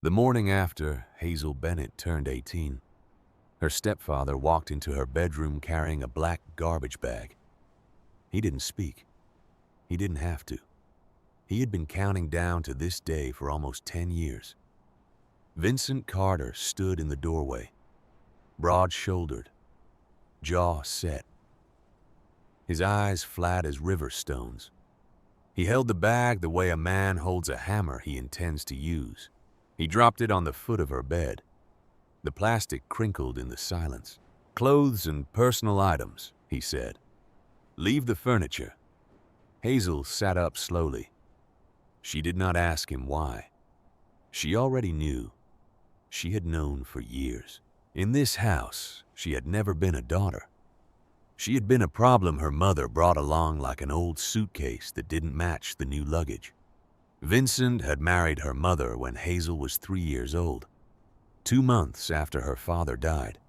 The morning after Hazel Bennett turned 18, her stepfather walked into her bedroom carrying a black garbage bag. He didn't speak. He didn't have to. He had been counting down to this day for almost 10 years. Vincent Carter stood in the doorway, broad-shouldered, jaw set, his eyes flat as river stones. He held the bag the way a man holds a hammer he intends to use. He dropped it on the foot of her bed. The plastic crinkled in the silence. "Clothes and personal items," he said. "Leave the furniture." Hazel sat up slowly. She did not ask him why. She already knew. She had known for years. In this house, she had never been a daughter. She had been a problem her mother brought along like an old suitcase that didn't match the new luggage. Vincent had married her mother when Hazel was 3 years old, 2 months after her father died.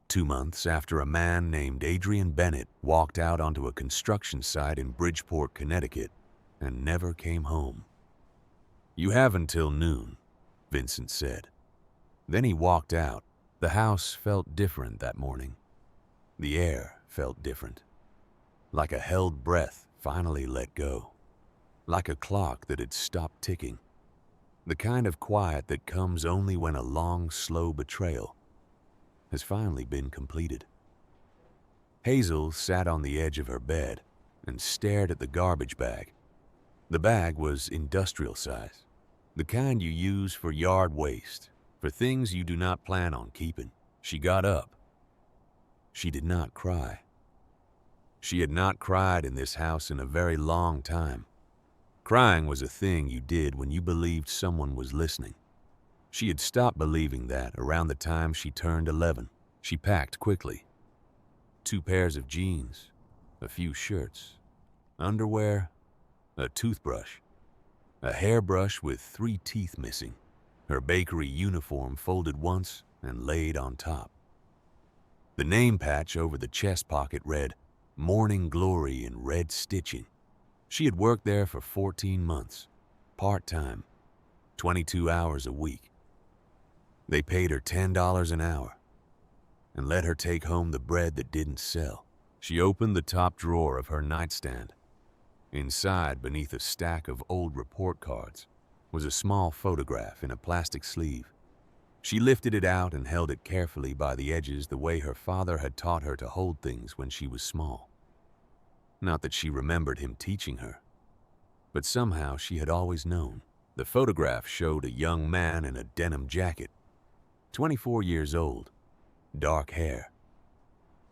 2 months after a man named Adrian Bennett walked out onto a construction site in Bridgeport, Connecticut, and never came home. "You have until noon," Vincent said. Then he walked out. The house felt different that morning. The air felt different, like a held breath finally let go, like a clock that had stopped ticking, the kind of quiet that comes only when a long, slow betrayal has finally been completed. Hazel sat on the edge of her bed and stared at the garbage bag. The bag was industrial size, the kind you use for yard waste, for things you do not plan on keeping. She got up. She did not cry. She had not cried in this house in a very long time. Crying was a thing you did when you believed someone was listening. She had stopped believing that around the time she turned 11. She packed quickly. 2 pairs of jeans, a few shirts, underwear, a toothbrush, a hairbrush with 3 teeth missing, her bakery uniform folded once and laid on top. The name patch over the chest pocket read, "Morning Glory" in red stitching. She had worked there for 14 months, part-time, 22 hours a week. They paid her $10 an hour and let her take home the bread that didn't sell. She opened the top drawer of her nightstand. Inside, beneath a stack of old report cards, was a small photograph in a plastic sleeve. She lifted it out and held it carefully by the edges the way her father had taught her to hold things when she was small. Not that she remembered him teaching her, but somehow she had always known. The photograph showed a young man in a denim jacket, 24 years old, dark hair,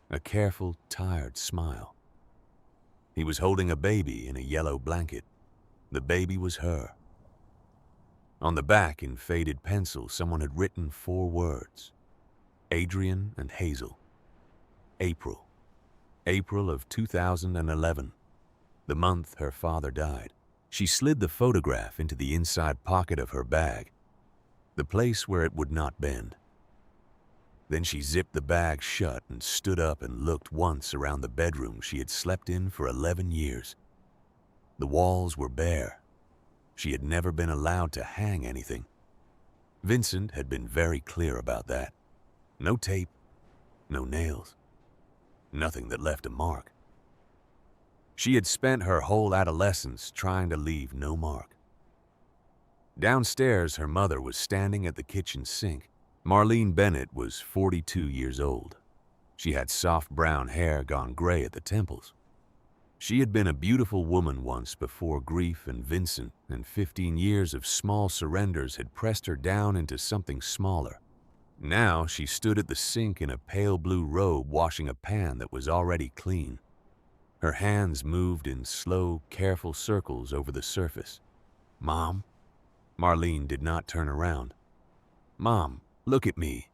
a careful, tired smile. He was holding a baby in a yellow blanket. The baby was her. On the back, in faded pencil, someone had written 4 words. Adrian and Hazel. April. April of 2011, the month her father died. She slid the photograph into the inside pocket of her bag, the place where it would not bend. Then she zipped the bag shut and stood up and looked once around the bedroom she had slept in for 11 years. The walls were bare. She had never been allowed to hang anything. Vincent had been very clear about that. No tape, no nails, nothing that left a mark. She had spent her whole adolescence trying to leave no mark. Downstairs, her mother was standing at the kitchen sink. Marlene Bennett was 42 years old. She had soft brown hair gone gray at the temples. She had been a beautiful woman once before grief and Vincent and 15 years of small surrenders had pressed her down into something smaller. Now she stood at the sink in a pale blue robe washing a pan that was already clean. Her hands moved in slow, careful circles over the surface. "Mom?" Marlene did not turn around. "Mom, look at me."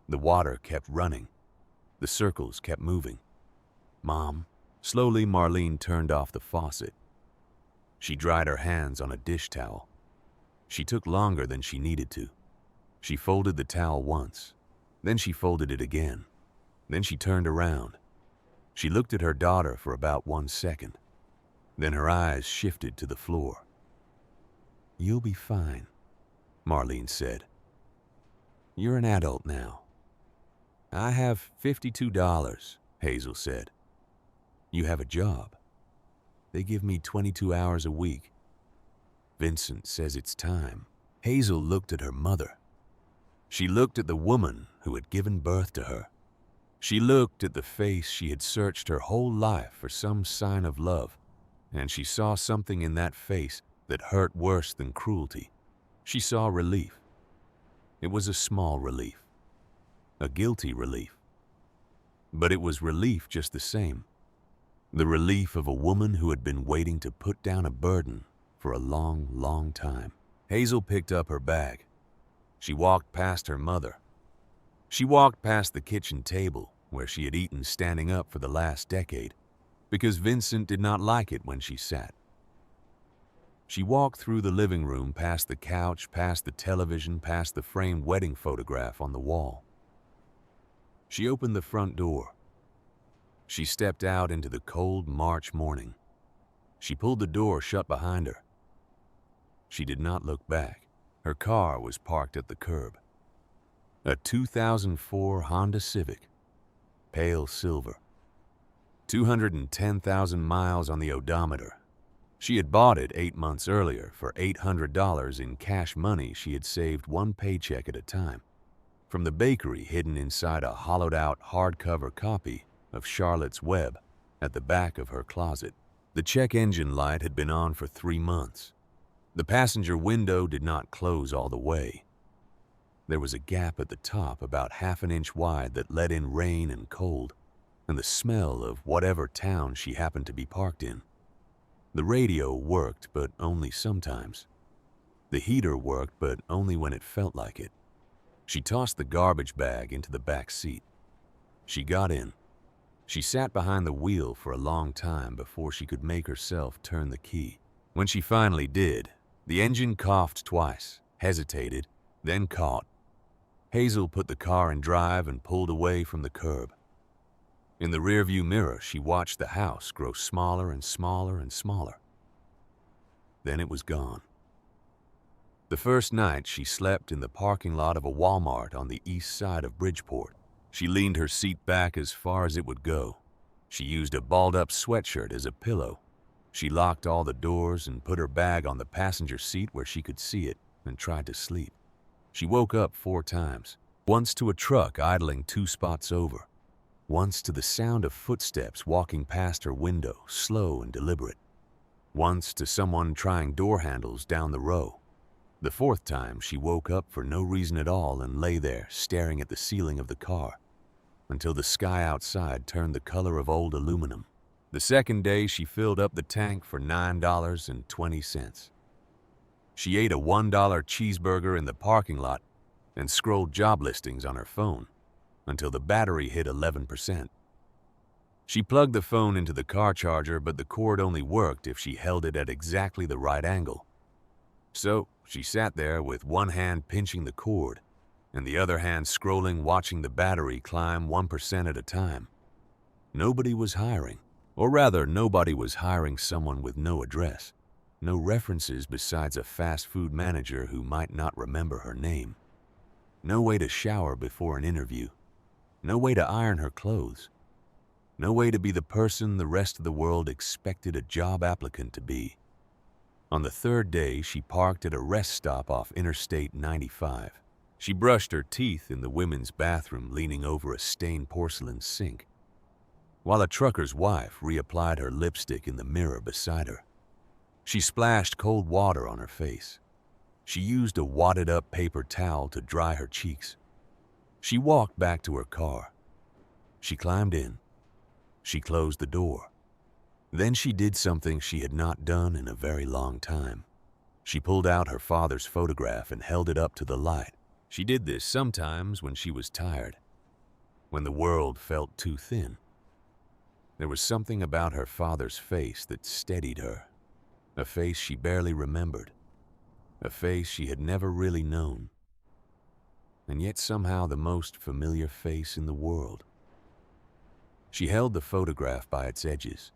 The water kept running. The circles kept moving. "Mom?" Slowly, Marlene turned off the faucet. She dried her hands on a dish towel. She took longer than she needed to. She folded the towel once. Then she folded it again. Then she turned around. She looked at her daughter for about 1 second. Then her eyes shifted to the floor. "You'll be fine. Marlene said. "You're an adult now." "I have $52, Hazel said. "You have a job." "They give me 22 hours a week." "Vincent says it's time." Hazel looked at her mother. She looked at the woman who had given birth to her. She looked at the face she had searched her whole life for some sign of love, and she saw something in that face that hurt worse than cruelty. She saw relief. It was a small relief, a guilty relief. But it was relief just the same. The relief of a woman who had been waiting to put down a burden for a long, long time. Hazel picked up her bag. She walked past her mother. She walked past the kitchen table where she had eaten standing up for the last decade because Vincent did not like it when she sat. She walked through the living room, past the couch, past the television, past the framed wedding photograph on the wall. She opened the front door. She stepped out into the cold March morning. She pulled the door shut behind her. She did not look back. Her car was parked at the curb. A 2004 Honda Civic, pale silver. 210,000 miles on the odometer. She had bought it 8 months earlier for $800 in cash money she had saved one paycheck at a time from the bakery hidden inside a hollowed-out hardcover copy of Charlotte's Web at the back of her closet. The check engine light had been on for 3 months. The passenger window did not close all the way. There was a gap at the top about half an inch wide that let in rain and cold, and the smell of whatever town she happened to be parked in. The radio worked, but only sometimes. The heater worked, but only when it felt like it. She tossed the garbage bag into the back seat. She got in. She sat behind the wheel for a long time before she could make herself turn the key. When she finally did, the engine coughed twice, hesitated, then caught. Hazel put the car in drive and pulled away from the curb. In the rearview mirror, she watched the house grow smaller and smaller and smaller. Then it was gone. The first night, she slept in the parking lot of a Walmart on the east side of Bridgeport. She leaned her seat back as far as it would go. She used a balled-up sweatshirt as a pillow. She locked all the doors and put her bag on the passenger seat where she could see it and tried to sleep. She woke up 4 times, once to a truck idling 2 spots over, once to the sound of footsteps walking past her window, slow and deliberate, once to someone trying door handles down the row. The 4th time, she woke up for no reason at all and lay there staring at the ceiling of the car until the sky outside turned the color of old aluminum. The 2nd day, she filled up the tank for $9.20. She ate a $1 cheeseburger in the parking lot and scrolled job listings on her phone until the battery hit 11%. She plugged the phone into the car charger, but the cord only worked if she held it at exactly the right angle. So she sat there with one hand pinching the cord and the other hand scrolling, watching the battery climb 1% at a time. Nobody was hiring, or rather, nobody was hiring someone with no address, no references besides a fast food manager who might not remember her name. No way to shower before an interview. No way to iron her clothes. No way to be the person the rest of the world expected a job applicant to be. On the 3rd day, she parked at a rest stop off Interstate 95. She brushed her teeth in the women's bathroom, leaning over a stained porcelain sink, while a trucker's wife reapplied her lipstick in the mirror beside her. She splashed cold water on her face. She used a wadded-up paper towel to dry her cheeks. She walked back to her car. She climbed in. She closed the door. Then she did something she had not done in a very long time. She pulled out her father's photograph and held it up to the light. She did this sometimes when she was tired, when the world felt too thin. There was something about her father's face that steadied her, a face she barely remembered, a face she had never really known, and yet somehow the most familiar face in the world. She held the photograph by its edges.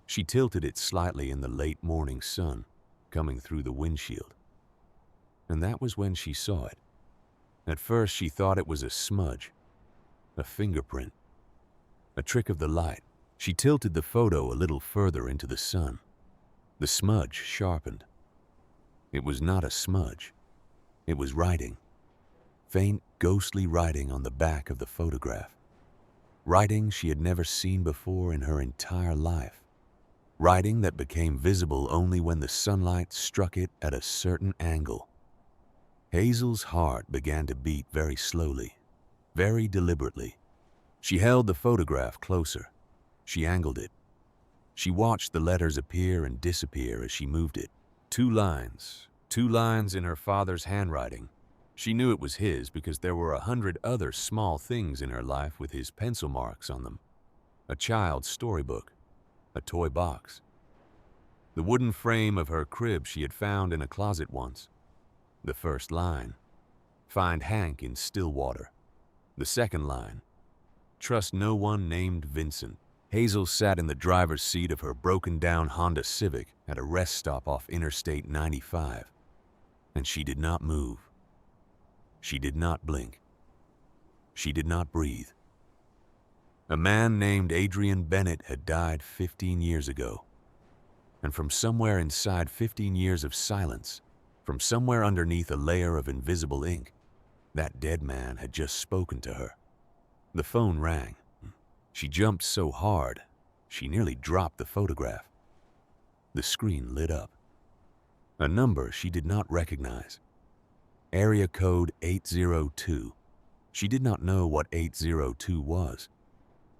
She tilted it slightly in the late morning sun coming through the windshield. And that was when she saw it. At first, she thought it was a smudge, a fingerprint, a trick of the light. She tilted the photo a little further into the sun. The smudge sharpened. It was not a smudge. It was writing. Faint, ghostly writing on the back of the photograph. Writing she had never seen before in her entire life. Writing that became visible only when the sunlight struck it at a certain angle. Hazel's heart began to beat very slowly, very deliberately. She held the photograph closer. She angled it. She watched the letters appear and disappear as she moved it. Two lines in her father's handwriting. She knew it was his because there were 100 other small things in her life with his pencil marks on them. A child's storybook, a toy box, the wooden frame of her crib she had found in a closet once. The first line, find Hank in Stillwater. The second line, trust no one named Vincent. Hazel sat in the driver's seat of her broken-down Honda Civic at a rest stop off Interstate 95, and she did not move. She did not blink. She did not breathe. A man named Adrian Bennett had died 15 years ago. And from somewhere inside 15 years of silence, from somewhere underneath a layer of invisible ink, that dead man had just spoken to her. The phone rang. She jumped so hard, she nearly dropped the photograph. The screen lit up. A number she did not recognize. Area code 802. She did not know what 802 was.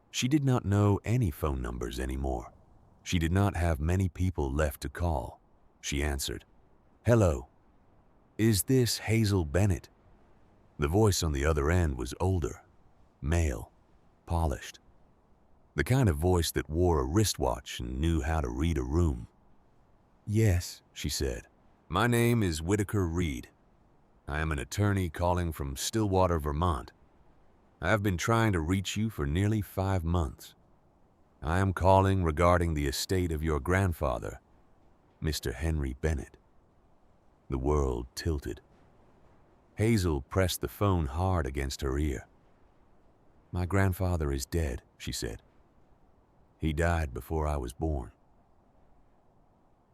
She did not know any phone numbers anymore. She did not have many people left to call. She answered, "Hello. Is this Hazel Bennett?" The voice on the other end was older, male, polished. The kind of voice that wore a wristwatch and knew how to read a room. "Yes," she said. "My name is Whitaker Reed. I am an attorney calling from Stillwater, Vermont. I have been trying to reach you for nearly 5 months. I am calling regarding the estate of your grandfather, Mr. Henry Bennett." The world tilted. Hazel pressed the phone hard against her ear. "My grandfather is dead," she said. "He died before I was born."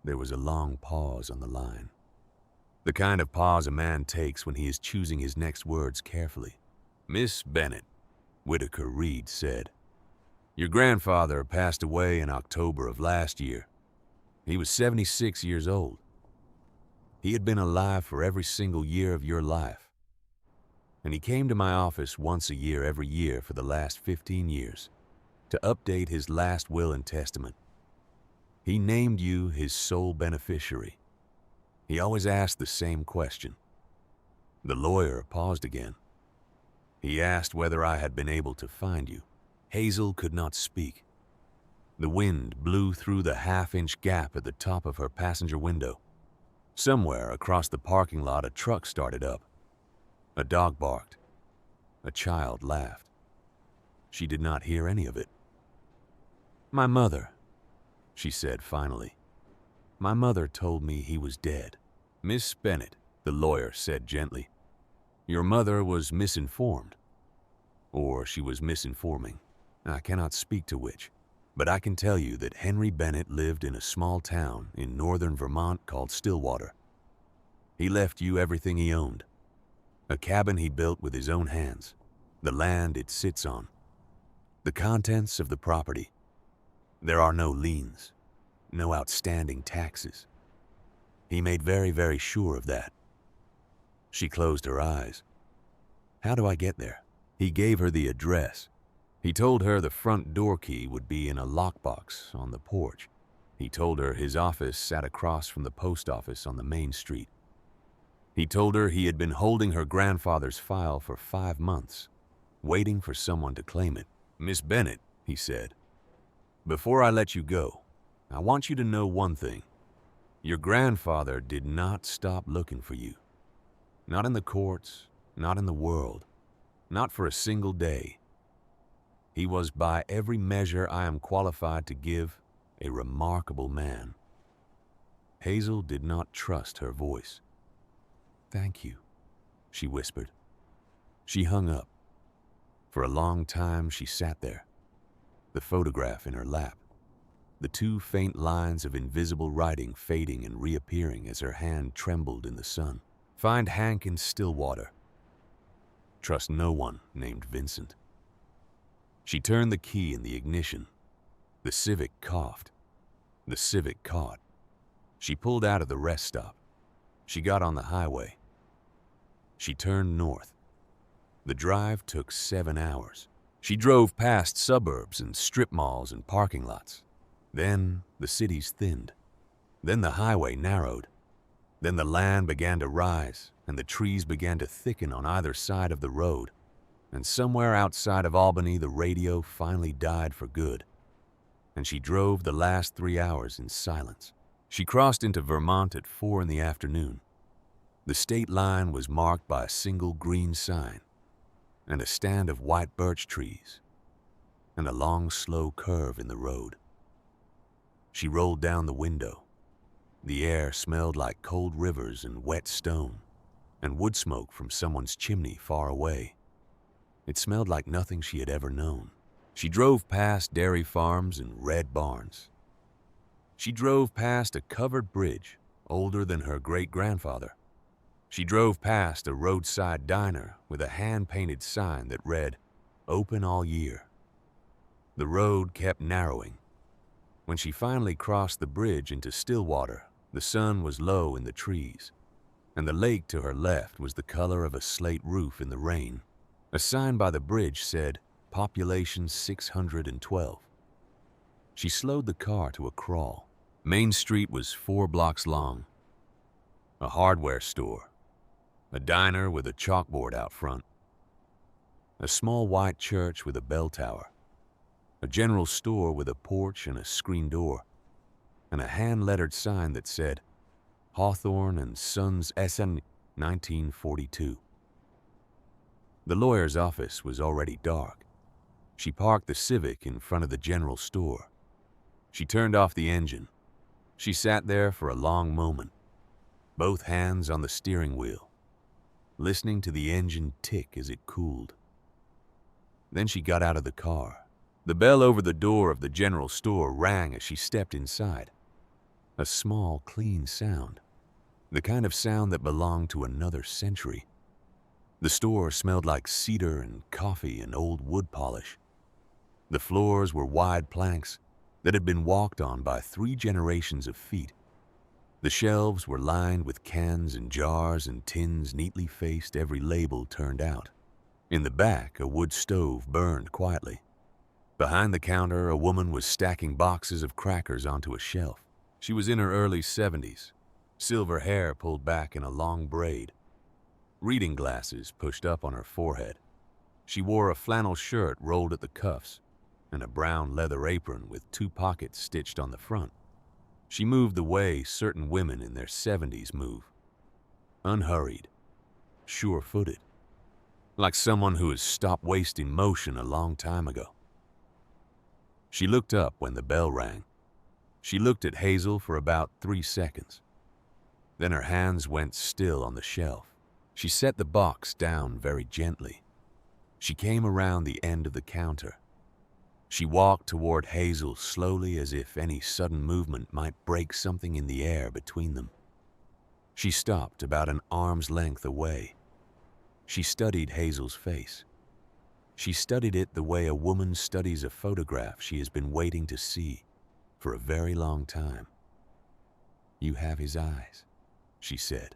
There was a long pause on the line. The kind of pause a man takes when he is choosing his next words carefully. "Miss Bennett," Whitaker Reed said, "your grandfather passed away in October of last year. He was 76 years old. He had been alive for every single year of your life. And he came to my office once a year every year for the last 15 years to update his last will and testament. He named you his sole beneficiary. He always asked the same question." The lawyer paused again. "He asked whether I had been able to find you." Hazel could not speak. The wind blew through the half-inch gap at the top of her passenger window. Somewhere across the parking lot, a truck started up. A dog barked. A child laughed. She did not hear any of it. "My mother," she said finally. "My mother told me he was dead." "Miss Bennett," the lawyer said gently, "your mother was misinformed. Or she was misinforming. I cannot speak to which. But I can tell you that Henry Bennett lived in a small town in northern Vermont called Stillwater. He left you everything he owned. A cabin he built with his own hands. The land it sits on. The contents of the property. There are no liens. No outstanding taxes. He made very, very sure of that." She closed her eyes. "How do I get there?" He gave her the address. He told her the front door key would be in a lockbox on the porch. He told her his office sat across from the post office on the main street. He told her he had been holding her grandfather's file for 5 months, waiting for someone to claim it. "Miss Bennett," he said, "before I let you go, I want you to know one thing. Your grandfather did not stop looking for you. Not in the courts, not in the world, not for a single day. He was, by every measure I am qualified to give, a remarkable man." Hazel did not trust her voice. "Thank you," she whispered. She hung up. For a long time she sat there, the photograph in her lap, the two faint lines of invisible writing fading and reappearing as her hand trembled in the sun. "Find Hank in Stillwater. Trust no one named Vincent." She turned the key in the ignition. The Civic coughed. The Civic caught. She pulled out of the rest stop. She got on the highway. She turned north. The drive took 7 hours. She drove past suburbs and strip malls and parking lots. Then the cities thinned. Then the highway narrowed. Then the land began to rise and the trees began to thicken on either side of the road. And somewhere outside of Albany, the radio finally died for good. And she drove the last 3 hours in silence. She crossed into Vermont at 4 in the afternoon. The state line was marked by a single green sign and a stand of white birch trees and a long, slow curve in the road. She rolled down the window. The air smelled like cold rivers and wet stone and wood smoke from someone's chimney far away. It smelled like nothing she had ever known. She drove past dairy farms and red barns. She drove past a covered bridge older than her great-grandfather. She drove past a roadside diner with a hand-painted sign that read, "Open all year." The road kept narrowing. When she finally crossed the bridge into Stillwater, the sun was low in the trees, and the lake to her left was the color of a slate roof in the rain. A sign by the bridge said, "Population 612. She slowed the car to a crawl. Main Street was 4 blocks long. A hardware store, a diner with a chalkboard out front, a small white church with a bell tower, a general store with a porch and a screen door, and a hand-lettered sign that said, "Hawthorne and Sons SN 1942. The lawyer's office was already dark. She parked the Civic in front of the general store. She turned off the engine. She sat there for a long moment, both hands on the steering wheel, listening to the engine tick as it cooled. Then she got out of the car. The bell over the door of the general store rang as she stepped inside. A small, clean sound, the kind of sound that belonged to another century. The store smelled like cedar and coffee and old wood polish. The floors were wide planks that had been walked on by 3 generations of feet. The shelves were lined with cans and jars and tins neatly faced, every label turned out. In the back, a wood stove burned quietly. Behind the counter, a woman was stacking boxes of crackers onto a shelf. She was in her early 70s, silver hair pulled back in a long braid, reading glasses pushed up on her forehead. She wore a flannel shirt rolled at the cuffs and a brown leather apron with 2 pockets stitched on the front. She moved the way certain women in their 70s move, unhurried, sure-footed, like someone who has stopped wasting motion a long time ago. She looked up when the bell rang. She looked at Hazel for about 3 seconds. Then her hands went still on the shelf. She set the box down very gently. She came around the end of the counter. She walked toward Hazel slowly, as if any sudden movement might break something in the air between them. She stopped about an arm's length away. She studied Hazel's face. She studied it the way a woman studies a photograph she has been waiting to see for a very long time. "You have his eyes," she said.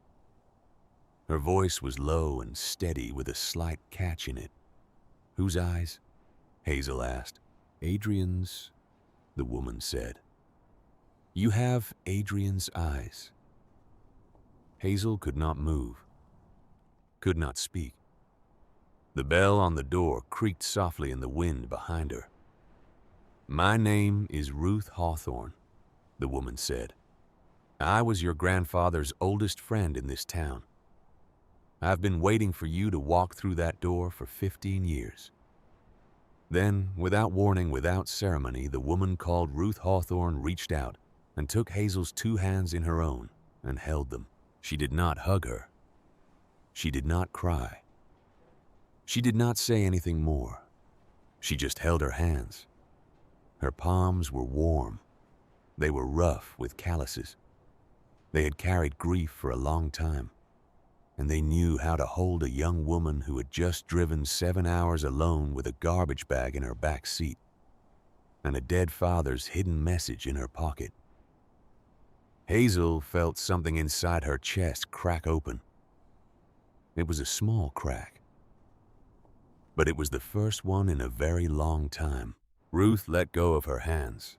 Her voice was low and steady with a slight catch in it. "Whose eyes?" Hazel asked. "Adrian's," the woman said. "You have Adrian's eyes." Hazel could not move, could not speak. The bell on the door creaked softly in the wind behind her. "My name is Ruth Hawthorne," the woman said. "I was your grandfather's oldest friend in this town. I've been waiting for you to walk through that door for 15 years. Then, without warning, without ceremony, the woman called Ruth Hawthorne reached out and took Hazel's 2 hands in her own and held them. She did not hug her. She did not cry. She did not say anything more. She just held her hands. Her palms were warm. They were rough with calluses. They had carried grief for a long time, and they knew how to hold a young woman who had just driven 7 hours alone with a garbage bag in her back seat and a dead father's hidden message in her pocket. Hazel felt something inside her chest crack open. It was a small crack, but it was the first one in a very long time. Ruth let go of her hands.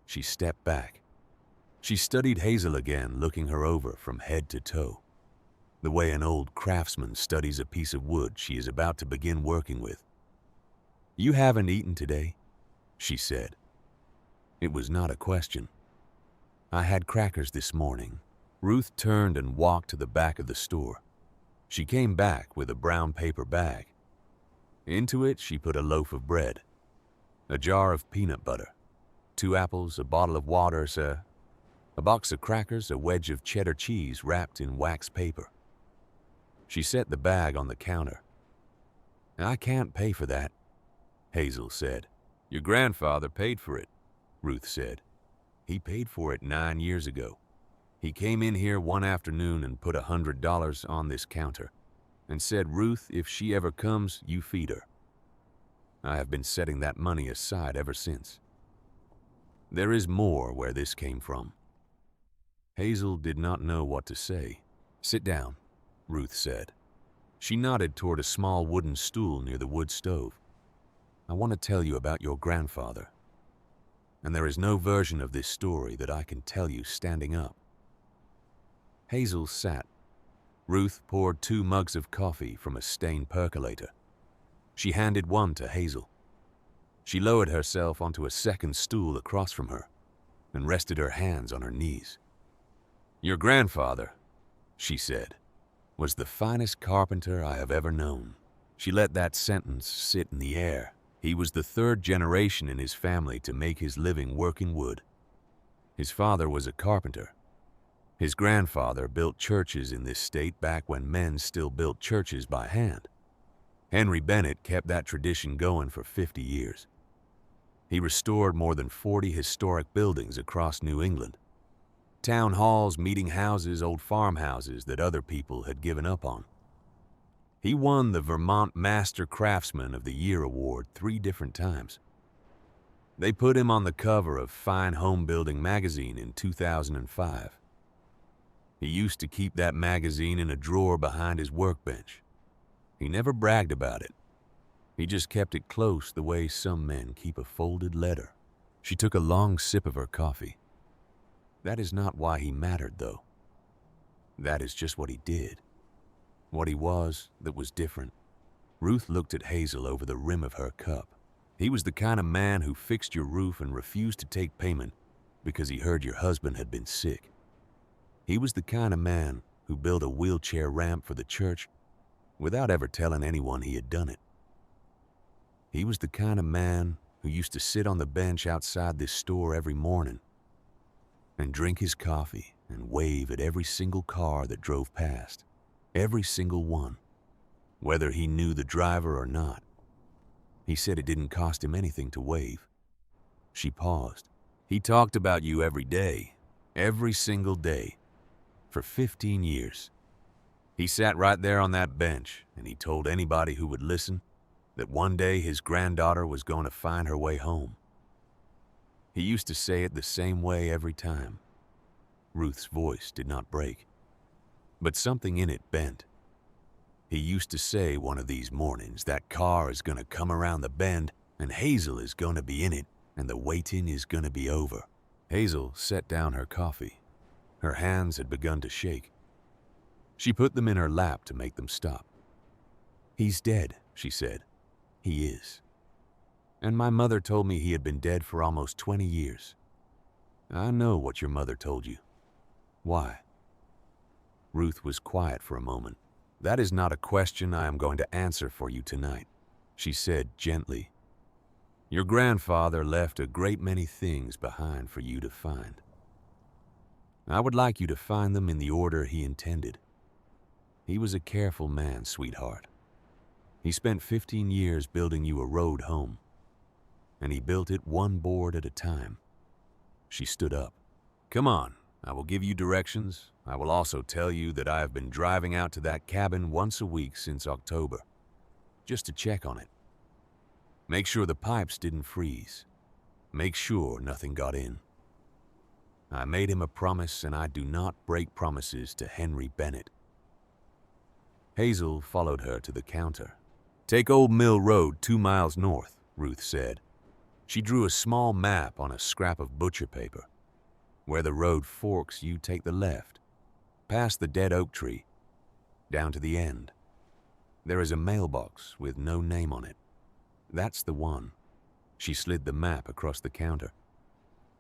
She stepped back. She studied Hazel again, looking her over from head to toe, the way an old craftsman studies a piece of wood she is about to begin working with. "You haven't eaten today," she said. It was not a question. "I had crackers this morning." Ruth turned and walked to the back of the store. She came back with a brown paper bag. Into it, she put a loaf of bread, a jar of peanut butter, 2 apples, a bottle of water, a box of crackers, a wedge of cheddar cheese wrapped in wax paper. She set the bag on the counter. "I can't pay for that," Hazel said. "Your grandfather paid for it," Ruth said. "He paid for it 9 years ago. He came in here one afternoon and put $100 on this counter and said, 'Ruth, if she ever comes, you feed her.' I have been setting that money aside ever since. There is more where this came from." Hazel did not know what to say. "Sit down," Ruth said. She nodded toward a small wooden stool near the wood stove. "I want to tell you about your grandfather. And there is no version of this story that I can tell you standing up." Hazel sat. Ruth poured 2 mugs of coffee from a Stain percolator. She handed one to Hazel. She lowered herself onto a second stool across from her and rested her hands on her knees. "Your grandfather," she said, "was the finest carpenter I have ever known." She let that sentence sit in the air. He was the 3rd generation in his family to make his living working wood. His father was a carpenter. His grandfather built churches in this state back when men still built churches by hand. Henry Bennett kept that tradition going for 50 years. He restored more than 40 historic buildings across New England. Town halls, meeting houses, old farmhouses that other people had given up on. He won the Vermont Master Craftsman of the Year award 3 different times. They put him on the cover of Fine Home Building magazine in 2005. He used to keep that magazine in a drawer behind his workbench. He never bragged about it. He just kept it close the way some men keep a folded letter. She took a long sip of her coffee. That is not why he mattered, though. That is just what he did. What he was that was different. Ruth looked at Hazel over the rim of her cup. He was the kind of man who fixed your roof and refused to take payment because he heard your husband had been sick. He was the kind of man who built a wheelchair ramp for the church without ever telling anyone he had done it. He was the kind of man who used to sit on the bench outside this store every morning and drink his coffee and wave at every single car that drove past. Every single one, whether he knew the driver or not. He said it didn't cost him anything to wave. She paused. "He talked about you every day, every single day, for 15 years. He sat right there on that bench, and he told anybody who would listen that one day his granddaughter was going to find her way home. He used to say it the same way every time." Ruth's voice did not break, but something in it bent. "He used to say one of these mornings that car is going to come around the bend and Hazel is going to be in it and the waiting is going to be over." Hazel set down her coffee. Her hands had begun to shake. She put them in her lap to make them stop. "He's dead," she said. "He is. And my mother told me he had been dead for almost 20 years. I know what your mother told you. Why?" Ruth was quiet for a moment. "That is not a question I am going to answer for you tonight," she said gently. "Your grandfather left a great many things behind for you to find. I would like you to find them in the order he intended. He was a careful man, sweetheart. He spent 15 years building you a road home, and he built it one board at a time. She stood up. Come on, I will give you directions. I will also tell you that I have been driving out to that cabin once a week since October, just to check on it. Make sure the pipes didn't freeze. Make sure nothing got in. I made him a promise, and I do not break promises to Henry Bennett. Hazel followed her to the counter. Take Old Mill Road 2 miles north, Ruth said. She drew a small map on a scrap of butcher paper. Where the road forks, you take the left, past the dead oak tree, down to the end. There is a mailbox with no name on it. That's the one. She slid the map across the counter.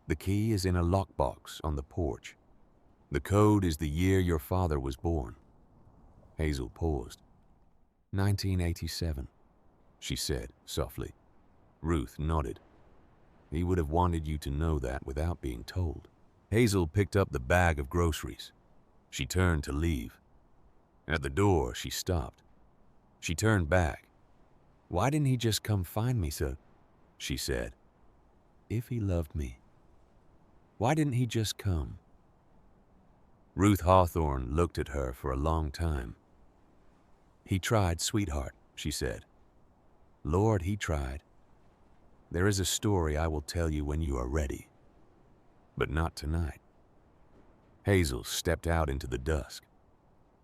The key is in a lockbox on the porch. The code is the year your father was born. Hazel paused. 1987, she said softly. Ruth nodded. He would have wanted you to know that without being told. Hazel picked up the bag of groceries. She turned to leave. At the door, she stopped. She turned back. Why didn't he just come find me, sir? She said. If he loved me. Why didn't he just come? Ruth Hawthorne looked at her for a long time. He tried, sweetheart, she said. Lord, he tried. There is a story I will tell you when you are ready. But not tonight. Hazel stepped out into the dusk.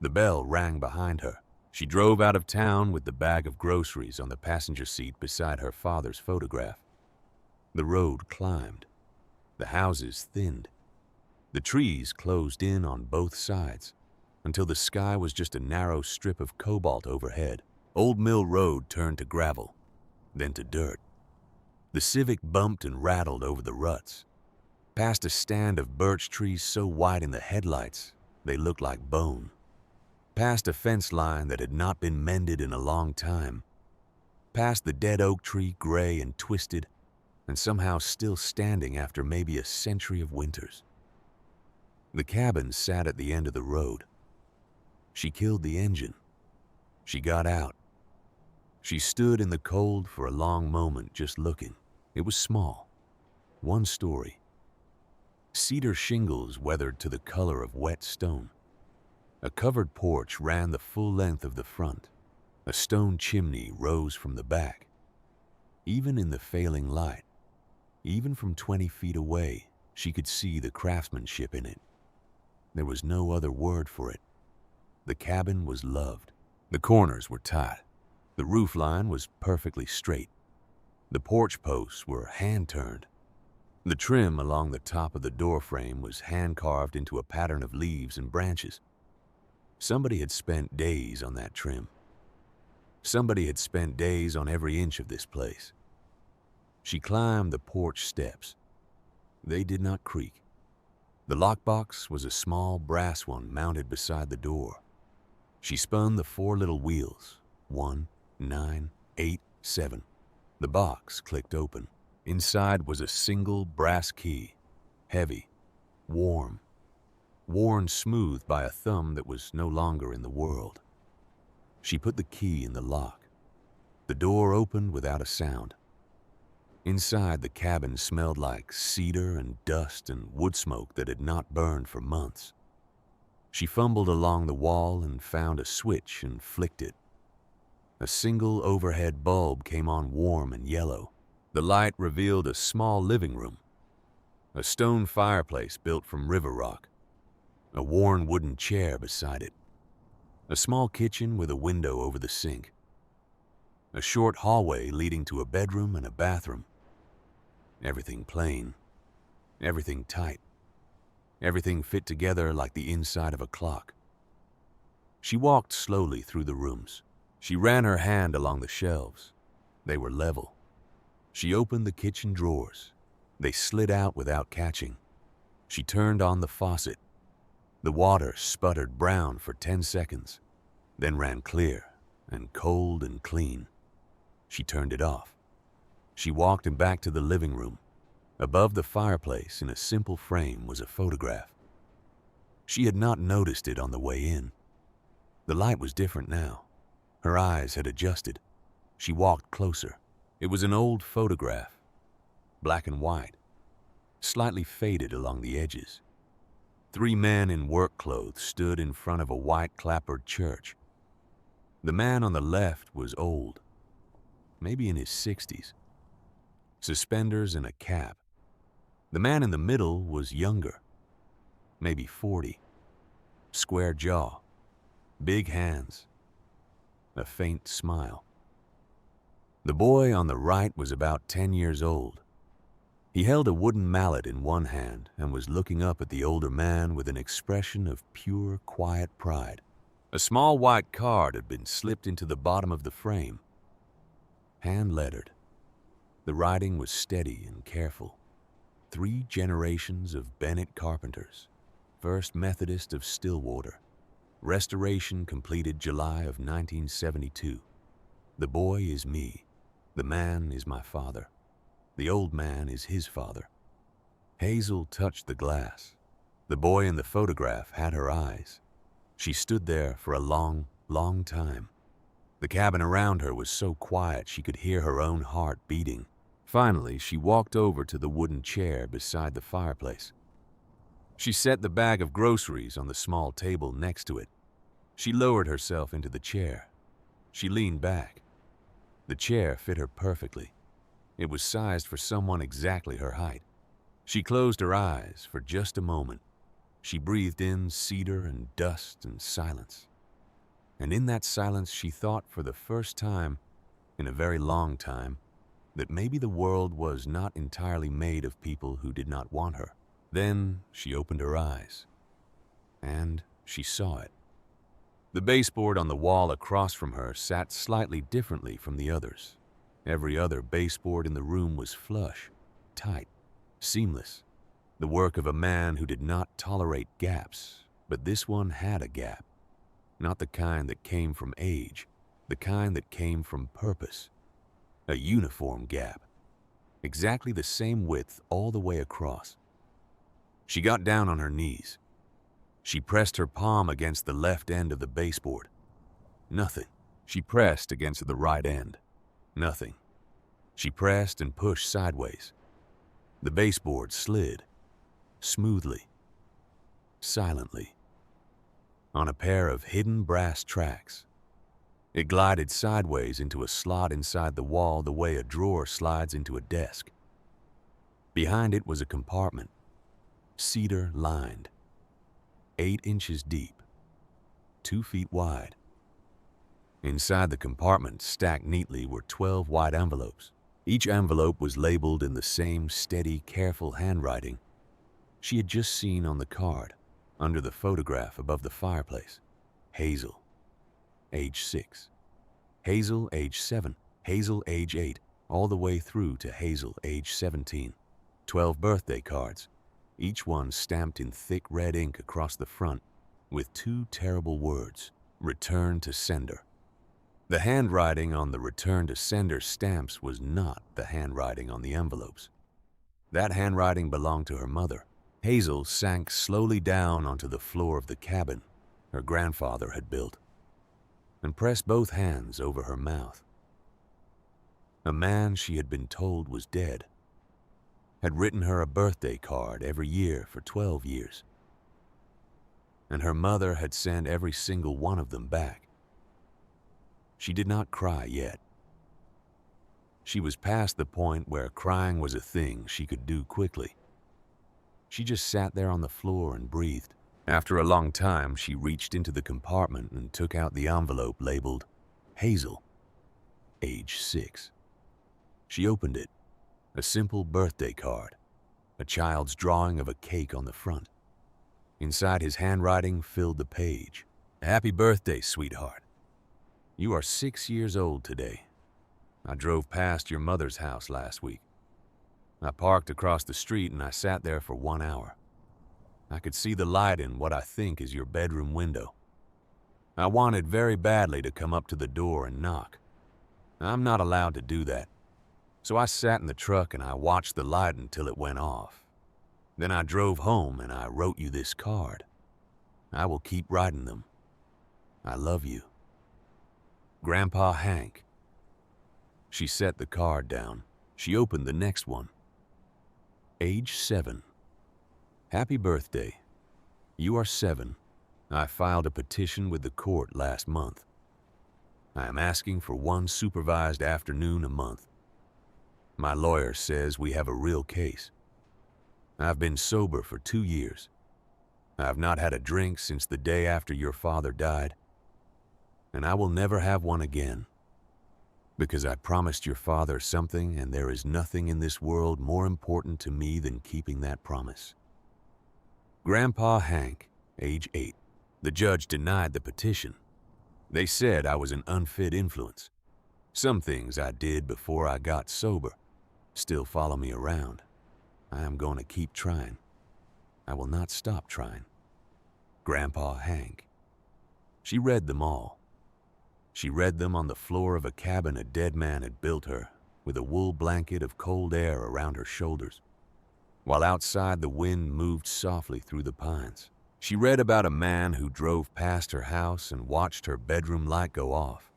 The bell rang behind her. She drove out of town with the bag of groceries on the passenger seat beside her father's photograph. The road climbed. The houses thinned. The trees closed in on both sides until the sky was just a narrow strip of cobalt overhead. Old Mill Road turned to gravel, then to dirt. The Civic bumped and rattled over the ruts, past a stand of birch trees so wide in the headlights they looked like bone, past a fence line that had not been mended in a long time, past the dead oak tree, gray and twisted, and somehow still standing after maybe a century of winters. The cabin sat at the end of the road. She killed the engine. She got out. She stood in the cold for a long moment just looking. It was small. One story. Cedar shingles weathered to the color of wet stone. A covered porch ran the full length of the front. A stone chimney rose from the back. Even in the failing light, even from 20 feet away, she could see the craftsmanship in it. There was no other word for it. The cabin was loved. The corners were tight. The roof line was perfectly straight. The porch posts were hand-turned. The trim along the top of the door frame was hand-carved into a pattern of leaves and branches. Somebody had spent days on that trim. Somebody had spent days on every inch of this place. She climbed the porch steps. They did not creak. The lockbox was a small brass one mounted beside the door. She spun the 4 little wheels. 1, 9, 8, 7. The box clicked open. Inside was a single brass key, heavy, warm, worn smooth by a thumb that was no longer in the world. She put the key in the lock. The door opened without a sound. Inside, the cabin smelled like cedar and dust and wood smoke that had not burned for months. She fumbled along the wall and found a switch and flicked it. A single overhead bulb came on warm and yellow. The light revealed a small living room, a stone fireplace built from river rock, a worn wooden chair beside it, a small kitchen with a window over the sink, a short hallway leading to a bedroom and a bathroom. Everything plain, everything tight, everything fit together like the inside of a clock. She walked slowly through the rooms. She ran her hand along the shelves. They were level. She opened the kitchen drawers. They slid out without catching. She turned on the faucet. The water sputtered brown for 10 seconds, then ran clear and cold and clean. She turned it off. She walked him back to the living room. Above the fireplace in a simple frame was a photograph. She had not noticed it on the way in. The light was different now. Her eyes had adjusted. She walked closer. It was an old photograph, black and white, slightly faded along the edges. 3 men in work clothes stood in front of a white clapboard church. The man on the left was old, maybe in his 60s, suspenders and a cap. The man in the middle was younger, maybe 40, square jaw, big hands, a faint smile. The boy on the right was about 10 years old. He held a wooden mallet in one hand and was looking up at the older man with an expression of pure, quiet pride. A small white card had been slipped into the bottom of the frame, hand-lettered. The writing was steady and careful. 3 generations of Bennett carpenters, First Methodist of Stillwater. Restoration completed July of 1972. The boy is me. The man is my father. The old man is his father. Hazel touched the glass. The boy in the photograph had her eyes. She stood there for a long, long time. The cabin around her was so quiet she could hear her own heart beating. Finally, she walked over to the wooden chair beside the fireplace. She set the bag of groceries on the small table next to it. She lowered herself into the chair. She leaned back. The chair fit her perfectly. It was sized for someone exactly her height. She closed her eyes for just a moment. She breathed in cedar and dust and silence. And in that silence, she thought for the first time in a very long time that maybe the world was not entirely made of people who did not want her. Then she opened her eyes, and she saw it. The baseboard on the wall across from her sat slightly differently from the others. Every other baseboard in the room was flush, tight, seamless, the work of a man who did not tolerate gaps, but this one had a gap. Not the kind that came from age, the kind that came from purpose. A uniform gap, exactly the same width all the way across. She got down on her knees. She pressed her palm against the left end of the baseboard. Nothing. She pressed against the right end. Nothing. She pressed and pushed sideways. The baseboard slid, smoothly, silently, on a pair of hidden brass tracks. It glided sideways into a slot inside the wall the way a drawer slides into a desk. Behind it was a compartment, cedar-lined, 8 inches deep, 2 feet wide. Inside the compartment, stacked neatly, were 12 white envelopes. Each envelope was labeled in the same steady, careful handwriting she had just seen on the card, under the photograph above the fireplace. Hazel, age 6. Hazel, age 7. Hazel, age 8, all the way through to Hazel, age 17. 12 birthday cards, each one stamped in thick red ink across the front with 2 terrible words: return to sender. The handwriting on the return to sender stamps was not the handwriting on the envelopes. That handwriting belonged to her mother. Hazel sank slowly down onto the floor of the cabin her grandfather had built and pressed both hands over her mouth. A man she had been told was dead had written her a birthday card every year for 12 years, and her mother had sent every single one of them back. She did not cry yet. She was past the point where crying was a thing she could do quickly. She just sat there on the floor and breathed. After a long time, she reached into the compartment and took out the envelope labeled Hazel, age 6. She opened it. A simple birthday card, a child's drawing of a cake on the front. Inside, his handwriting filled the page. Happy birthday, sweetheart. You are 6 years old today. I drove past your mother's house last week. I parked across the street and I sat there for 1 hour. I could see the light in what I think is your bedroom window. I wanted very badly to come up to the door and knock. I'm not allowed to do that. So I sat in the truck and I watched the light until it went off. Then I drove home and I wrote you this card. I will keep writing them. I love you. Grandpa Hank. She set the card down. She opened the next one. Age 7. Happy birthday. You are 7. I filed a petition with the court last month. I am asking for 1 supervised afternoon a month. My lawyer says we have a real case. I've been sober for 2 years. I've not had a drink since the day after your father died, and I will never have one again, because I promised your father something, and there is nothing in this world more important to me than keeping that promise. Grandpa Hank, age 8. The judge denied the petition. They said I was an unfit influence. Some things I did before I got sober still follow me around. I am going to keep trying. I will not stop trying. Grandpa Hank. She read them all. She read them on the floor of a cabin a dead man had built her, with a wool blanket of cold air around her shoulders, while outside the wind moved softly through the pines. She read about a man who drove past her house and watched her bedroom light go off.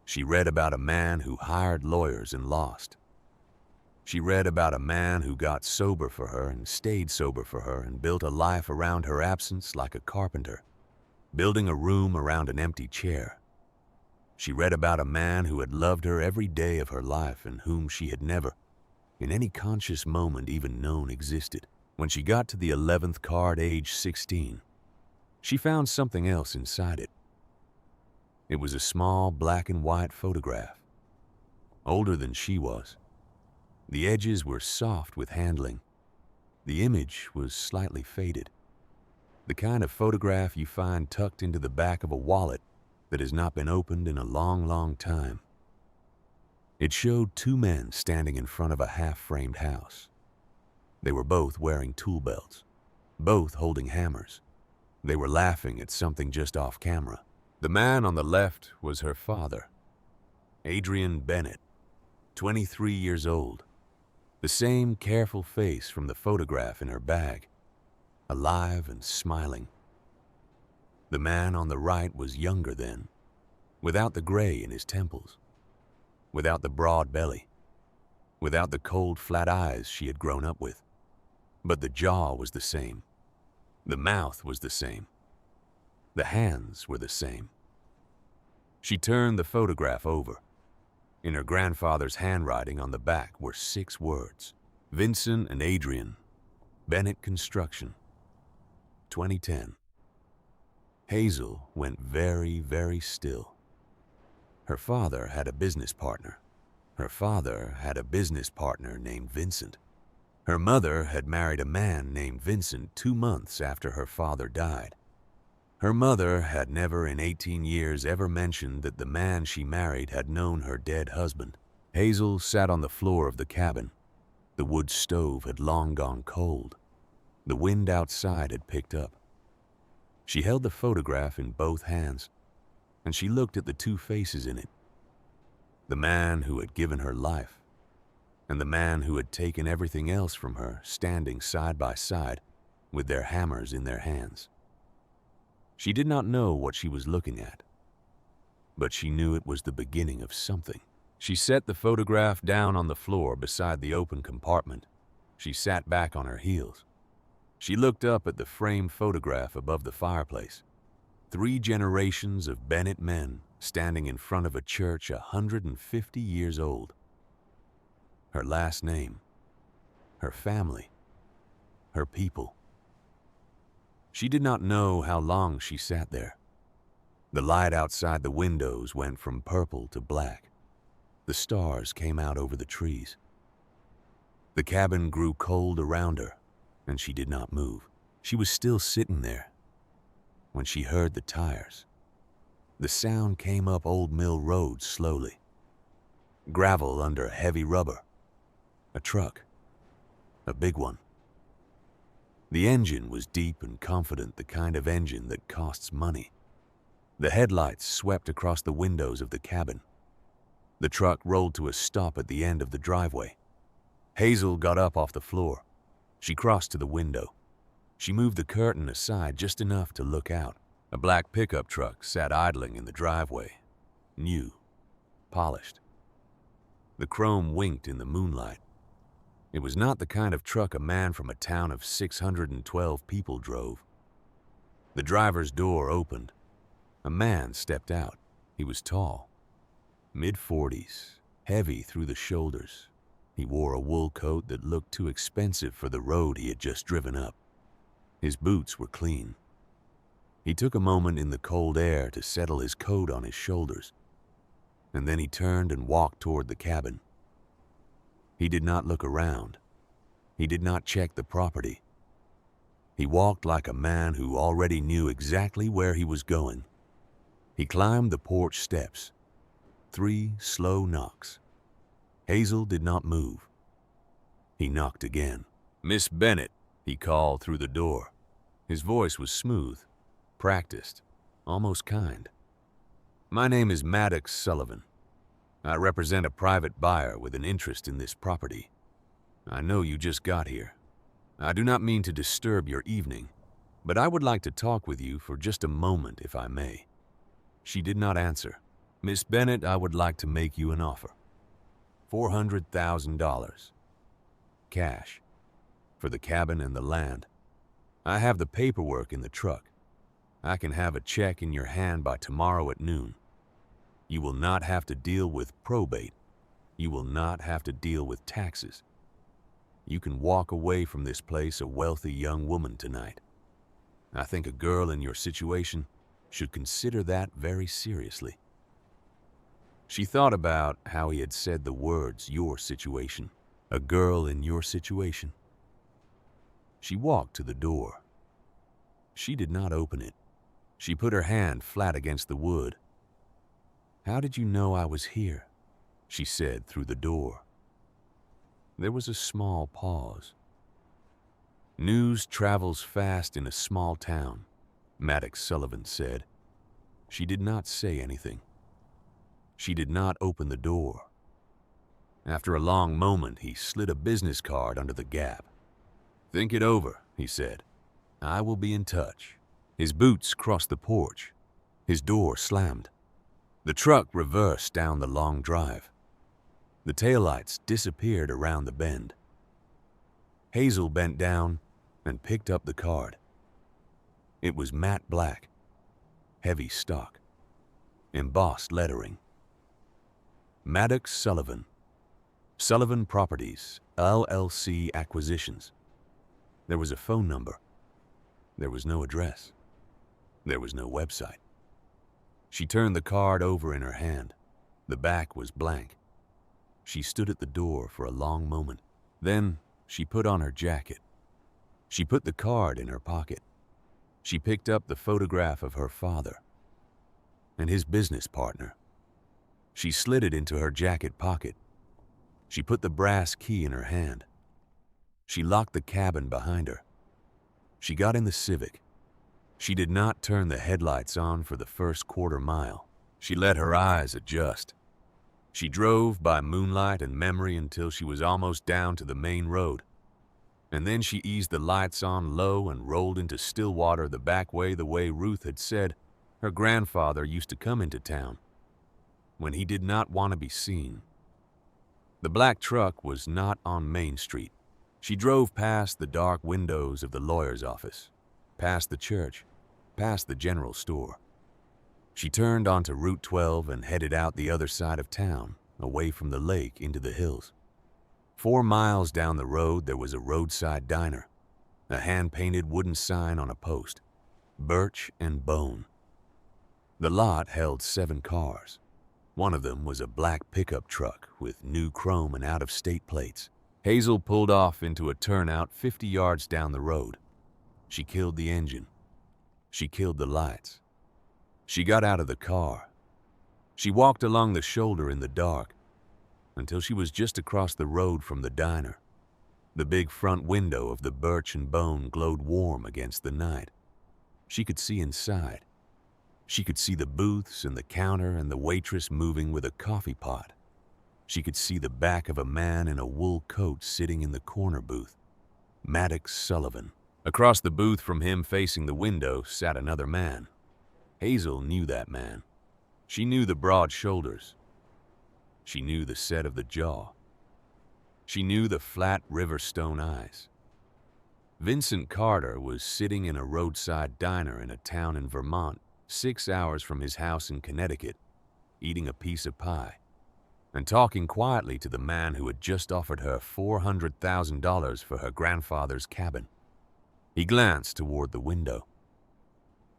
She read about a man who hired lawyers and lost. She read about a man who got sober for her and stayed sober for her and built a life around her absence like a carpenter, building a room around an empty chair. She read about a man who had loved her every day of her life and whom she had never, in any conscious moment, even known existed. When she got to the 11th card, age 16, she found something else inside it. It was a small black and white photograph, older than she was. The edges were soft with handling. The image was slightly faded. The kind of photograph you find tucked into the back of a wallet that has not been opened in a long, long time. It showed 2 men standing in front of a half-framed house. They were both wearing tool belts, both holding hammers. They were laughing at something just off camera. The man on the left was her father, Adrian Bennett, 23 years old. The same careful face from the photograph in her bag, alive and smiling. The man on the right was younger then, without the gray in his temples, without the broad belly, without the cold, flat eyes she had grown up with. But the jaw was the same. The mouth was the same. The hands were the same. She turned the photograph over. In her grandfather's handwriting on the back were 6 words. Vincent and Adrian, Bennett Construction, 2010. Hazel went very, very still. Her father had a business partner. Her father had a business partner named Vincent. Her mother had married a man named Vincent 2 months after her father died. Her mother had never in 18 years ever mentioned that the man she married had known her dead husband. Hazel sat on the floor of the cabin. The wood stove had long gone cold. The wind outside had picked up. She held the photograph in both hands, and she looked at the 2 faces in it. The man who had given her life, and the man who had taken everything else from her, standing side by side with their hammers in their hands. She did not know what she was looking at, but she knew it was the beginning of something. She set the photograph down on the floor beside the open compartment. She sat back on her heels. She looked up at the framed photograph above the fireplace. 3 generations of Bennett men standing in front of a church 150 years old. Her last name, her family, her people. She did not know how long she sat there. The light outside the windows went from purple to black. The stars came out over the trees. The cabin grew cold around her, and she did not move. She was still sitting there when she heard the tires. The sound came up Old Mill Road slowly. Gravel under heavy rubber. A truck. A big one. The engine was deep and confident, the kind of engine that costs money. The headlights swept across the windows of the cabin. The truck rolled to a stop at the end of the driveway. Hazel got up off the floor. She crossed to the window. She moved the curtain aside just enough to look out. A black pickup truck sat idling in the driveway, new, polished. The chrome winked in the moonlight. It was not the kind of truck a man from a town of 612 people drove. The driver's door opened. A man stepped out. He was tall, mid-40s, heavy through the shoulders. He wore a wool coat that looked too expensive for the road he had just driven up. His boots were clean. He took a moment in the cold air to settle his coat on his shoulders, and then he turned and walked toward the cabin. He did not look around. He did not check the property. He walked like a man who already knew exactly where he was going. He climbed the porch steps. 3 slow knocks. Hazel did not move. He knocked again. "Miss Bennett," he called through the door. His voice was smooth, practiced, almost kind. "My name is Maddox Sullivan. I represent a private buyer with an interest in this property. I know you just got here. I do not mean to disturb your evening, but I would like to talk with you for just a moment, if I may." She did not answer. "Miss Bennett, I would like to make you an offer. $400,000. Cash. For the cabin and the land. I have the paperwork in the truck. I can have a check in your hand by tomorrow at noon. You will not have to deal with probate. You will not have to deal with taxes. You can walk away from this place a wealthy young woman tonight. I think a girl in your situation should consider that very seriously." She thought about how he had said the words, "your situation." A girl in your situation. She walked to the door. She did not open it. She put her hand flat against the wood. "How did you know I was here?" she said through the door. There was a small pause. "News travels fast in a small town," Maddox Sullivan said. She did not say anything. She did not open the door. After a long moment, he slid a business card under the gap. "Think it over," he said. "I will be in touch." His boots crossed the porch. His door slammed. The truck reversed down the long drive. The taillights disappeared around the bend. Hazel bent down and picked up the card. It was matte black, heavy stock, embossed lettering. Maddox Sullivan, Sullivan Properties, LLC Acquisitions. There was a phone number. There was no address. There was no website. She turned the card over in her hand. The back was blank. She stood at the door for a long moment. Then she put on her jacket. She put the card in her pocket. She picked up the photograph of her father and his business partner. She slid it into her jacket pocket. She put the brass key in her hand. She locked the cabin behind her. She got in the Civic. She did not turn the headlights on for the first quarter mile. She let her eyes adjust. She drove by moonlight and memory until she was almost down to the main road. And then she eased the lights on low and rolled into Stillwater the back way, the way Ruth had said her grandfather used to come into town, when he did not want to be seen. The black truck was not on Main Street. She drove past the dark windows of the lawyer's office, past the church, past the general store. She turned onto Route 12 and headed out the other side of town, away from the lake into the hills. 4 miles down the road, there was a roadside diner, a hand-painted wooden sign on a post, Birch and Bone. The lot held 7 cars. One of them was a black pickup truck with new chrome and out-of-state plates. Hazel pulled off into a turnout 50 yards down the road. She killed the engine. She killed the lights. She got out of the car. She walked along the shoulder in the dark until she was just across the road from the diner. The big front window of the Birch and Bone glowed warm against the night. She could see inside. She could see the booths and the counter and the waitress moving with a coffee pot. She could see the back of a man in a wool coat sitting in the corner booth. Maddox Sullivan. Across the booth from him, facing the window, sat another man, Hazel knew that man. She knew the broad shoulders. She knew the set of the jaw. She knew the flat river-stone eyes. Vincent Carter was sitting in a roadside diner in a town in Vermont, 6 hours from his house in Connecticut, eating a piece of pie and talking quietly to the man who had just offered her $400,000 for her grandfather's cabin. He glanced toward the window.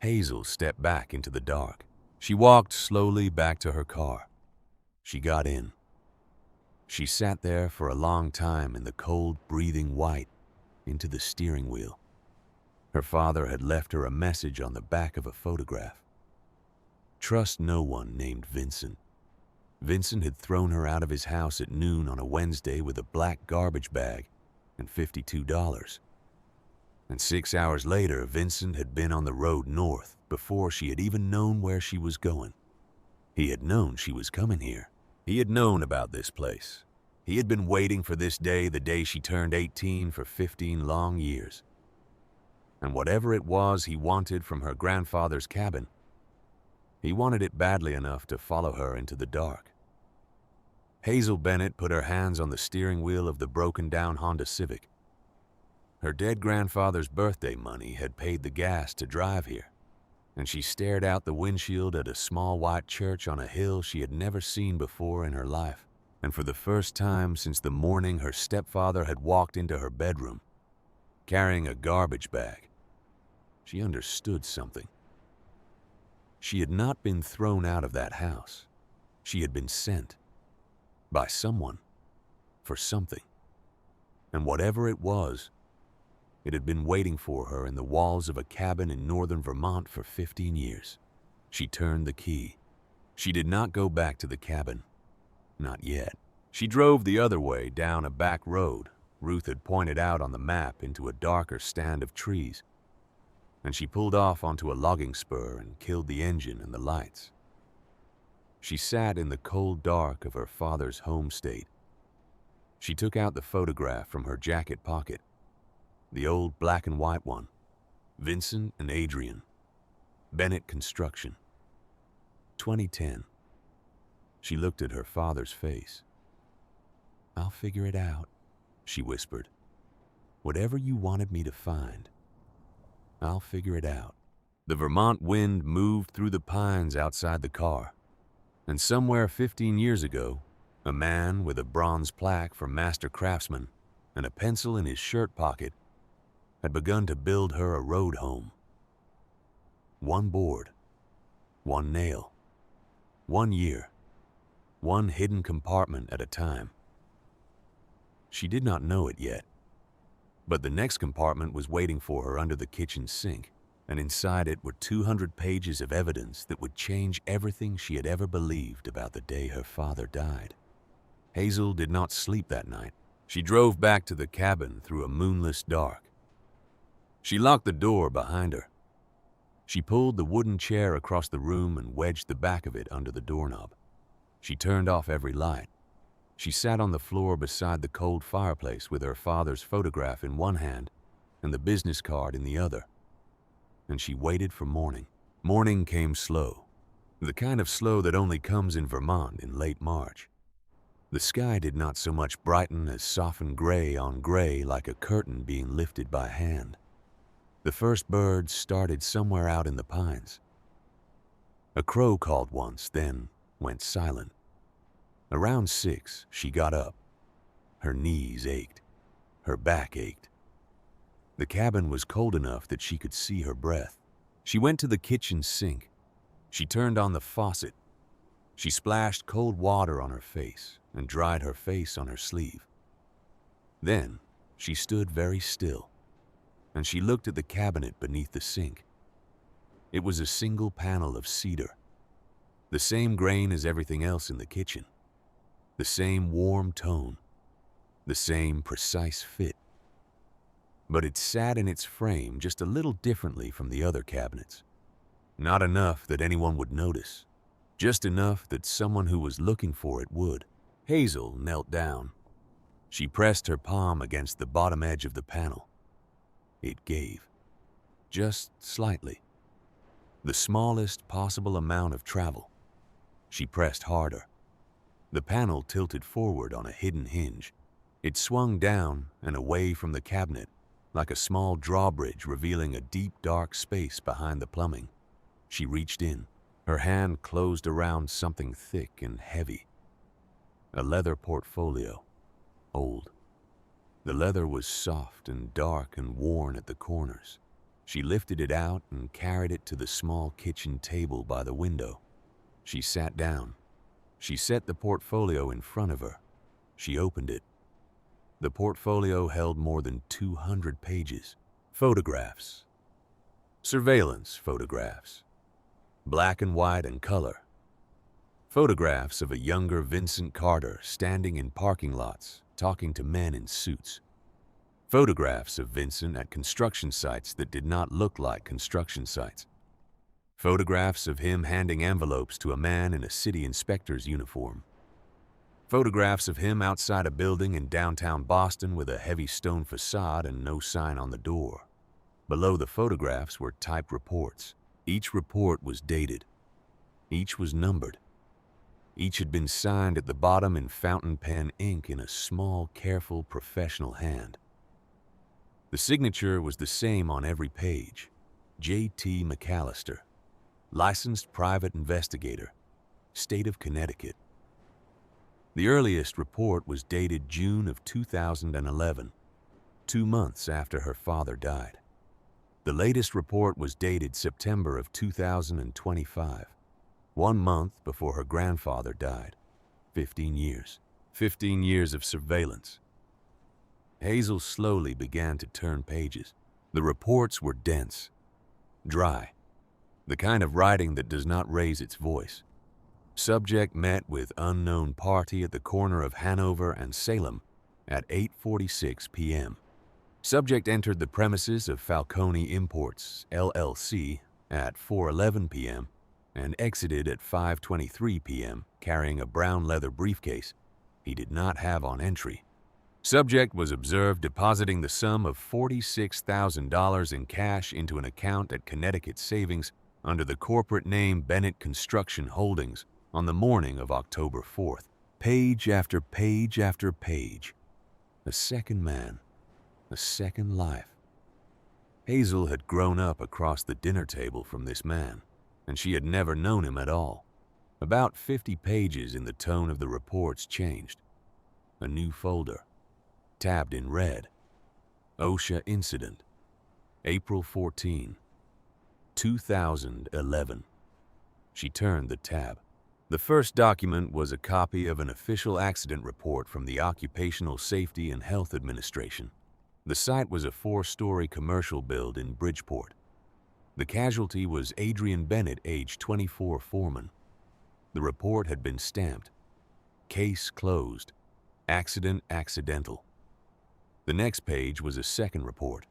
Hazel stepped back into the dark. She walked slowly back to her car. She got in. She sat there for a long time in the cold, breathing white into the steering wheel. Her father had left her a message on the back of a photograph. Trust no one named Vincent. Vincent had thrown her out of his house at noon on a Wednesday with a black garbage bag and $52. And 6 hours later, Vincent had been on the road north before she had even known where she was going. He had known she was coming here. He had known about this place. He had been waiting for this day, the day she turned 18, for 15 long years. And whatever it was he wanted from her grandfather's cabin, he wanted it badly enough to follow her into the dark. Hazel Bennett put her hands on the steering wheel of the broken-down Honda Civic. Her dead grandfather's birthday money had paid the gas to drive here, and she stared out the windshield at a small white church on a hill she had never seen before in her life. And for the first time since the morning her stepfather had walked into her bedroom, carrying a garbage bag, she understood something. She had not been thrown out of that house. She had been sent by someone for something. And whatever it was, it had been waiting for her in the walls of a cabin in northern Vermont for 15 years. She turned the key. She did not go back to the cabin. Not yet. She drove the other way down a back road Ruth had pointed out on the map into a darker stand of trees, and she pulled off onto a logging spur and killed the engine and the lights. She sat in the cold dark of her father's home state. She took out the photograph from her jacket pocket, the old black and white one, Vincent and Adrian, Bennett Construction, 2010. She looked at her father's face. "I'll figure it out," she whispered. "Whatever you wanted me to find, I'll figure it out." The Vermont wind moved through the pines outside the car, and somewhere 15 years ago, a man with a bronze plaque for master craftsman and a pencil in his shirt pocket had begun to build her a road home. One board, one nail, 1 year, one hidden compartment at a time. She did not know it yet, but the next compartment was waiting for her under the kitchen sink, and inside it were 200 pages of evidence that would change everything she had ever believed about the day her father died. Hazel did not sleep that night. She drove back to the cabin through a moonless dark. She locked the door behind her. She pulled the wooden chair across the room and wedged the back of it under the doorknob. She turned off every light. She sat on the floor beside the cold fireplace with her father's photograph in one hand and the business card in the other. And she waited for morning. Morning came slow, the kind of slow that only comes in Vermont in late March. The sky did not so much brighten as soften gray on gray like a curtain being lifted by hand. The first birds started somewhere out in the pines. A crow called once, then went silent. Around 6, she got up. Her knees ached. Her back ached. The cabin was cold enough that she could see her breath. She went to the kitchen sink. She turned on the faucet. She splashed cold water on her face and dried her face on her sleeve. Then she stood very still, and she looked at the cabinet beneath the sink. It was a single panel of cedar, the same grain as everything else in the kitchen, the same warm tone, the same precise fit. But it sat in its frame just a little differently from the other cabinets. Not enough that anyone would notice, just enough that someone who was looking for it would. Hazel knelt down. She pressed her palm against the bottom edge of the panel. It gave, just slightly. The smallest possible amount of travel. She pressed harder. The panel tilted forward on a hidden hinge. It swung down and away from the cabinet, like a small drawbridge revealing a deep, dark space behind the plumbing. She reached in. Her hand closed around something thick and heavy. A leather portfolio. Old. The leather was soft and dark and worn at the corners. She lifted it out and carried it to the small kitchen table by the window. She sat down. She set the portfolio in front of her. She opened it. The portfolio held more than 200 pages. Photographs. Surveillance photographs. Black and white and color. Photographs of a younger Vincent Carter standing in parking lots, talking to men in suits. Photographs of Vincent at construction sites that did not look like construction sites. Photographs of him handing envelopes to a man in a city inspector's uniform. Photographs of him outside a building in downtown Boston with a heavy stone facade and no sign on the door. Below the photographs were typed reports. Each report was dated. Each was numbered. Each had been signed at the bottom in fountain pen ink in a small, careful, professional hand. The signature was the same on every page. J.T. McAllister, licensed private investigator, State of Connecticut. The earliest report was dated June of 2011, 2 months after her father died. The latest report was dated September of 2025, 1 month before her grandfather died. 15 years. 15 years of surveillance. Hazel slowly began to turn pages. The reports were dense, dry, the kind of writing that does not raise its voice. Subject met with unknown party at the corner of Hanover and Salem at 8:46 p.m. Subject entered the premises of Falcone Imports, LLC, at 4:11 p.m. and exited at 5:23 p.m. carrying a brown leather briefcase he did not have on entry. Subject was observed depositing the sum of $46,000 in cash into an account at Connecticut Savings under the corporate name Bennett Construction Holdings on the morning of October 4th. Page after page after page. A second man. A second life. Hazel had grown up across the dinner table from this man, and she had never known him at all. About 50 pages in the tone of the reports changed. A new folder. Tabbed in red. OSHA incident. April 14, 2011. She turned the tab. The first document was a copy of an official accident report from the Occupational Safety and Health Administration. The site was a 4-story commercial build in Bridgeport. The casualty was Adrian Bennett, age 24, foreman. The report had been stamped. Case closed. Accident accidental. The next page was a second report.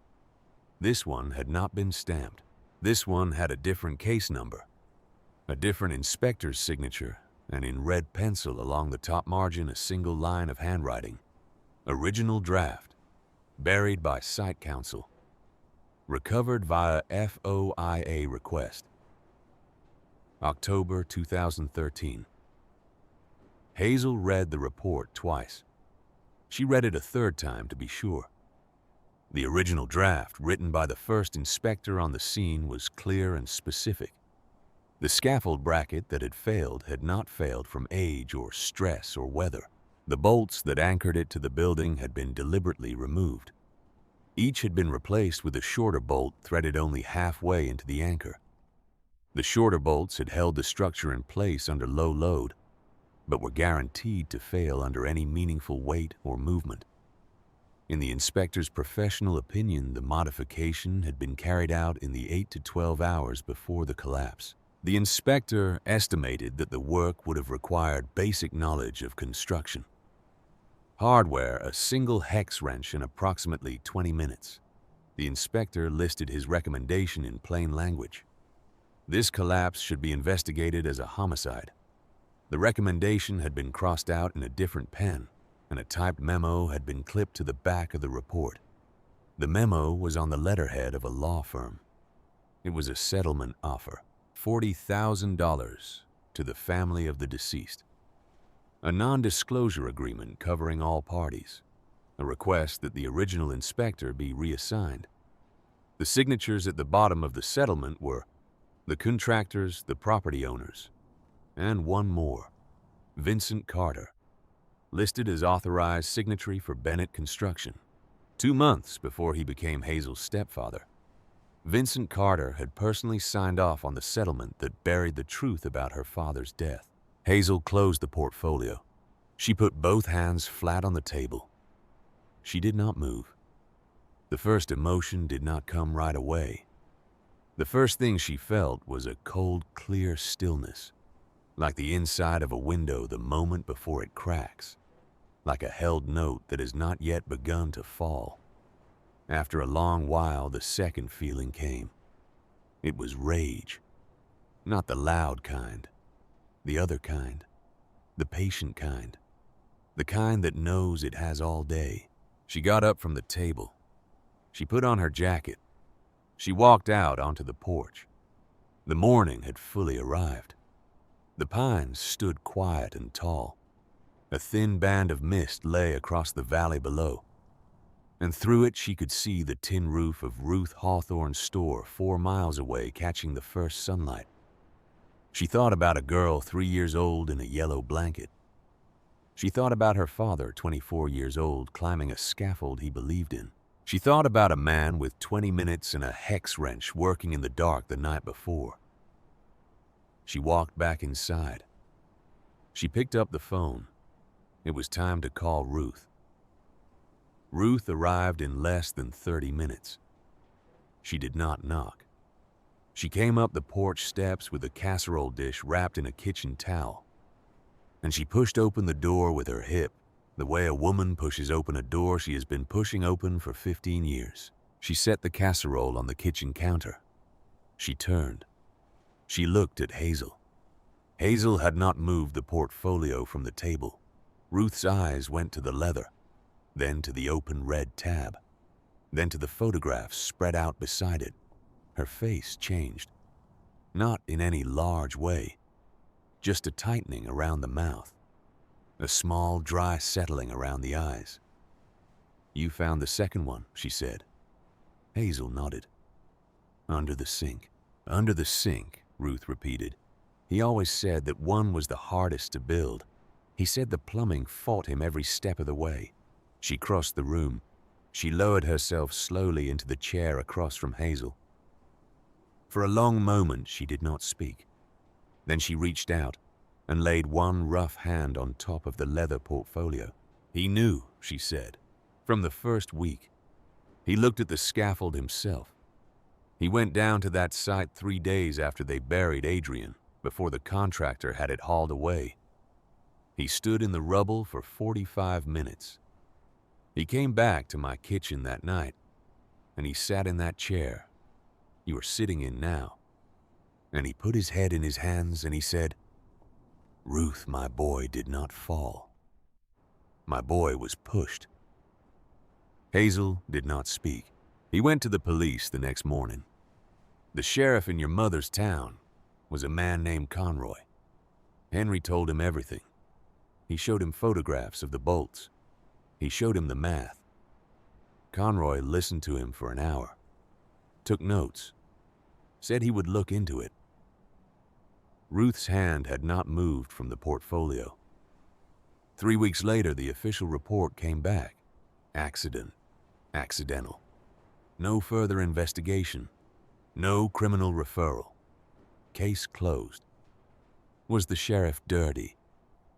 This one had not been stamped. This one had a different case number, a different inspector's signature, and in red pencil along the top margin a single line of handwriting. Original draft. Buried by site counsel. Recovered via FOIA request. October 2013. Hazel read the report twice. She read it a third time to be sure. The original draft, written by the first inspector on the scene, was clear and specific. The scaffold bracket that had not failed from age or stress or weather. The bolts that anchored it to the building had been deliberately removed. Each had been replaced with a shorter bolt threaded only halfway into the anchor. The shorter bolts had held the structure in place under low load, but were guaranteed to fail under any meaningful weight or movement. In the inspector's professional opinion, the modification had been carried out in the 8 to 12 hours before the collapse. The inspector estimated that the work would have required basic knowledge of construction. Hardware, a single hex wrench in approximately 20 minutes. The inspector listed his recommendation in plain language. This collapse should be investigated as a homicide. The recommendation had been crossed out in a different pen, and a typed memo had been clipped to the back of the report. The memo was on the letterhead of a law firm. It was a settlement offer. $40,000 to the family of the deceased. A non-disclosure agreement covering all parties. A request that the original inspector be reassigned. The signatures at the bottom of the settlement were the contractors, the property owners, and one more, Vincent Carter, listed as authorized signatory for Bennett Construction. 2 months before he became Hazel's stepfather, Vincent Carter had personally signed off on the settlement that buried the truth about her father's death. Hazel closed the portfolio. She put both hands flat on the table. She did not move. The first emotion did not come right away. The first thing she felt was a cold, clear stillness, like the inside of a window the moment before it cracks, like a held note that has not yet begun to fall. After a long while, the second feeling came. It was rage. Not the loud kind, the other kind, the patient kind, the kind that knows it has all day. She got up from the table. She put on her jacket. She walked out onto the porch. The morning had fully arrived. The pines stood quiet and tall. A thin band of mist lay across the valley below, and through it she could see the tin roof of Ruth Hawthorne's store 4 miles away catching the first sunlight. She thought about a girl 3 years old in a yellow blanket. She thought about her father, 24 years old, climbing a scaffold he believed in. She thought about a man with 20 minutes and a hex wrench working in the dark the night before. She walked back inside. She picked up the phone. It was time to call Ruth. Ruth arrived in less than 30 minutes. She did not knock. She came up the porch steps with a casserole dish wrapped in a kitchen towel, and she pushed open the door with her hip, the way a woman pushes open a door she has been pushing open for 15 years. She set the casserole on the kitchen counter. She turned. She looked at Hazel. Hazel had not moved the portfolio from the table. Ruth's eyes went to the leather, then to the open red tab, then to the photographs spread out beside it. Her face changed. Not in any large way, just a tightening around the mouth, a small, dry settling around the eyes. "You found the second one," she said. Hazel nodded. "Under the sink." "Under the sink," Ruth repeated. "He always said that one was the hardest to build. He said the plumbing fought him every step of the way." She crossed the room. She lowered herself slowly into the chair across from Hazel. For a long moment, she did not speak. Then she reached out and laid one rough hand on top of the leather portfolio. "He knew," she said, "from the first week. He looked at the scaffold himself. He went down to that site 3 days after they buried Adrian, before the contractor had it hauled away. He stood in the rubble for 45 minutes. He came back to my kitchen that night, and he sat in that chair you are sitting in now, and he put his head in his hands and he said, 'Ruth, my boy did not fall. My boy was pushed.'" Hazel did not speak. He went to the police the next morning. "The sheriff in your mother's town was a man named Conroy. Henry told him everything. He showed him photographs of the bolts. He showed him the math. Conroy listened to him for an hour, took notes, said he would look into it." Ruth's hand had not moved from the portfolio. 3 weeks later, the official report came back. Accident. Accidental. No further investigation. No criminal referral. Case closed. "Was the sheriff dirty?"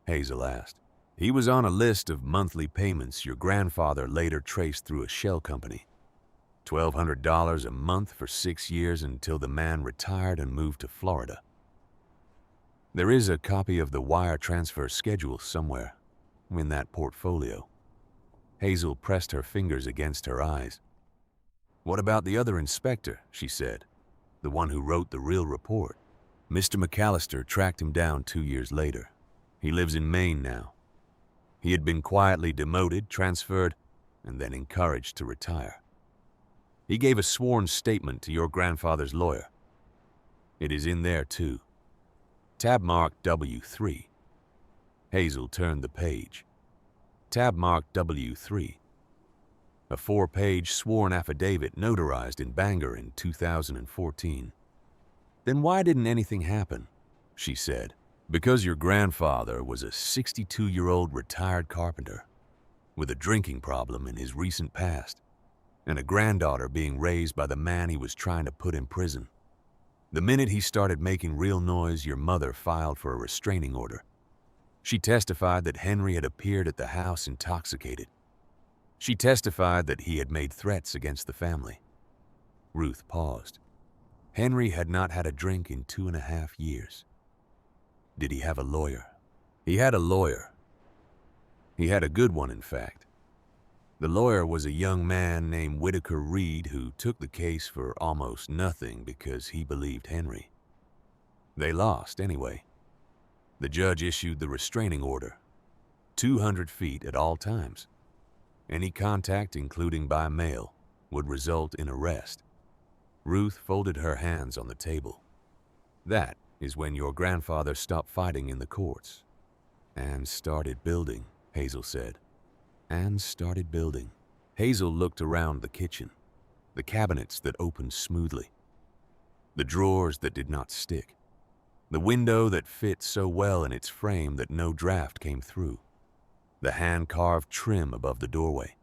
Hazel asked. "He was on a list of monthly payments your grandfather later traced through a shell company. $1,200 a month for 6 years until the man retired and moved to Florida. There is a copy of the wire transfer schedule somewhere in that portfolio." Hazel pressed her fingers against her eyes. "What about the other inspector?" she said. "The one who wrote the real report." "Mr. McAllister tracked him down 2 years later. He lives in Maine now. He had been quietly demoted, transferred, and then encouraged to retire. He gave a sworn statement to your grandfather's lawyer. It is in there too. Tab marked W3. Hazel turned the page. Tab marked W3. A 4-page sworn affidavit notarized in Bangor in 2014. Then why didn't anything happen? She said. Because your grandfather was a 62-year-old retired carpenter with a drinking problem in his recent past and a granddaughter being raised by the man he was trying to put in prison. The minute he started making real noise, your mother filed for a restraining order. She testified that Henry had appeared at the house intoxicated. She testified that he had made threats against the family. Ruth paused. Henry had not had a drink in 2.5 years. Did he have a lawyer? He had a lawyer. He had a good one, in fact. The lawyer was a young man named Whitaker Reed who took the case for almost nothing because he believed Henry. They lost anyway. The judge issued the restraining order, 200 feet at all times. Any contact, including by mail, would result in arrest. Ruth folded her hands on the table. That is when your grandfather stopped fighting in the courts and started building, Hazel said. And started building. Hazel looked around the kitchen, the cabinets that opened smoothly, the drawers that did not stick, the window that fit so well in its frame that no draft came through, the hand-carved trim above the doorway,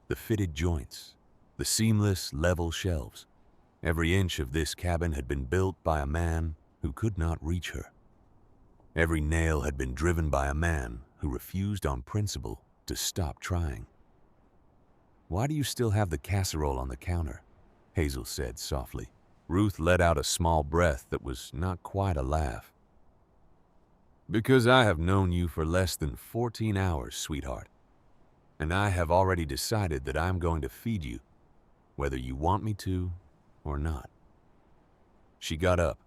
the fitted joints, the seamless, level shelves. Every inch of this cabin had been built by a man who could not reach her. Every nail had been driven by a man who refused on principle to stop trying. Why do you still have the casserole on the counter? Hazel said softly. Ruth let out a small breath that was not quite a laugh. Because I have known you for less than 14 hours, sweetheart. And I have already decided that I'm going to feed you, whether you want me to or not. She got up.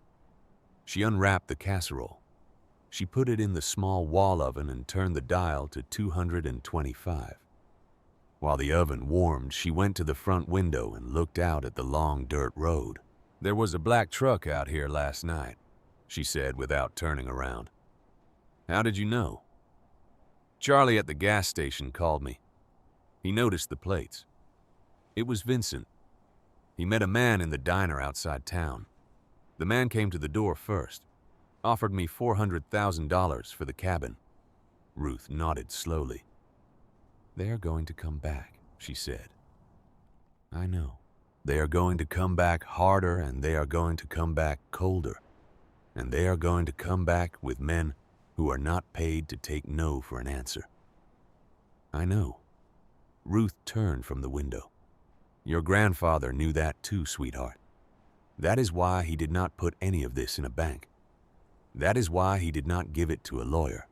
She unwrapped the casserole. She put it in the small wall oven and turned the dial to 225. While the oven warmed, she went to the front window and looked out at the long dirt road. There was a black truck out here last night, she said without turning around. How did you know? Charlie at the gas station called me. He noticed the plates. It was Vincent. He met a man in the diner outside town. The man came to the door first, offered me $400,000 for the cabin. Ruth nodded slowly. They are going to come back, she said. I know. They are going to come back harder, and they are going to come back colder. And they are going to come back with men who are not paid to take no for an answer. I know. Ruth turned from the window. Your grandfather knew that too, sweetheart. That is why he did not put any of this in a bank. That is why he did not give it to a lawyer.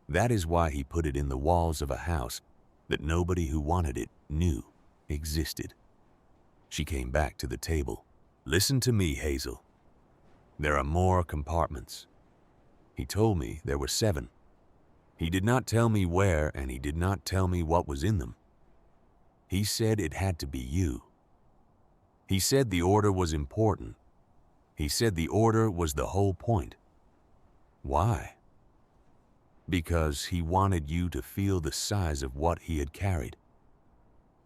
That is why he put it in the walls of a house that nobody who wanted it knew existed. She came back to the table. Listen to me, Hazel. There are more compartments. He told me there were 7. He did not tell me where, and he did not tell me what was in them. He said it had to be you. He said the order was important. He said the order was the whole point. Why? Because he wanted you to feel the size of what he had carried.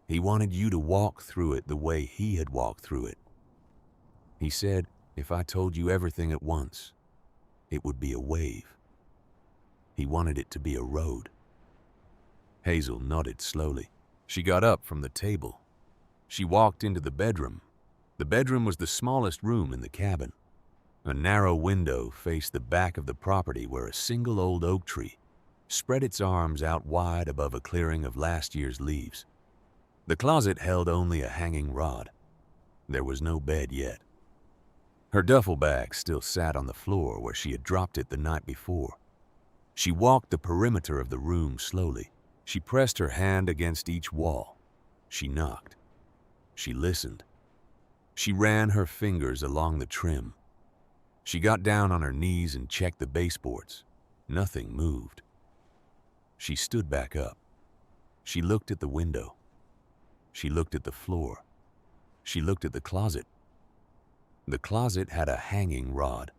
He wanted you to walk through it the way he had walked through it. He said, if I told you everything at once, it would be a wave. He wanted it to be a road. Hazel nodded slowly. She got up from the table. She walked into the bedroom. The bedroom was the smallest room in the cabin. A narrow window faced the back of the property where a single old oak tree spread its arms out wide above a clearing of last year's leaves. The closet held only a hanging rod. There was no bed yet. Her duffel bag still sat on the floor where she had dropped it the night before. She walked the perimeter of the room slowly. She pressed her hand against each wall. She knocked. She listened. She ran her fingers along the trim. She got down on her knees and checked the baseboards. Nothing moved. She stood back up. She looked at the window. She looked at the floor. She looked at the closet. The closet had a hanging rod.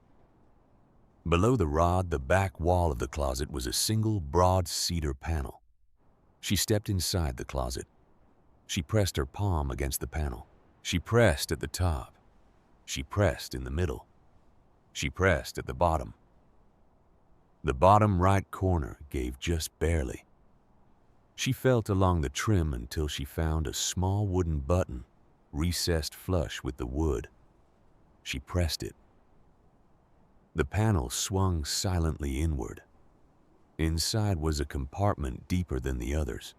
Below the rod, the back wall of the closet was a single broad cedar panel. She stepped inside the closet. She pressed her palm against the panel. She pressed at the top. She pressed in the middle. She pressed at the bottom. The bottom right corner gave just barely. She felt along the trim until she found a small wooden button recessed flush with the wood. She pressed it. The panel swung silently inward. Inside was a compartment deeper than the others,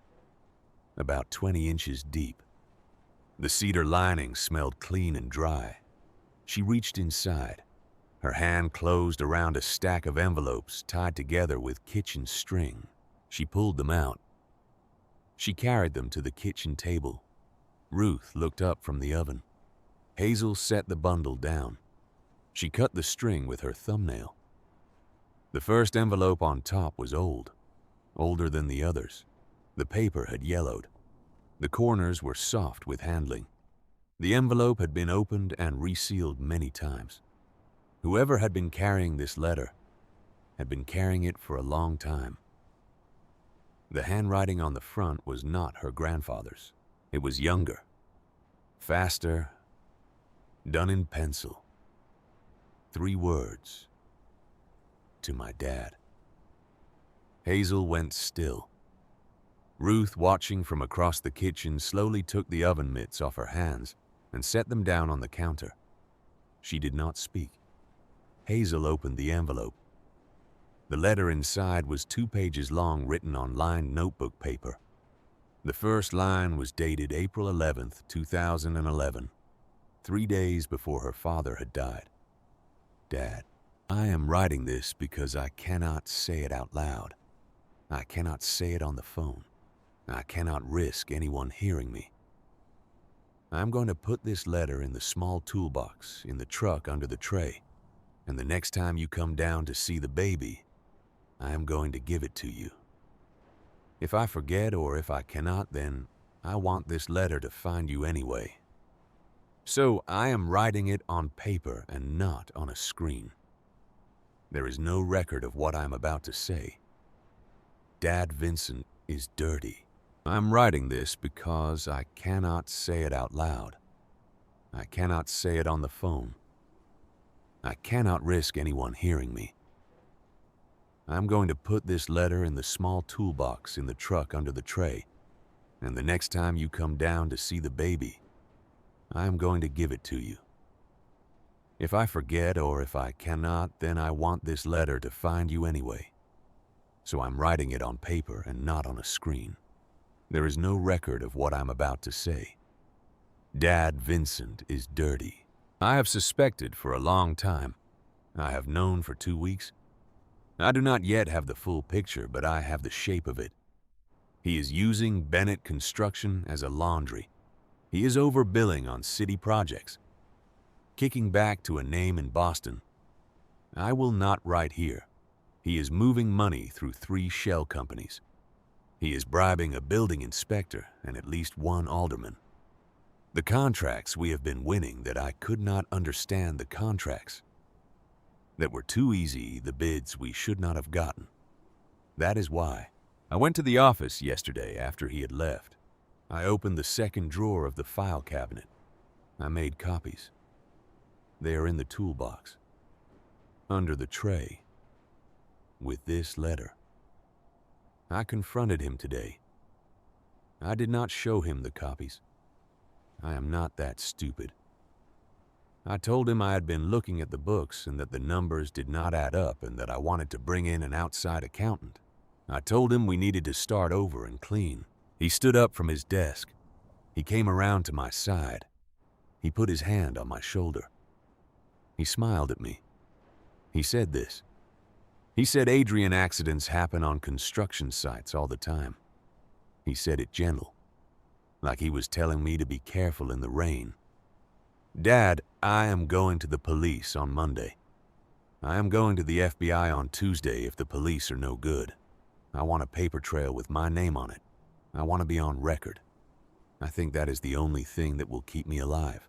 about 20 inches deep. The cedar lining smelled clean and dry. She reached inside. Her hand closed around a stack of envelopes tied together with kitchen string. She pulled them out. She carried them to the kitchen table. Ruth looked up from the oven. Hazel set the bundle down. She cut the string with her thumbnail. The first envelope on top was old, older than the others. The paper had yellowed. The corners were soft with handling. The envelope had been opened and resealed many times. Whoever had been carrying this letter had been carrying it for a long time. The handwriting on the front was not her grandfather's. It was younger, faster, done in pencil. 3 words. To my dad. Hazel went still. Ruth, watching from across the kitchen, slowly took the oven mitts off her hands and set them down on the counter. She did not speak. Hazel opened the envelope. The letter inside was 2 pages long, written on lined notebook paper. The first line was dated April 11th, 2011, 3 days before her father had died. Dad, I am writing this because I cannot say it out loud. I cannot say it on the phone. I cannot risk anyone hearing me. I'm going to put this letter in the small toolbox in the truck under the tray, and the next time you come down to see the baby, I am going to give it to you. If I forget or if I cannot, then I want this letter to find you anyway. So I am writing it on paper and not on a screen. There is no record of what I am about to say. Dad Vincent is dirty. I'm writing this because I cannot say it out loud. I cannot say it on the phone. I cannot risk anyone hearing me. I'm going to put this letter in the small toolbox in the truck under the tray, and the next time you come down to see the baby, I am going to give it to you. If I forget or if I cannot, then I want this letter to find you anyway. So I'm writing it on paper and not on a screen. There is no record of what I'm about to say. Dad Vincent is dirty. I have suspected for a long time. I have known for 2 weeks. I do not yet have the full picture, but I have the shape of it. He is using Bennett Construction as a laundry. He is overbilling on city projects, kicking back to a name in Boston. I will not write here. He is moving money through 3 shell companies. He is bribing a building inspector and at least 1 alderman. The contracts we have been winning that I could not understand the contracts. That were too easy, the bids we should not have gotten. That is why. I went to the office yesterday after he had left. I opened the second drawer of the file cabinet. I made copies. They are in the toolbox, under the tray, with this letter. I confronted him today. I did not show him the copies. I am not that stupid. I told him I had been looking at the books and that the numbers did not add up and that I wanted to bring in an outside accountant. I told him we needed to start over and clean. He stood up from his desk. He came around to my side. He put his hand on my shoulder. He smiled at me. He said this. He said Adrian accidents happen on construction sites all the time. He said it gentle, like he was telling me to be careful in the rain. Dad, I am going to the police on Monday. I am going to the FBI on Tuesday if the police are no good. I want a paper trail with my name on it. I want to be on record. I think that is the only thing that will keep me alive.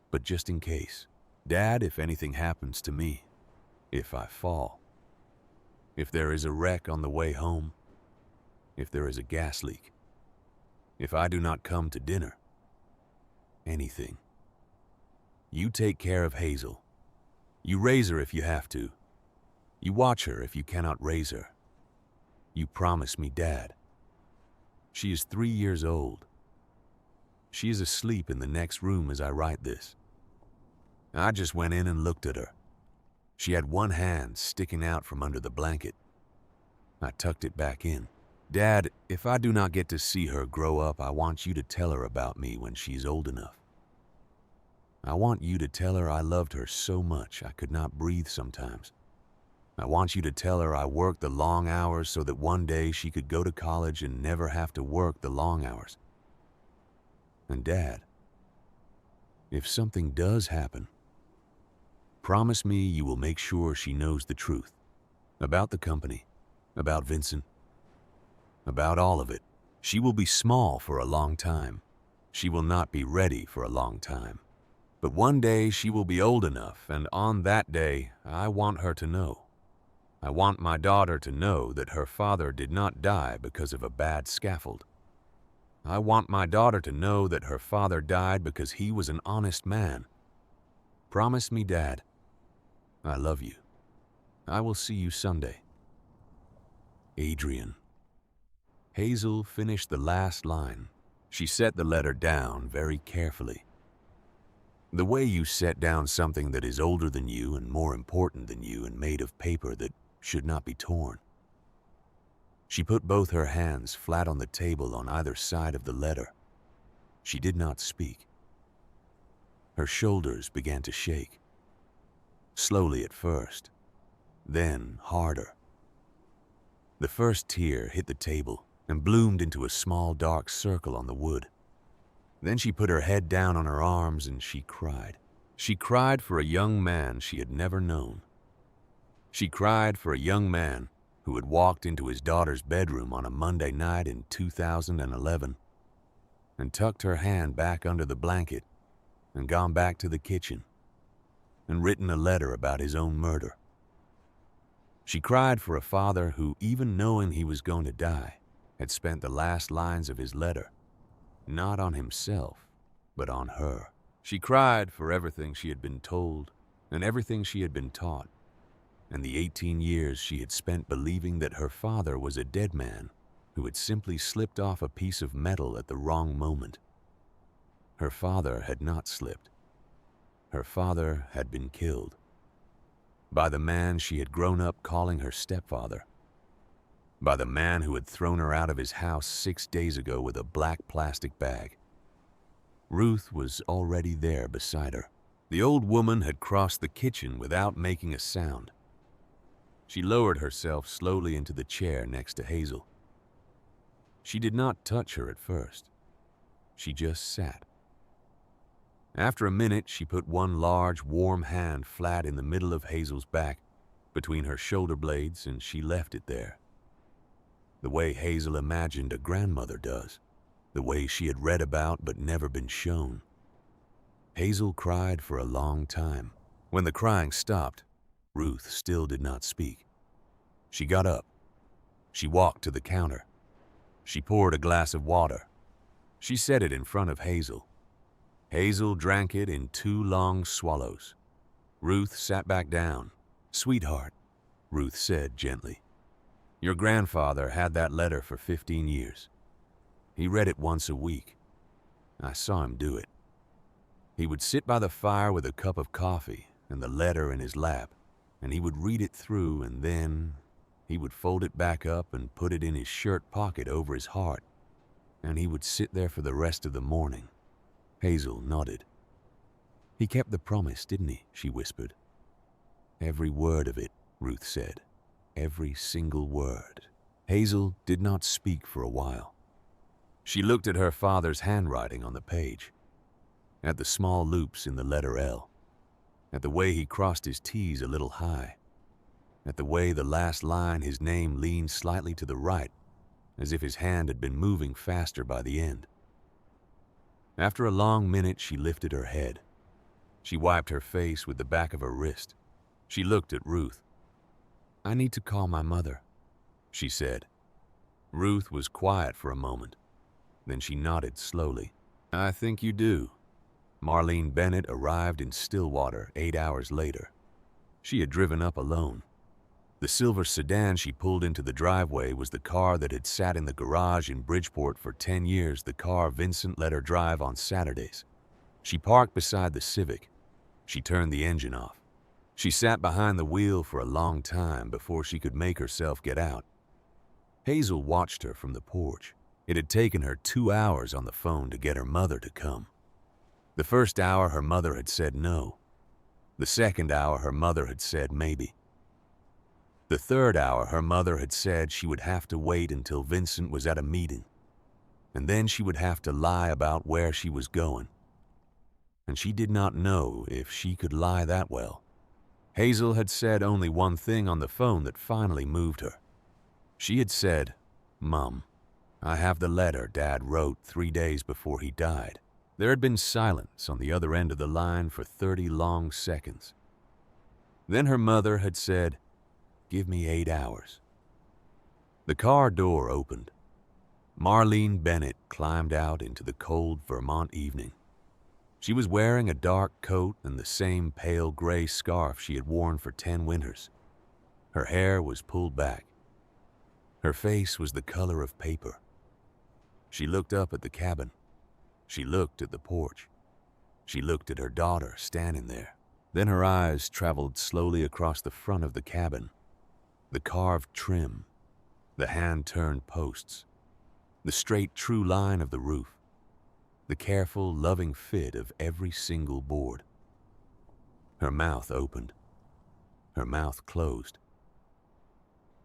But just in case, Dad, if anything happens to me, if I fall, if there is a wreck on the way home, if there is a gas leak, if I do not come to dinner, anything. You take care of Hazel. You raise her if you have to. You watch her if you cannot raise her. You promise me, Dad. She is 3 years old. She is asleep in the next room as I write this. I just went in and looked at her. She had one hand sticking out from under the blanket. I tucked it back in. Dad, if I do not get to see her grow up, I want you to tell her about me when she's old enough. I want you to tell her I loved her so much I could not breathe sometimes. I want you to tell her I worked the long hours so that one day she could go to college and never have to work the long hours. And Dad, if something does happen, promise me you will make sure she knows the truth about the company, about Vincent, about all of it. She will be small for a long time. She will not be ready for a long time. But one day she will be old enough, and on that day, I want her to know. I want my daughter to know that her father did not die because of a bad scaffold. I want my daughter to know that her father died because he was an honest man. Promise me, Dad. I love you. I will see you Sunday. Adrian. Hazel finished the last line. She set the letter down very carefully. The way you set down something that is older than you and more important than you and made of paper that should not be torn. She put both her hands flat on the table on either side of the letter. She did not speak. Her shoulders began to shake. Slowly at first, then harder. The first tear hit the table and bloomed into a small dark circle on the wood. Then she put her head down on her arms and she cried. She cried for a young man she had never known. She cried for a young man who had walked into his daughter's bedroom on a Monday night in 2011 and tucked her hand back under the blanket and gone back to the kitchen and written a letter about his own murder. She cried for a father who, even knowing he was going to die, had spent the last lines of his letter not on himself, but on her. She cried for everything she had been told and everything she had been taught, and the 18 years she had spent believing that her father was a dead man who had simply slipped off a piece of metal at the wrong moment. Her father had not slipped. Her father had been killed by the man she had grown up calling her stepfather, by the man who had thrown her out of his house 6 days ago with a black plastic bag. Ruth was already there beside her. The old woman had crossed the kitchen without making a sound. She lowered herself slowly into the chair next to Hazel. She did not touch her at first. She just sat. After a minute, she put one large, warm hand flat in the middle of Hazel's back, between her shoulder blades, and she left it there. The way Hazel imagined a grandmother does, the way she had read about but never been shown. Hazel cried for a long time. When the crying stopped, Ruth still did not speak. She got up. She walked to the counter. She poured a glass of water. She set it in front of Hazel. Hazel drank it in 2 long swallows. Ruth sat back down. "Sweetheart," Ruth said gently, "your grandfather had that letter for 15 years. He read it once a week. I saw him do it. He would sit by the fire with a cup of coffee and the letter in his lap, and he would read it through, and then he would fold it back up and put it in his shirt pocket over his heart, and he would sit there for the rest of the morning." Hazel nodded. "He kept the promise, didn't he?" she whispered. "Every word of it," Ruth said. "Every single word." Hazel did not speak for a while. She looked at her father's handwriting on the page, at the small loops in the letter L, at the way he crossed his T's a little high, at the way the last line, his name, leaned slightly to the right, as if his hand had been moving faster by the end. After a long minute, she lifted her head. She wiped her face with the back of her wrist. She looked at Ruth. "I need to call my mother," she said. Ruth was quiet for a moment. Then she nodded slowly. "I think you do." Marlene Bennett arrived in Stillwater 8 hours later. She had driven up alone. The silver sedan she pulled into the driveway was the car that had sat in the garage in Bridgeport for 10 years, the car Vincent let her drive on Saturdays. She parked beside the Civic. She turned the engine off. She sat behind the wheel for a long time before she could make herself get out. Hazel watched her from the porch. It had taken her 2 hours on the phone to get her mother to come. The first hour, her mother had said no. The second hour, her mother had said maybe. The third hour, her mother had said she would have to wait until Vincent was at a meeting. And then she would have to lie about where she was going. And she did not know if she could lie that well. Hazel had said only one thing on the phone that finally moved her. She had said, "Mom, I have the letter Dad wrote 3 days before he died." There had been silence on the other end of the line for 30 long seconds. Then her mother had said, "Give me 8 hours." The car door opened. Marlene Bennett climbed out into the cold Vermont evening. She was wearing a dark coat and the same pale gray scarf she had worn for 10 winters. Her hair was pulled back. Her face was the color of paper. She looked up at the cabin. She looked at the porch. She looked at her daughter standing there. Then her eyes traveled slowly across the front of the cabin. The carved trim, the hand-turned posts, the straight true line of the roof, the careful, loving fit of every single board. Her mouth opened. Her mouth closed.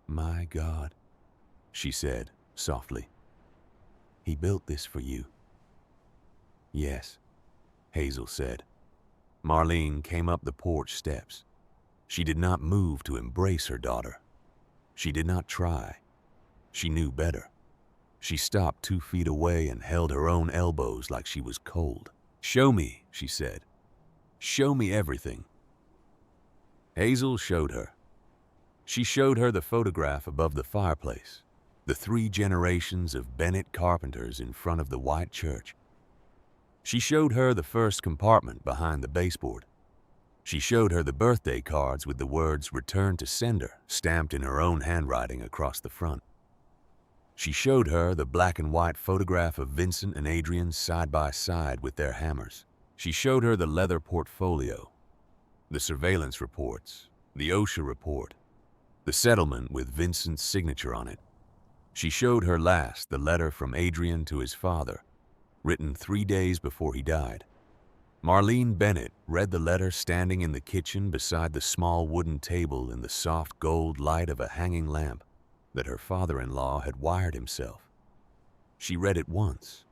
"My God," she said softly. "He built this for you." "Yes," Hazel said. Marlene came up the porch steps. She did not move to embrace her daughter. She did not try. She knew better. She stopped 2 feet away and held her own elbows like she was cold. "Show me," she said. "Show me everything." Hazel showed her. She showed her the photograph above the fireplace, the 3 generations of Bennett carpenters in front of the white church. She showed her the first compartment behind the baseboard. She showed her the birthday cards with the words "Return to Sender" stamped in her own handwriting across the front. She showed her the black and white photograph of Vincent and Adrian side by side with their hammers. She showed her the leather portfolio, the surveillance reports, the OSHA report, the settlement with Vincent's signature on it. She showed her last the letter from Adrian to his father, written 3 days before he died. Marlene Bennett read the letter standing in the kitchen beside the small wooden table in the soft gold light of a hanging lamp that her father-in-law had wired himself. She read it once.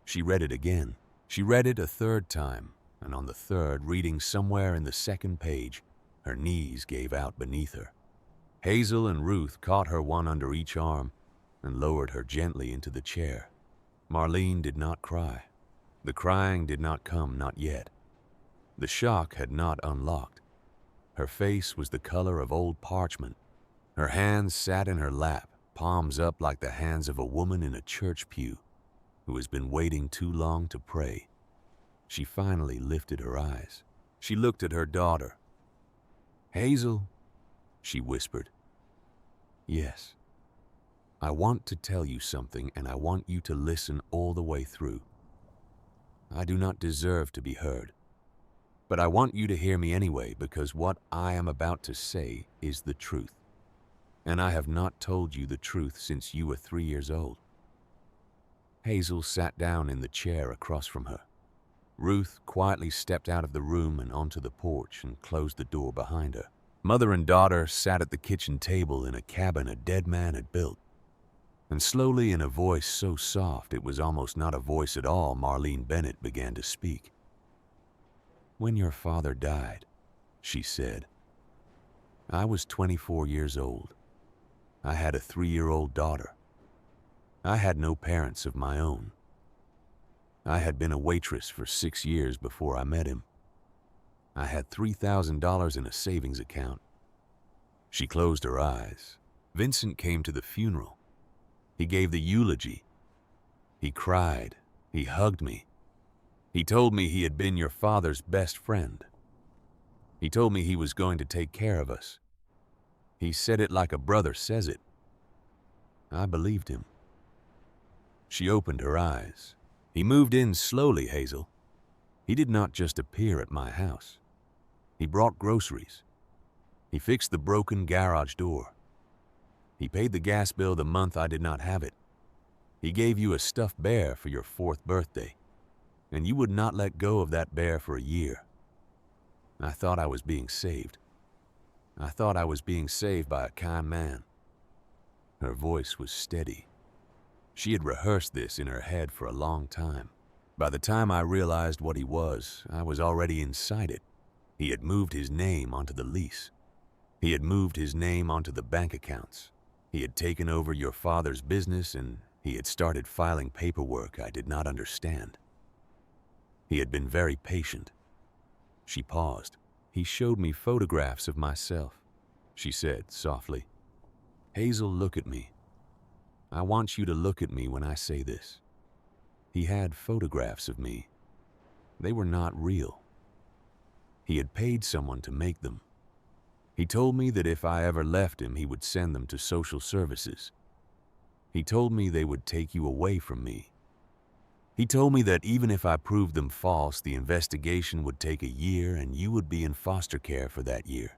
She read it again. She read it a third time, and on the third, reading somewhere in the second page, her knees gave out beneath her. Hazel and Ruth caught her one under each arm and lowered her gently into the chair. Marlene did not cry. The crying did not come, not yet. The shock had not unlocked. Her face was the color of old parchment. Her hands sat in her lap, palms up like the hands of a woman in a church pew who has been waiting too long to pray. She finally lifted her eyes. She looked at her daughter. "Hazel," she whispered. "Yes. I want to tell you something, and I want you to listen all the way through. I do not deserve to be heard, but I want you to hear me anyway because what I am about to say is the truth. And I have not told you the truth since you were 3 years old." Hazel sat down in the chair across from her. Ruth quietly stepped out of the room and onto the porch and closed the door behind her. Mother and daughter sat at the kitchen table in a cabin a dead man had built. And slowly, in a voice so soft it was almost not a voice at all, Marlene Bennett began to speak. "When your father died," she said, "I was 24 years old. I had a 3-year-old daughter. I had no parents of my own. I had been a waitress for 6 years before I met him. I had $3,000 in a savings account. She closed her eyes. Vincent came to the funeral. He gave the eulogy. He cried. He hugged me. He told me he had been your father's best friend. He told me he was going to take care of us. He said it like a brother says it. I believed him. She opened her eyes. He moved in slowly, Hazel. He did not just appear at my house. He brought groceries. He fixed the broken garage door. He paid the gas bill the month I did not have it. He gave you a stuffed bear for your 4th birthday, and you would not let go of that bear for a year. I thought I was being saved. I thought I was being saved by a kind man. Her voice was steady. She had rehearsed this in her head for a long time. By the time I realized what he was, I was already inside it. He had moved his name onto the lease. He had moved his name onto the bank accounts. He had taken over your father's business, and he had started filing paperwork I did not understand. He had been very patient. She paused. He showed me photographs of myself, she said softly. Hazel, look at me. I want you to look at me when I say this. He had photographs of me. They were not real. He had paid someone to make them. He told me that if I ever left him, he would send them to social services. He told me they would take you away from me. He told me that even if I proved them false, the investigation would take a year and you would be in foster care for that year.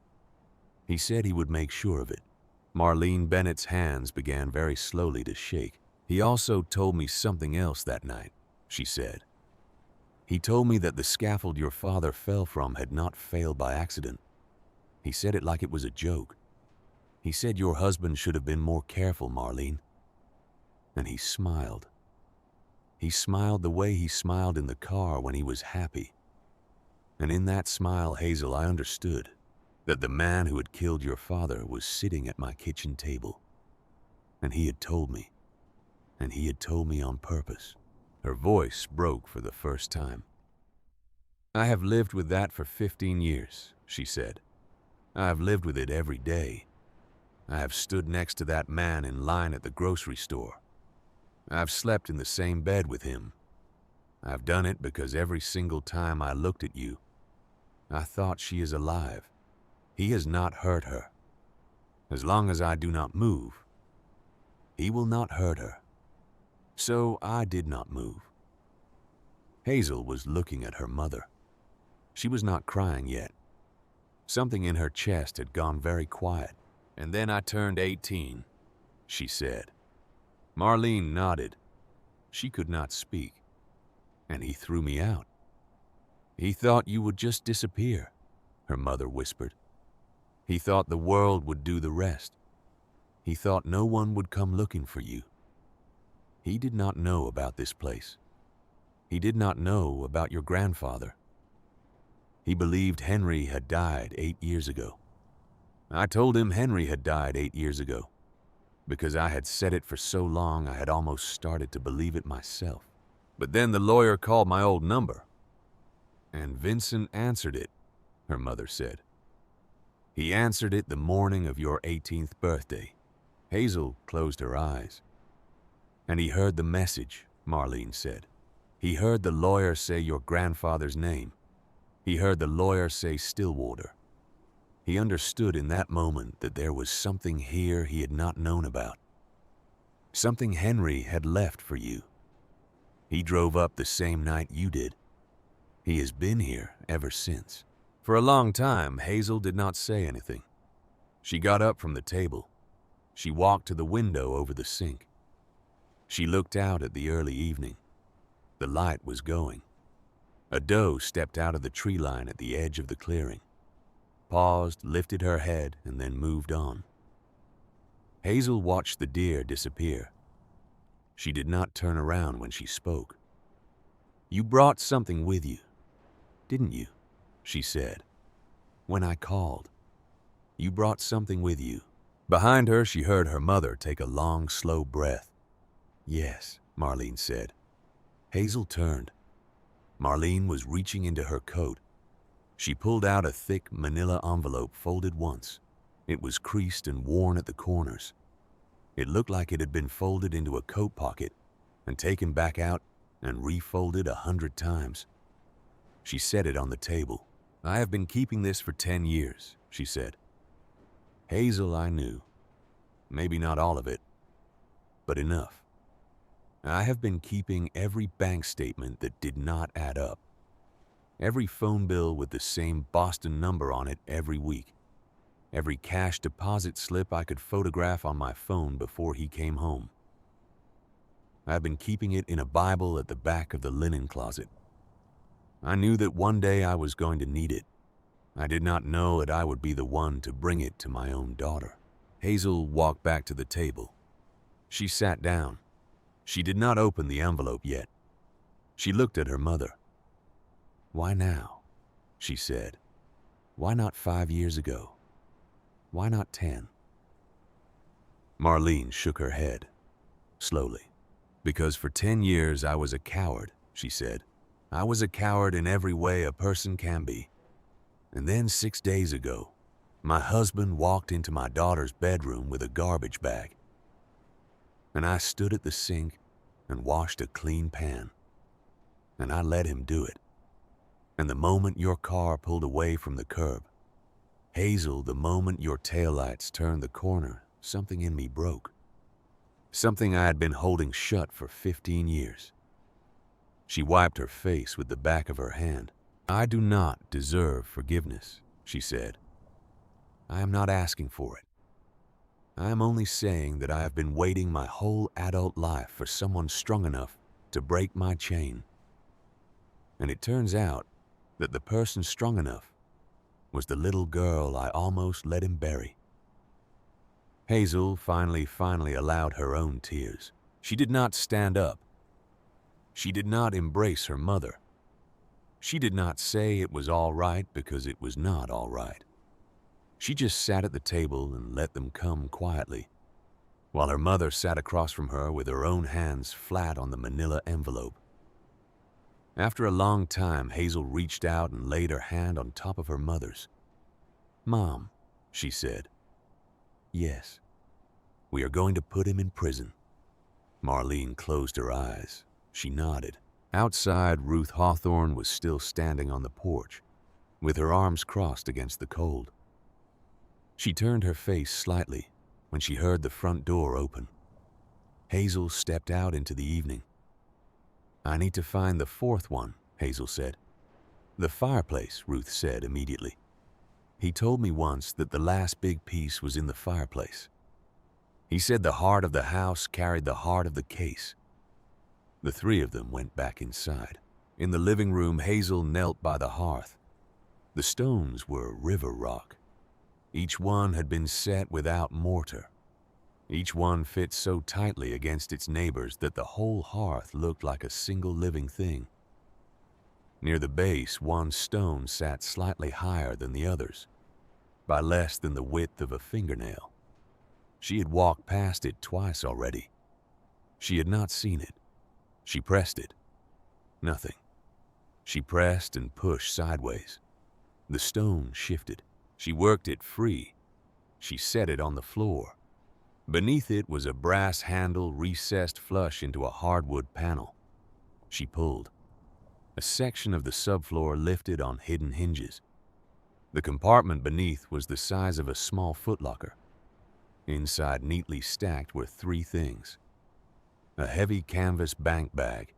He said he would make sure of it. Marlene Bennett's hands began very slowly to shake. He also told me something else that night, she said. He told me that the scaffold your father fell from had not failed by accident. He said it like it was a joke. He said your husband should have been more careful, Marlene. And he smiled. He smiled the way he smiled in the car when he was happy. And in that smile, Hazel, I understood that the man who had killed your father was sitting at my kitchen table. And he had told me. And he had told me on purpose. Her voice broke for the first time. I have lived with that for 15 years, she said. I have lived with it every day. I have stood next to that man in line at the grocery store. I have slept in the same bed with him. I have done it because every single time I looked at you, I thought she is alive. He has not hurt her. As long as I do not move, he will not hurt her. So I did not move. Hazel was looking at her mother. She was not crying yet. Something in her chest had gone very quiet. And then I turned 18, she said. Marlene nodded. She could not speak. And he threw me out. He thought you would just disappear, her mother whispered. He thought the world would do the rest. He thought no one would come looking for you. He did not know about this place. He did not know about your grandfather. He believed Henry had died 8 years ago. I told him Henry had died 8 years ago. Because I had said it for so long, I had almost started to believe it myself. But then the lawyer called my old number. And Vincent answered it, her mother said. He answered it the morning of your 18th birthday. Hazel closed her eyes. And he heard the message, Marlene said. He heard the lawyer say your grandfather's name. He heard the lawyer say Stillwater. He understood in that moment that there was something here he had not known about. Something Henry had left for you. He drove up the same night you did. He has been here ever since. For a long time, Hazel did not say anything. She got up from the table. She walked to the window over the sink. She looked out at the early evening. The light was going. A doe stepped out of the tree line at the edge of the clearing, paused, lifted her head, and then moved on. Hazel watched the deer disappear. She did not turn around when she spoke. You brought something with you, didn't you? She said. When I called, you brought something with you. Behind her, she heard her mother take a long, slow breath. Yes, Marlene said. Hazel turned. Marlene was reaching into her coat. She pulled out a thick manila envelope folded once. It was creased and worn at the corners. It looked like it had been folded into a coat pocket and taken back out and refolded 100 times. She set it on the table. "I have been keeping this for 10 years, she said. Hazel, I knew. Maybe not all of it, but enough. I have been keeping every bank statement that did not add up. Every phone bill with the same Boston number on it every week. Every cash deposit slip I could photograph on my phone before he came home. I've been keeping it in a Bible at the back of the linen closet. I knew that one day I was going to need it. I did not know that I would be the one to bring it to my own daughter." Hazel walked back to the table. She sat down. She did not open the envelope yet. She looked at her mother. "Why now?" she said. "Why not 5 years ago? Why not 10? Marlene shook her head, slowly. "Because for 10 years I was a coward," she said. "I was a coward in every way a person can be. And then 6 days ago, my husband walked into my daughter's bedroom with a garbage bag. And I stood at the sink and washed a clean pan. And I let him do it. And the moment your car pulled away from the curb, Hazel, the moment your taillights turned the corner, something in me broke. Something I had been holding shut for 15 years. She wiped her face with the back of her hand. "I do not deserve forgiveness," she said. "I am not asking for it. I am only saying that I have been waiting my whole adult life for someone strong enough to break my chain. And it turns out that the person strong enough was the little girl I almost let him bury." Hazel finally allowed her own tears. She did not stand up. She did not embrace her mother. She did not say it was all right because it was not all right. She just sat at the table and let them come quietly, while her mother sat across from her with her own hands flat on the manila envelope. After a long time, Hazel reached out and laid her hand on top of her mother's. "Mom," she said. "Yes, we are going to put him in prison." Marlene closed her eyes. She nodded. Outside, Ruth Hawthorne was still standing on the porch, with her arms crossed against the cold. She turned her face slightly when she heard the front door open. Hazel stepped out into the evening. "I need to find the fourth one," Hazel said. "The fireplace," Ruth said immediately. "He told me once that the last big piece was in the fireplace. He said the heart of the house carried the heart of the case." The three of them went back inside. In the living room, Hazel knelt by the hearth. The stones were river rock. Each one had been set without mortar. Each one fit so tightly against its neighbors that the whole hearth looked like a single living thing. Near the base, one stone sat slightly higher than the others, by less than the width of a fingernail. She had walked past it twice already. She had not seen it. She pressed it. Nothing. She pressed and pushed sideways. The stone shifted. She worked it free. She set it on the floor. Beneath it was a brass handle recessed flush into a hardwood panel. She pulled. A section of the subfloor lifted on hidden hinges. The compartment beneath was the size of a small footlocker. Inside, neatly stacked, were 3 things. A heavy canvas bank bag,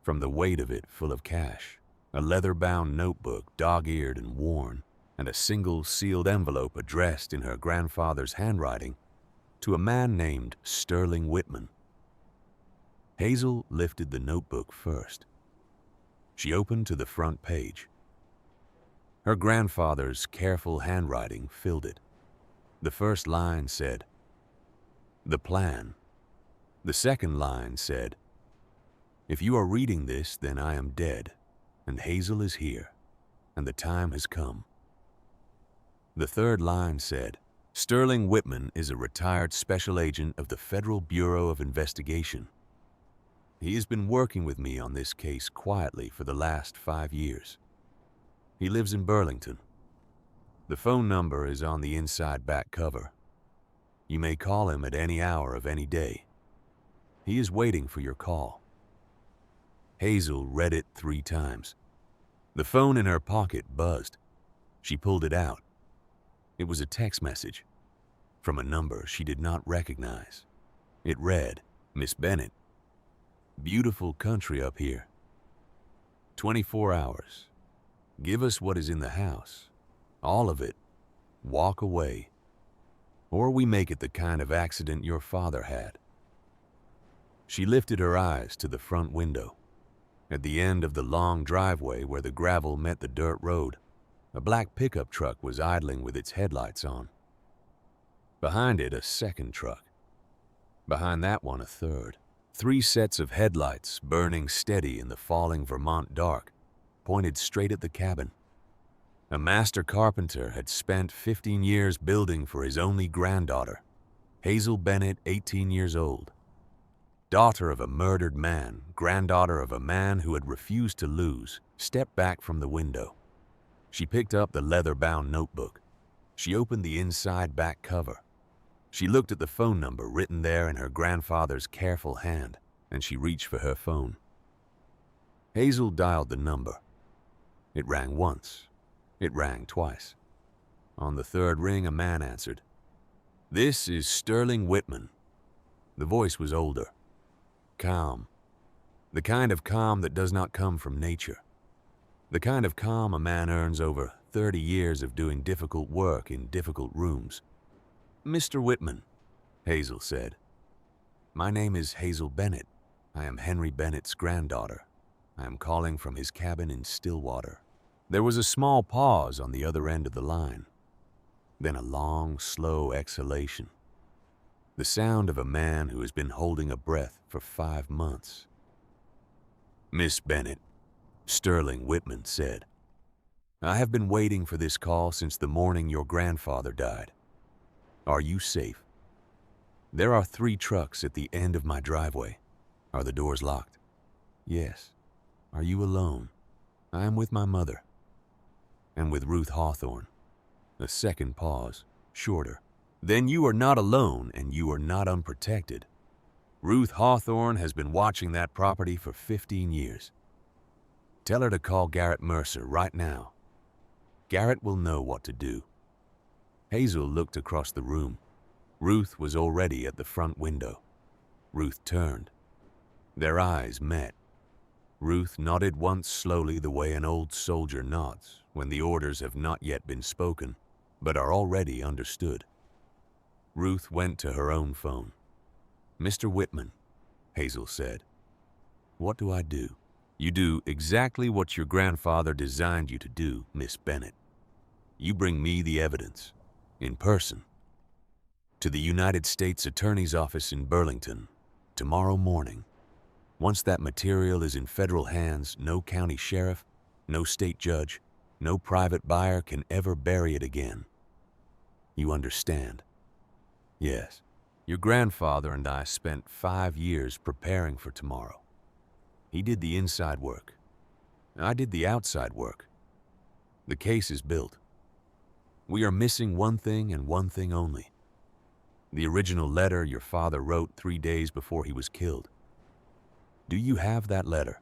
from the weight of it full of cash, a leather-bound notebook, dog-eared and worn, and a single sealed envelope addressed in her grandfather's handwriting to a man named Sterling Whitman. Hazel lifted the notebook first. She opened to the front page. Her grandfather's careful handwriting filled it. The first line said, "The plan." The second line said, "If you are reading this, then I am dead, and Hazel is here, and the time has come." The third line said, "Sterling Whitman is a retired special agent of the Federal Bureau of Investigation. He has been working with me on this case quietly for the last 5 years. He lives in Burlington. The phone number is on the inside back cover. You may call him at any hour of any day. He is waiting for your call." Hazel read it 3 times. The phone in her pocket buzzed. She pulled it out. It was a text message from a number she did not recognize. It read, "Miss Bennett, beautiful country up here. 24 hours. Give us what is in the house. All of it. Walk away. Or we make it the kind of accident your father had." She lifted her eyes to the front window. At the end of the long driveway where the gravel met the dirt road, a black pickup truck was idling with its headlights on. Behind it, a second truck. Behind that one, a third. 3 sets of headlights, burning steady in the falling Vermont dark, pointed straight at the cabin. A master carpenter had spent 15 years building for his only granddaughter, Hazel Bennett, 18 years old. Daughter of a murdered man, granddaughter of a man who had refused to lose, stepped back from the window. She picked up the leather-bound notebook. She opened the inside back cover. She looked at the phone number written there in her grandfather's careful hand, and she reached for her phone. Hazel dialed the number. It rang once. It rang twice. On the 3rd ring, a man answered. "This is Sterling Whitman." The voice was older. Calm. The kind of calm that does not come from nature. The kind of calm a man earns over 30 years of doing difficult work in difficult rooms. "Mr. Whitman," Hazel said. "My name is Hazel Bennett. I am Henry Bennett's granddaughter. I am calling from his cabin in Stillwater." There was a small pause on the other end of the line. Then a long, slow exhalation. The sound of a man who has been holding a breath for 5 months. "Miss Bennett," Sterling Whitman said, "I have been waiting for this call since the morning your grandfather died. Are you safe? There are 3 trucks at the end of my driveway. Are the doors locked?" "Yes." "Are you alone?" "I am with my mother." "And with Ruth Hawthorne." A second pause, shorter. "Then you are not alone and you are not unprotected. Ruth Hawthorne has been watching that property for 15 years. Tell her to call Garrett Mercer right now. Garrett will know what to do." Hazel looked across the room. Ruth was already at the front window. Ruth turned. Their eyes met. Ruth nodded once slowly the way an old soldier nods when the orders have not yet been spoken, but are already understood. Ruth went to her own phone. "Mr. Whitman," Hazel said. "What do I do?" "You do exactly what your grandfather designed you to do, Miss Bennett. You bring me the evidence, in person, to the United States Attorney's Office in Burlington, tomorrow morning. Once that material is in federal hands, no county sheriff, no state judge, no private buyer can ever bury it again. You understand?" "Yes. Your grandfather and I spent 5 years preparing for tomorrow. He did the inside work. I did the outside work. The case is built. We are missing one thing and one thing only. The original letter your father wrote 3 days before he was killed. Do you have that letter?"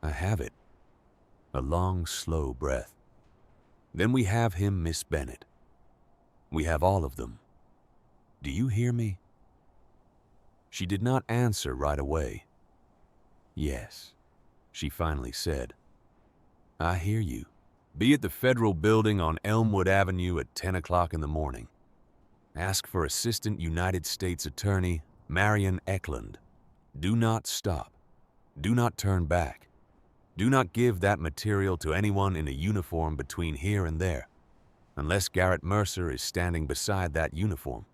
"I have it." A long, slow breath. "Then we have him, Miss Bennett. We have all of them. Do you hear me?" She did not answer right away. "Yes," she finally said. "I hear you. Be at the federal building on Elmwood Avenue at 10 o'clock in the morning. Ask for Assistant United States Attorney Marion Eklund. Do not stop. Do not turn back. Do not give that material to anyone in a uniform between here and there, unless Garrett Mercer is standing beside that uniform.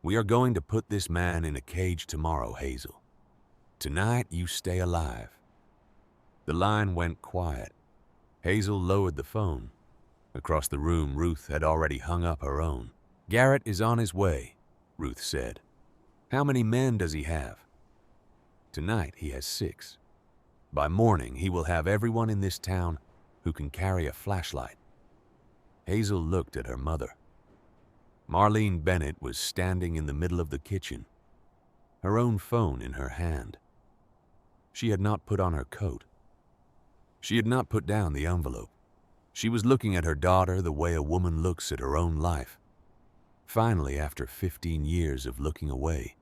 We are going to put this man in a cage tomorrow, Hazel. Tonight you stay alive." The line went quiet. Hazel lowered the phone. Across the room, Ruth had already hung up her own. "Garrett is on his way," Ruth said. "How many men does he have?" "Tonight he has 6. By morning he will have everyone in this town who can carry a flashlight. Hazel looked at her mother. Marlene Bennett was standing in the middle of the kitchen, her own phone in her hand. She had not put on her coat. She had not put down the envelope. She was looking at her daughter the way a woman looks at her own life. Finally, after 15 years of looking away,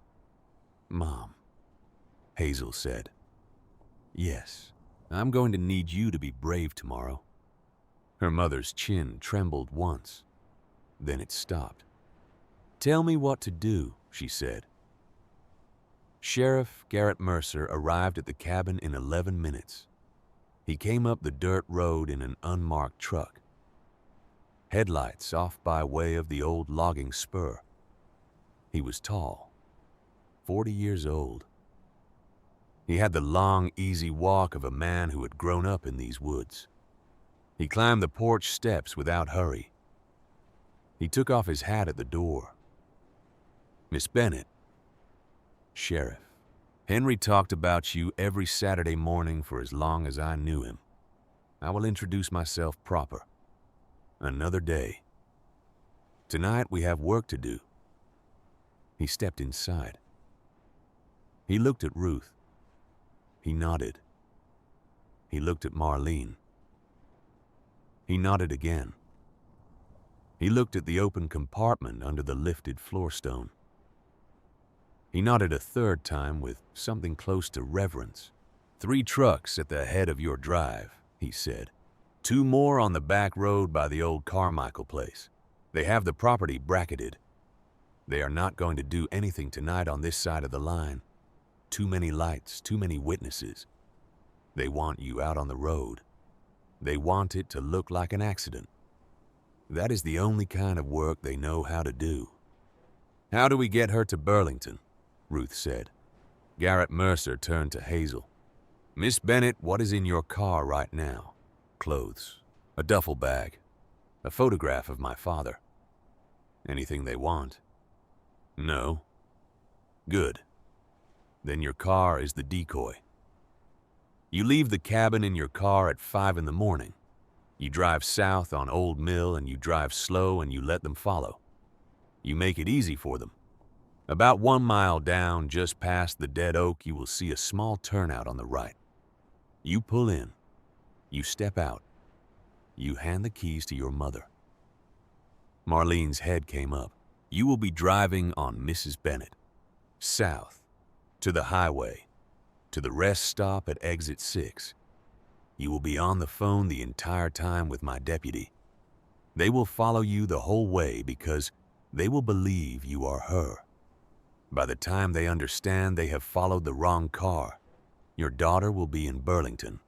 "Mom," Hazel said. "Yes, I'm going to need you to be brave tomorrow." Her mother's chin trembled once, then it stopped. "Tell me what to do," she said. Sheriff Garrett Mercer arrived at the cabin in 11 minutes. He came up the dirt road in an unmarked truck, headlights off by way of the old logging spur. He was tall, 40 years old. He had the long, easy walk of a man who had grown up in these woods. He climbed the porch steps without hurry. He took off his hat at the door. "Miss Bennett." "Sheriff, Henry talked about you every Saturday morning for as long as I knew him. I will introduce myself proper. Another day. Tonight we have work to do." He stepped inside. He looked at Ruth. He nodded. He looked at Marlene. He nodded again. He looked at the open compartment under the lifted floor stone. He nodded a third time with something close to reverence. "3 trucks at the head of your drive," he said. 2 more on the back road by the old Carmichael place. They have the property bracketed. They are not going to do anything tonight on this side of the line. Too many lights, too many witnesses. They want you out on the road. They want it to look like an accident. That is the only kind of work they know how to do." "How do we get her to Burlington?" Ruth said. Garrett Mercer turned to Hazel. "Miss Bennett, what is in your car right now?" "Clothes, a duffel bag, a photograph of my father." "Anything they want?" "No." "Good. Then your car is the decoy. You leave the cabin in your car at 5 in the morning. You drive south on Old Mill and you drive slow and you let them follow. You make it easy for them. About 1 mile down, just past the dead oak, you will see a small turnout on the right. You pull in. You step out. You hand the keys to your mother." Marlene's head came up. "You will be driving on Mrs. Bennett, south, to the highway, to the rest stop at exit 6. You will be on the phone the entire time with my deputy. They will follow you the whole way because they will believe you are her. By the time they understand they have followed the wrong car, your daughter will be in Burlington.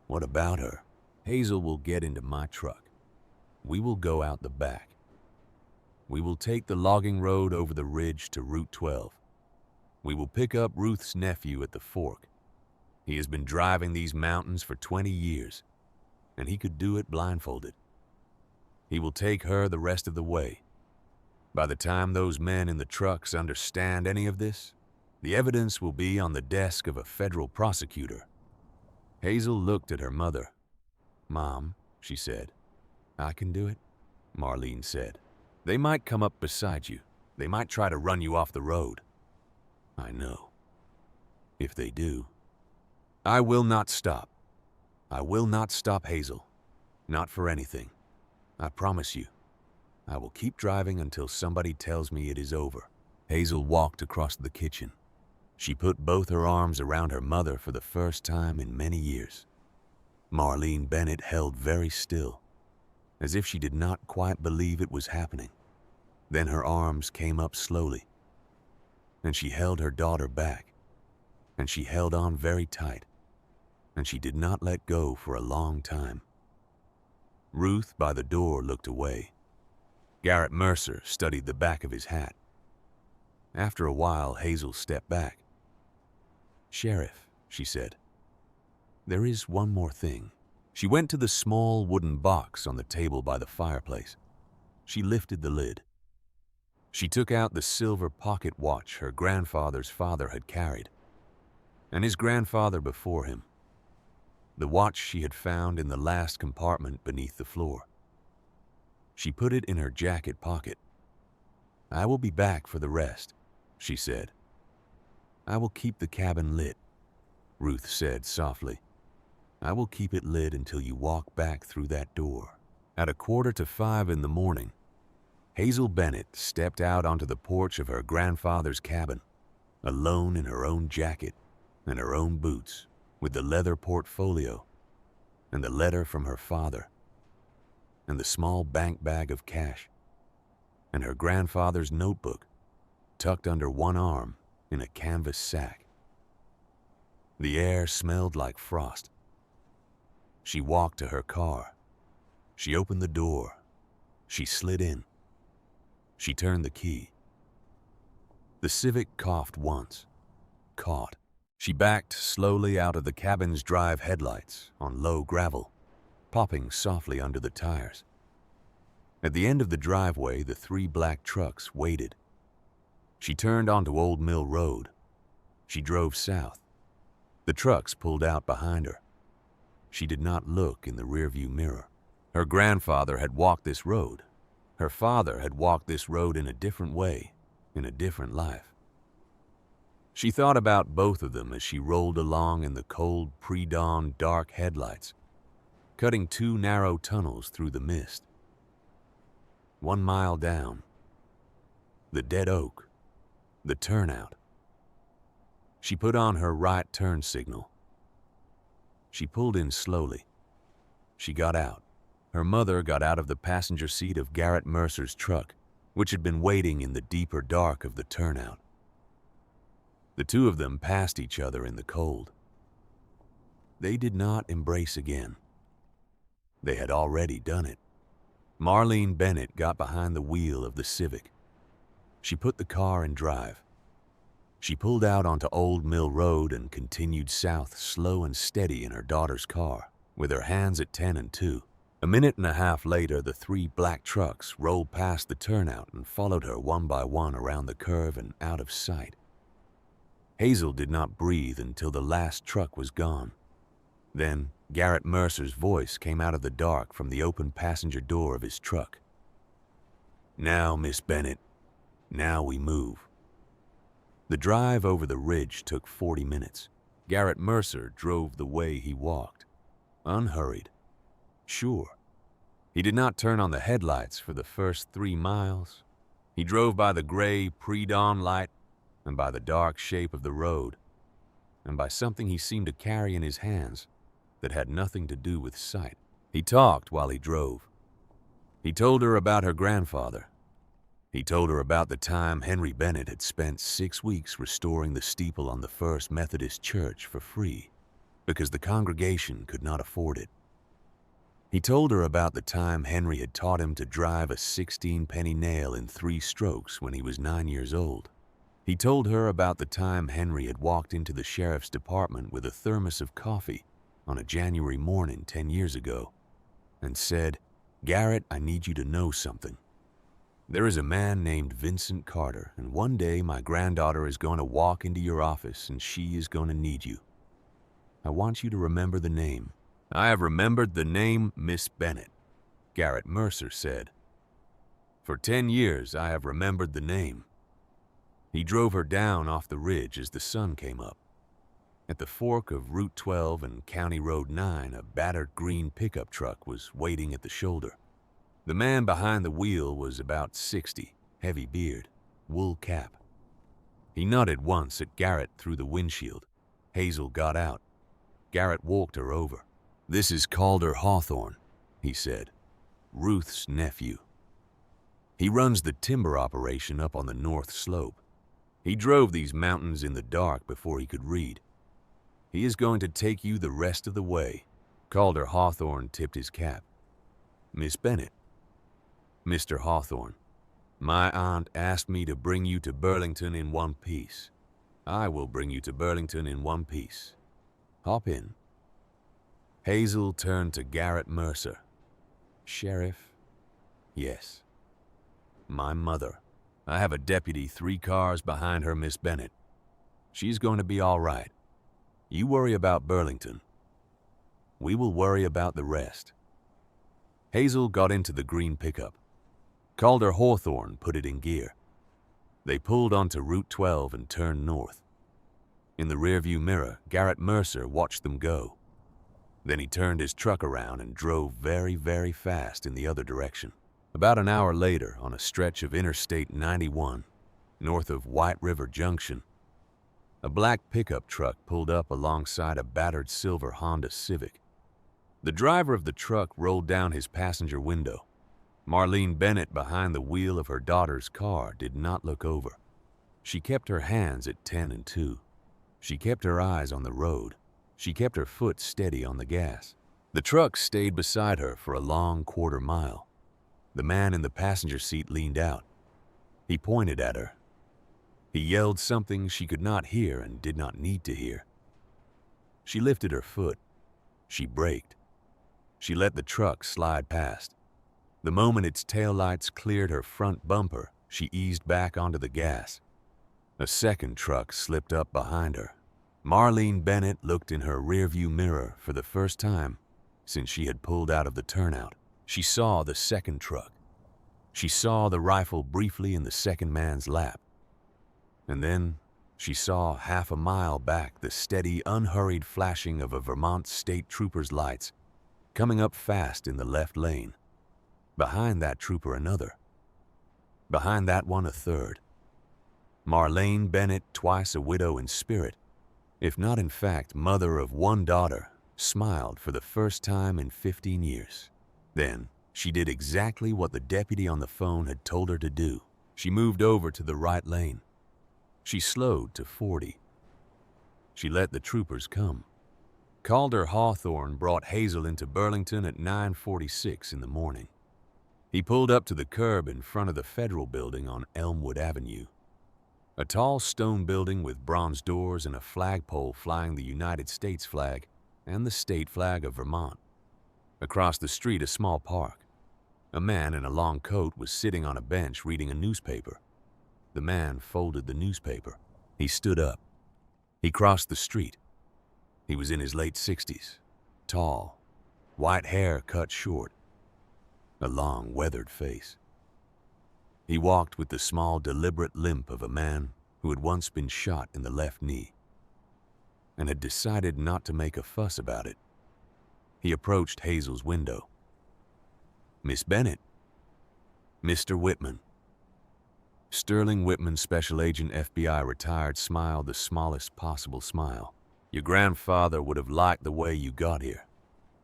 What about her? Hazel will get into my truck. We will go out the back. We will take the logging road over the ridge to Route 12. We will pick up Ruth's nephew at the fork. He has been driving these mountains for 20 years, and he could do it blindfolded. He will take her the rest of the way. By the time those men in the trucks understand any of this, the evidence will be on the desk of a federal prosecutor." Hazel looked at her mother. "Mom," she said. "I can do it," Marlene said. "They might come up beside you. They might try to run you off the road." "I know. If they do, I will not stop. I will not stop, Hazel. Not for anything. I promise you. I will keep driving until somebody tells me it is over." Hazel walked across the kitchen. She put both her arms around her mother for the first time in many years. Marlene Bennett held very still, as if she did not quite believe it was happening. Then her arms came up slowly, and she held her daughter back, and she held on very tight, and she did not let go for a long time. Ruth by the door looked away. Garrett Mercer studied the back of his hat. After a while, Hazel stepped back. "Sheriff," she said, "there is one more thing." She went to the small wooden box on the table by the fireplace. She lifted the lid. She took out the silver pocket watch her grandfather's father had carried, and his grandfather before him. the watch she had found in the last compartment beneath the floor. She put it in her jacket pocket. "I will be back for the rest," she said. "I will keep the cabin lit," Ruth said softly. "I will keep it lit until you walk back through that door." At 4:45 in the morning, Hazel Bennett stepped out onto the porch of her grandfather's cabin, alone in her own jacket and her own boots, with the leather portfolio and the letter from her father and the small bank bag of cash and her grandfather's notebook tucked under one arm in a canvas sack. The air smelled like frost. She walked to her car. She opened the door. She slid in. She turned the key. The Civic coughed once, caught. She backed slowly out of the cabin's drive headlights on low gravel, popping softly under the tires. At the end of the driveway, the 3 black trucks waited. She turned onto Old Mill Road. She drove south. The trucks pulled out behind her. She did not look in the rearview mirror. Her grandfather had walked this road. Her father had walked this road in a different way, in a different life. She thought about both of them as she rolled along in the cold pre-dawn dark headlights, cutting 2 narrow tunnels through the mist. 1 mile down, the dead oak, the turnout. She put on her right turn signal. She pulled in slowly. She got out. Her mother got out of the passenger seat of Garrett Mercer's truck, which had been waiting in the deeper dark of the turnout. The two of them passed each other in the cold. They did not embrace again. They had already done it. Marlene Bennett got behind the wheel of the Civic. She put the car in drive. She pulled out onto Old Mill Road and continued south slow and steady in her daughter's car, with her hands at 10 and 2. A minute and a half later, the 3 black trucks rolled past the turnout and followed her one by one around the curve and out of sight. Hazel did not breathe until the last truck was gone. Then Garrett Mercer's voice came out of the dark from the open passenger door of his truck. "Now, Miss Bennett, now we move." The drive over the ridge took 40 minutes. Garrett Mercer drove the way he walked, unhurried, sure. He did not turn on the headlights for the first 3 miles. He drove by the gray pre-dawn light and by the dark shape of the road and by something he seemed to carry in his hands that had nothing to do with sight. He talked while he drove. He told her about her grandfather. He told her about the time Henry Bennett had spent 6 weeks restoring the steeple on the First Methodist Church for free because the congregation could not afford it. He told her about the time Henry had taught him to drive a 16-penny nail in 3 strokes when he was 9 years old. He told her about the time Henry had walked into the sheriff's department with a thermos of coffee on a January morning 10 years ago and said, "Garrett, I need you to know something. There is a man named Vincent Carter, and one day my granddaughter is going to walk into your office and she is going to need you. I want you to remember the name." "I have remembered the name Miss Bennett," Garrett Mercer said. "For 10 years I have remembered the name." He drove her down off the ridge as the sun came up. At the fork of Route 12 and County Road 9, a battered green pickup truck was waiting at the shoulder. The man behind the wheel was about 60, heavy beard, wool cap. He nodded once at Garrett through the windshield. Hazel got out. Garrett walked her over. "This is Calder Hawthorne," he said, "Ruth's nephew. He runs the timber operation up on the north slope. He drove these mountains in the dark before he could read. He is going to take you the rest of the way." Calder Hawthorne tipped his cap. "Miss Bennett." "Mr. Hawthorne, my aunt asked me to bring you to Burlington in one piece. I will bring you to Burlington in one piece. Hop in." Hazel turned to Garrett Mercer. "Sheriff?" "Yes." "My mother. I have a deputy 3 cars behind her, Miss Bennett. She's going to be all right. You worry about Burlington." We will worry about the rest." Hazel got into the green pickup. Calder Hawthorne put it in gear. They pulled onto Route 12 and turned north. In the rearview mirror, Garrett Mercer watched them go. Then he turned his truck around and drove very, very fast in the other direction. About an hour later, on a stretch of Interstate 91, north of White River Junction, a black pickup truck pulled up alongside a battered silver Honda Civic. The driver of the truck rolled down his passenger window. Marlene Bennett, behind the wheel of her daughter's car, did not look over. She kept her hands at 10 and 2. She kept her eyes on the road. She kept her foot steady on the gas. The truck stayed beside her for a long quarter mile. The man in the passenger seat leaned out. He pointed at her. He yelled something she could not hear and did not need to hear. She lifted her foot. She braked. She let the truck slide past. The moment its taillights cleared her front bumper, she eased back onto the gas. A second truck slipped up behind her. Marlene Bennett looked in her rearview mirror for the first time since she had pulled out of the turnout. She saw the second truck. She saw the rifle briefly in the second man's lap. And then she saw half a mile back the steady, unhurried flashing of a Vermont state trooper's lights coming up fast in the left lane. Behind that trooper, another. Behind that one, a third. Marlene Bennett, twice a widow in spirit, if not in fact mother of one daughter, smiled for the first time in 15 years. Then she did exactly what the deputy on the phone had told her to do. She moved over to the right lane. She slowed to 40. She let the troopers come. Calder Hawthorne brought Hazel into Burlington at 9:46 in the morning. He pulled up to the curb in front of the federal building on Elmwood Avenue. A tall stone building with bronze doors and a flagpole flying the United States flag and the state flag of Vermont. Across the street, a small park. A man in a long coat was sitting on a bench reading a newspaper. The man folded the newspaper. He stood up. He crossed the street. He was in his late 60s, tall, white hair cut short, a long, weathered face. He walked with the small, deliberate limp of a man who had once been shot in the left knee and had decided not to make a fuss about it. He approached Hazel's window. "Miss Bennett." "Mr. Whitman." Sterling Whitman, Special Agent FBI, retired, smiled the smallest possible smile. "Your grandfather would have liked the way you got here,"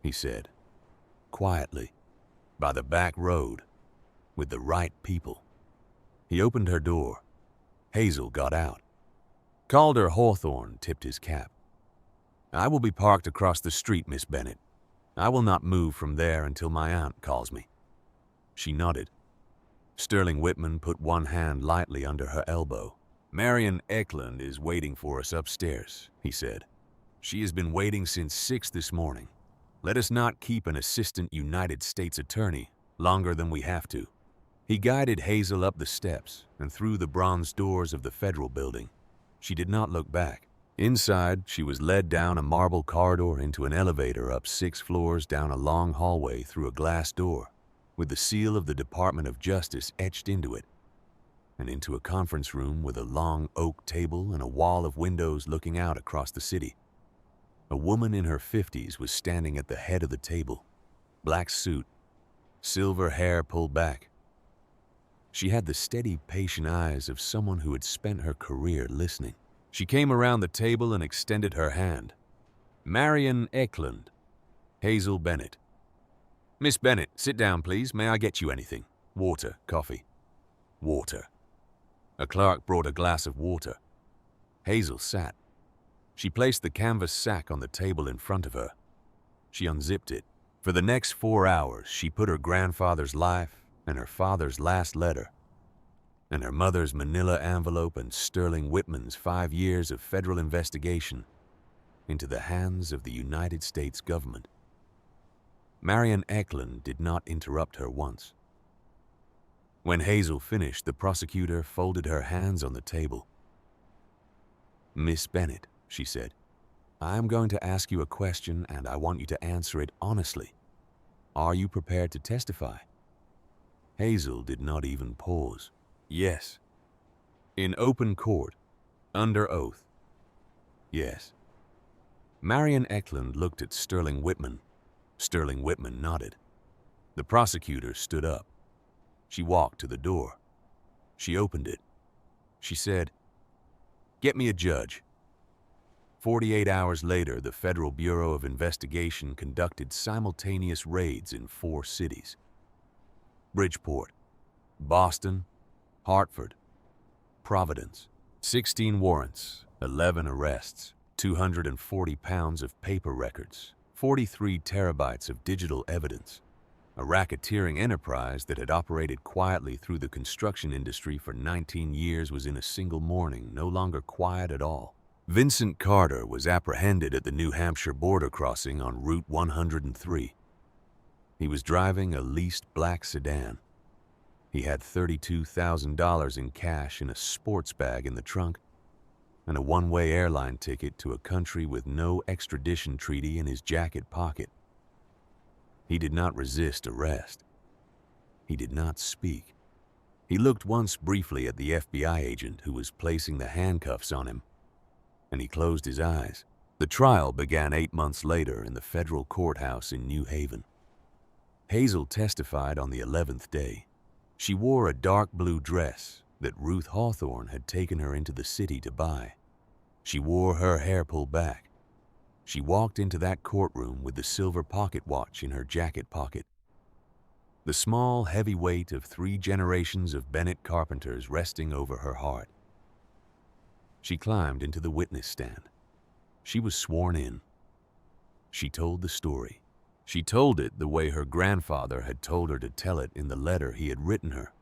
he said, quietly, "by the back road, with the right people." He opened her door. Hazel got out. Calder Hawthorne tipped his cap. "I will be parked across the street, Miss Bennett. I will not move from there until my aunt calls me." She nodded. Sterling Whitman put one hand lightly under her elbow. "Marion Eklund is waiting for us upstairs," he said. "She has been waiting since 6 this morning. Let us not keep an assistant United States attorney longer than we have to." He guided Hazel up the steps and through the bronze doors of the federal building. She did not look back. Inside, she was led down a marble corridor into an elevator up 6 floors down a long hallway through a glass door with the seal of the Department of Justice etched into it, and into a conference room with a long oak table and a wall of windows looking out across the city. A woman in her 50s was standing at the head of the table, black suit, silver hair pulled back. She had the steady, patient eyes of someone who had spent her career listening. She came around the table and extended her hand. "Marion Eklund, Hazel Bennett." "Miss Bennett, sit down, please. May I get you anything? Water, coffee?" "Water." A clerk brought a glass of water. Hazel sat. She placed the canvas sack on the table in front of her. She unzipped it. For the next 4 hours, she put her grandfather's life and her father's last letter and her mother's manila envelope and Sterling Whitman's 5 years of federal investigation into the hands of the United States government. Marion Eklund did not interrupt her once. When Hazel finished, the prosecutor folded her hands on the table. "Miss Bennett," she said, I'm going to ask you a question and I want you to answer it honestly. Are you prepared to testify? Hazel did not even pause. Yes. In open court, under oath. Yes. Marion Eklund looked at Sterling Whitman. Sterling Whitman nodded. The prosecutor stood up. She walked to the door. She opened it. She said, "Get me a judge." 48 hours later, the Federal Bureau of Investigation conducted simultaneous raids in 4 cities: Bridgeport, Boston, Hartford, Providence. 16 warrants, 11 arrests, 240 pounds of paper records, 43 terabytes of digital evidence. A racketeering enterprise that had operated quietly through the construction industry for 19 years was in a single morning no longer quiet at all. Vincent Carter was apprehended at the New Hampshire border crossing on Route 103. He was driving a leased black sedan. He had $32,000 in cash in a sports bag in the trunk and a one-way airline ticket to a country with no extradition treaty in his jacket pocket. He did not resist arrest. He did not speak. He looked once briefly at the FBI agent who was placing the handcuffs on him, and he closed his eyes. The trial began 8 months later in the federal courthouse in New Haven. Hazel testified on the 11th day. She wore a dark blue dress that Ruth Hawthorne had taken her into the city to buy. She wore her hair pulled back. She walked into that courtroom with the silver pocket watch in her jacket pocket. The small, heavy weight of 3 generations of Bennett carpenters resting over her heart. She climbed into the witness stand. She was sworn in. She told the story. She told it the way her grandfather had told her to tell it in the letter he had written her,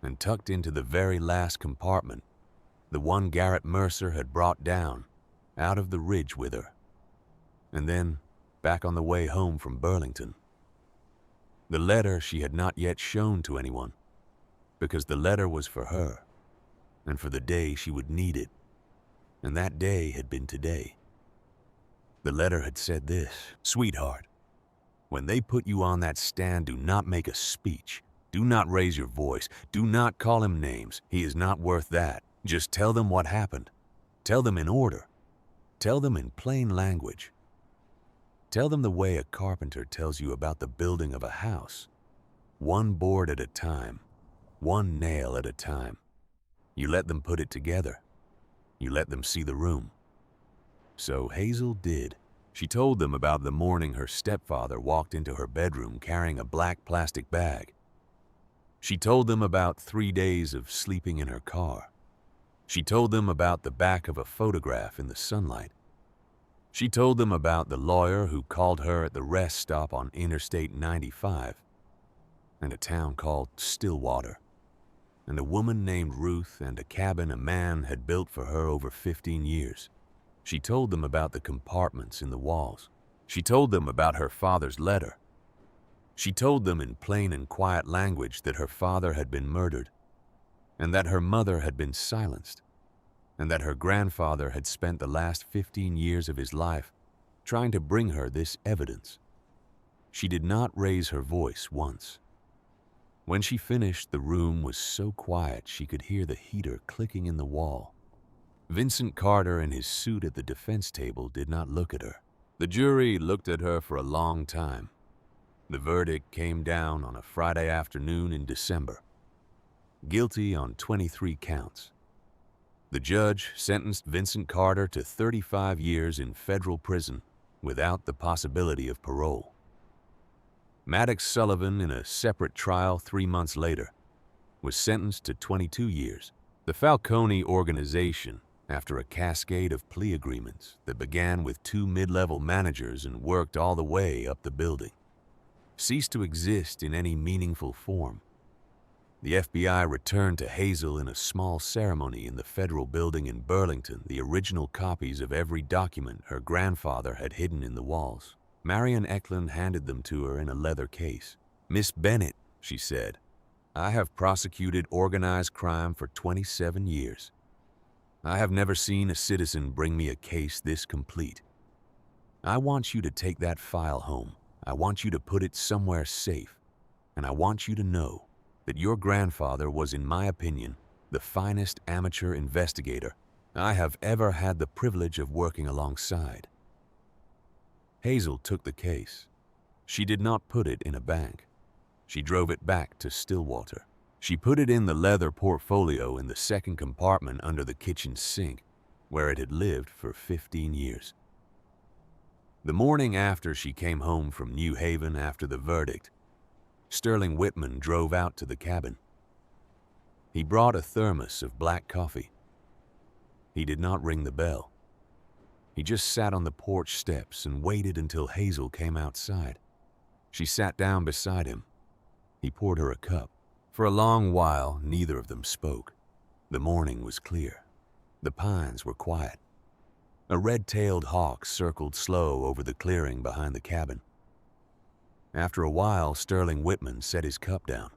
and tucked into the very last compartment, the one Garrett Mercer had brought down, out of the ridge with her. And then, back on the way home from Burlington. The letter she had not yet shown to anyone, because the letter was for her, and for the day she would need it, and that day had been today. The letter had said this: "Sweetheart, when they put you on that stand, do not make a speech. Do not raise your voice. Do not call him names. He is not worth that. Just tell them what happened. Tell them in order. Tell them in plain language. Tell them the way a carpenter tells you about the building of a house. One board at a time, one nail at a time. You let them put it together. You let them see the room." So Hazel did. She told them about the morning her stepfather walked into her bedroom carrying a black plastic bag. She told them about 3 days of sleeping in her car. She told them about the back of a photograph in the sunlight. She told them about the lawyer who called her at the rest stop on Interstate 95, and a town called Stillwater, and a woman named Ruth, and a cabin a man had built for her over 15 years. She told them about the compartments in the walls. She told them about her father's letter. She told them in plain and quiet language that her father had been murdered, and that her mother had been silenced, and that her grandfather had spent the last 15 years of his life trying to bring her this evidence. She did not raise her voice once. When she finished, the room was so quiet she could hear the heater clicking in the wall. Vincent Carter in his suit at the defense table did not look at her. The jury looked at her for a long time. The verdict came down on a Friday afternoon in December. Guilty on 23 counts. The judge sentenced Vincent Carter to 35 years in federal prison without the possibility of parole. Maddox Sullivan, in a separate trial 3 months later, was sentenced to 22 years. The Falcone organization, after a cascade of plea agreements that began with 2 mid-level managers and worked all the way up the building, ceased to exist in any meaningful form. The FBI returned to Hazel in a small ceremony in the federal building in Burlington the original copies of every document her grandfather had hidden in the walls. Marion Eklund handed them to her in a leather case. "Miss Bennett," she said, "I have prosecuted organized crime for 27 years. I have never seen a citizen bring me a case this complete. I want you to take that file home. I want you to put it somewhere safe. And I want you to know that your grandfather was, in my opinion, the finest amateur investigator I have ever had the privilege of working alongside." Hazel took the case. She did not put it in a bank. She drove it back to Stillwater. She put it in the leather portfolio in the second compartment under the kitchen sink, where it had lived for 15 years. The morning after she came home from New Haven after the verdict, Sterling Whitman drove out to the cabin. He brought a thermos of black coffee. He did not ring the bell. He just sat on the porch steps and waited until Hazel came outside. She sat down beside him. He poured her a cup. For a long while, neither of them spoke. The morning was clear. The pines were quiet. A red-tailed hawk circled slow over the clearing behind the cabin. After a while, Sterling Whitman set his cup down.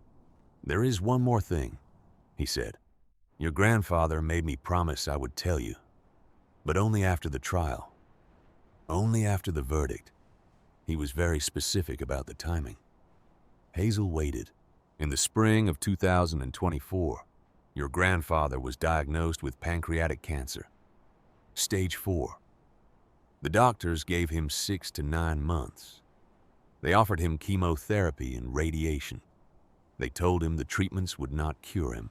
"There is one more thing," he said. "Your grandfather made me promise I would tell you, but only after the trial, only after the verdict. He was very specific about the timing." Hazel waited. "In the spring of 2024, your grandfather was diagnosed with pancreatic cancer, stage 4. The doctors gave him 6 to 9 months. They offered him chemotherapy and radiation. They told him the treatments would not cure him,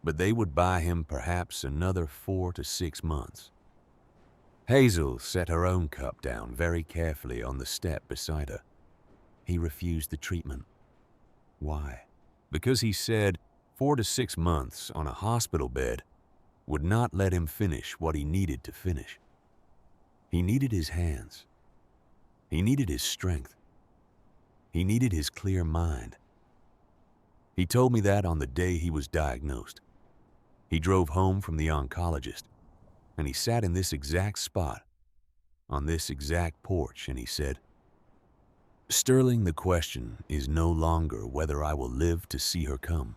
but they would buy him perhaps another 4 to 6 months. Hazel set her own cup down very carefully on the step beside her. He refused the treatment. Why? Because he said 4 to 6 months on a hospital bed would not let him finish what he needed to finish. He needed his hands. He needed his strength. He needed his clear mind. He told me that on the day he was diagnosed. He drove home from the oncologist, and he sat in this exact spot, on this exact porch, and he said, 'Sterling, the question is no longer whether I will live to see her come.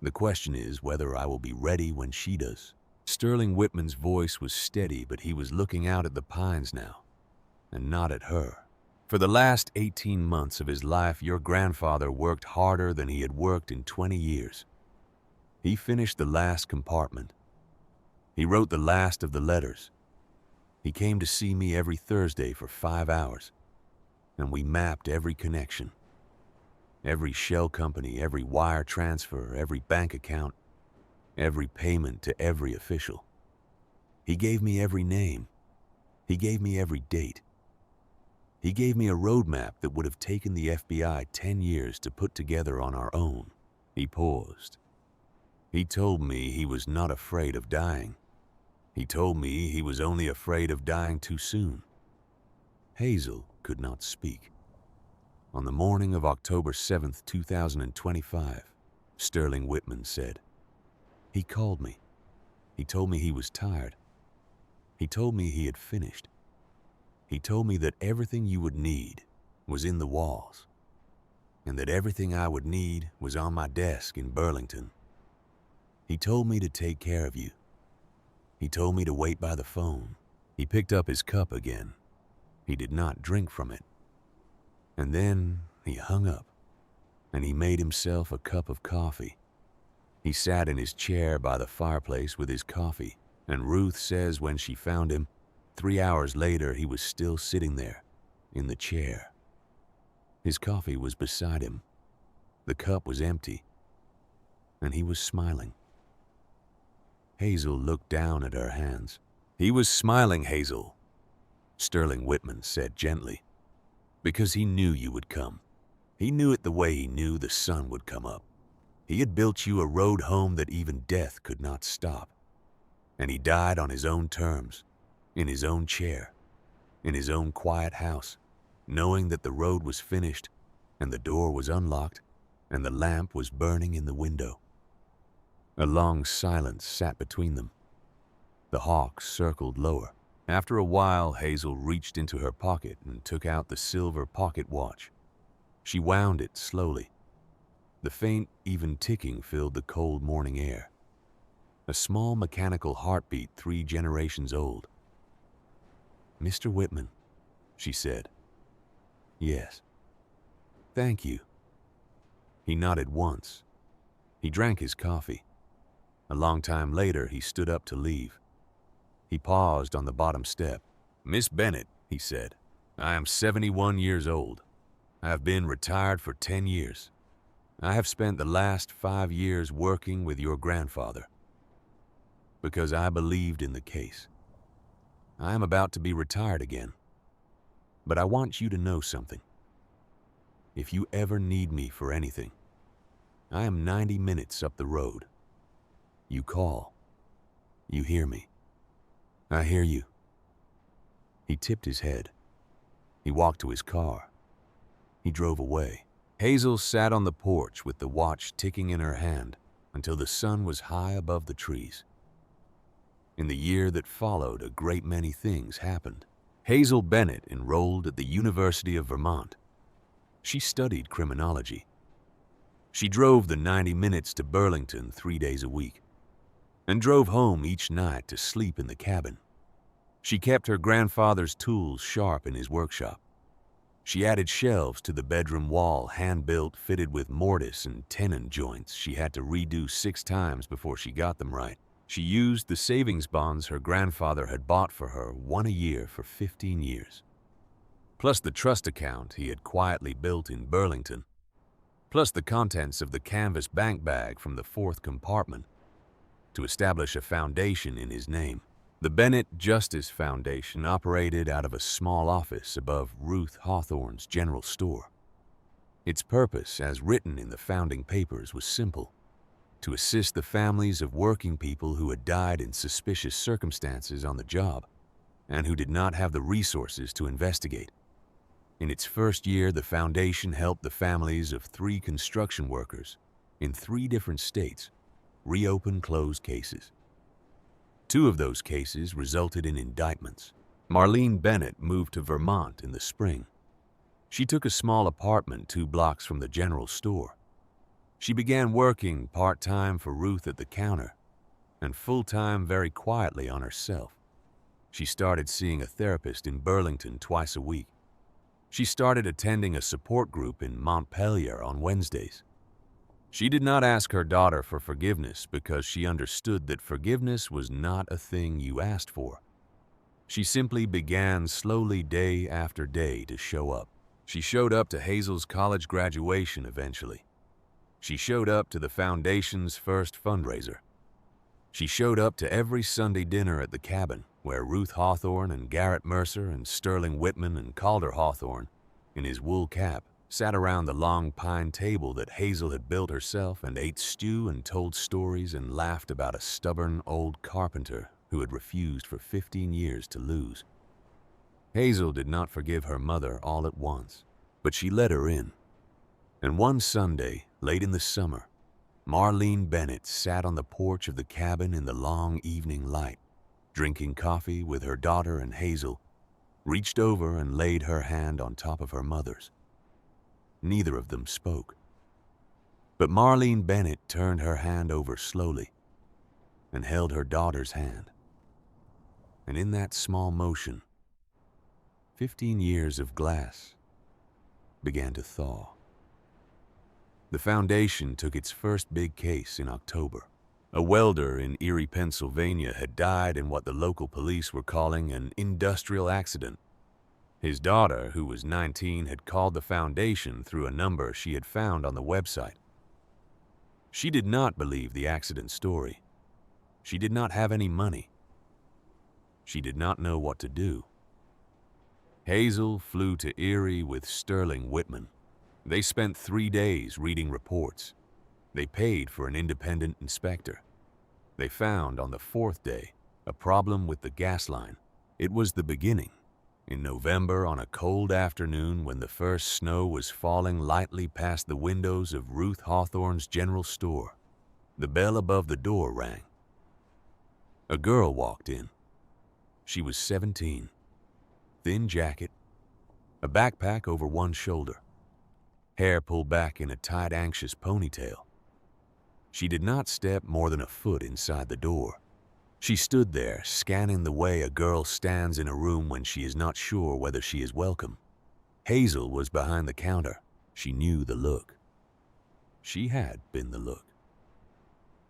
The question is whether I will be ready when she does.'" Sterling Whitman's voice was steady, but he was looking out at the pines now, and not at her. "For the last 18 months of his life, your grandfather worked harder than he had worked in 20 years. He finished the last compartment. He wrote the last of the letters. He came to see me every Thursday for 5 hours, and we mapped every connection, every shell company, every wire transfer, every bank account, every payment to every official. He gave me every name. He gave me every date. He gave me a roadmap that would have taken the FBI 10 years to put together on our own." He paused. "He told me he was not afraid of dying. He told me he was only afraid of dying too soon." Hazel could not speak. On the morning of October 7th, 2025, Sterling Whitman said, "He called me. He told me he was tired. He told me he had finished. He told me that everything you would need was in the walls, and that everything I would need was on my desk in Burlington. He told me to take care of you. He told me to wait by the phone." He picked up his cup again. He did not drink from it. And then he hung up, and he made himself a cup of coffee. He sat in his chair by the fireplace with his coffee, and Ruth says when she found him, 3 hours later, he was still sitting there, in the chair. His coffee was beside him. The cup was empty, and he was smiling. Hazel looked down at her hands. "He was smiling, Hazel," Sterling Whitman said gently, "because he knew you would come. He knew it the way he knew the sun would come up. He had built you a road home that even death could not stop. And he died on his own terms, in his own chair, in his own quiet house, knowing that the road was finished, and the door was unlocked, and the lamp was burning in the window." A long silence sat between them. The hawk circled lower. After a while, Hazel reached into her pocket and took out the silver pocket watch. She wound it slowly. The faint, even ticking filled the cold morning air. A small mechanical heartbeat 3 generations old. "Mr. Whitman," she said. Yes. Thank you. He nodded once. He drank his coffee. A long time later, he stood up to leave. He paused on the bottom step. Miss Bennett, he said, I am 71 years old. I have been retired for 10 years. I have spent the last 5 years working with your grandfather because I believed in the case. I am about to be retired again, but I want you to know something. If you ever need me for anything, I am 90 minutes up the road. You call. You hear me. I hear you. He tipped his head. He walked to his car. He drove away. Hazel sat on the porch with the watch ticking in her hand until the sun was high above the trees. In the year that followed, a great many things happened. Hazel Bennett enrolled at the University of Vermont. She studied criminology. She drove the 90 minutes to Burlington 3 days a week and drove home each night to sleep in the cabin. She kept her grandfather's tools sharp in his workshop. She added shelves to the bedroom wall, hand-built, fitted with mortise and tenon joints she had to redo 6 times before she got them right. She used the savings bonds her grandfather had bought for her, one a year for 15 years. Plus the trust account he had quietly built in Burlington. Plus the contents of the canvas bank bag from the 4th compartment to establish a foundation in his name. The Bennett Justice Foundation operated out of a small office above Ruth Hawthorne's general store. Its purpose, as written in the founding papers, was simple: to assist the families of working people who had died in suspicious circumstances on the job and who did not have the resources to investigate. In its first year, the foundation helped the families of 3 construction workers in 3 different states reopen closed cases. 2 of those cases resulted in indictments. Marlene Bennett moved to Vermont in the spring. She took a small apartment 2 blocks from the general store. She began working part-time for Ruth at the counter and full-time very quietly on herself. She started seeing a therapist in Burlington twice a week. She started attending a support group in Montpelier on Wednesdays. She did not ask her daughter for forgiveness because she understood that forgiveness was not a thing you asked for. She simply began slowly day after day to show up. She showed up to Hazel's college graduation eventually. She showed up to the foundation's first fundraiser. She showed up to every Sunday dinner at the cabin where Ruth Hawthorne and Garrett Mercer and Sterling Whitman and Calder Hawthorne, in his wool cap, sat around the long pine table that Hazel had built herself and ate stew and told stories and laughed about a stubborn old carpenter who had refused for 15 years to lose. Hazel did not forgive her mother all at once, but she let her in. And one Sunday, late in the summer, Marlene Bennett sat on the porch of the cabin in the long evening light, drinking coffee with her daughter, and Hazel reached over and laid her hand on top of her mother's. Neither of them spoke. But Marlene Bennett turned her hand over slowly and held her daughter's hand. And in that small motion, 15 years of glass began to thaw. The foundation took its first big case in October. A welder in Erie, Pennsylvania had died in what the local police were calling an industrial accident. His daughter, who was 19, had called the foundation through a number she had found on the website. She did not believe the accident story. She did not have any money. She did not know what to do. Hazel flew to Erie with Sterling Whitman. They spent 3 days reading reports. They paid for an independent inspector. They found on the 4th day a problem with the gas line. It was the beginning. In November, on a cold afternoon when the first snow was falling lightly past the windows of Ruth Hawthorne's general store, the bell above the door rang. A girl walked in. She was 17. Thin jacket, a backpack over one shoulder, hair pulled back in a tight, anxious ponytail. She did not step more than a foot inside the door. She stood there, scanning the way a girl stands in a room when she is not sure whether she is welcome. Hazel was behind the counter. She knew the look. She had been the look.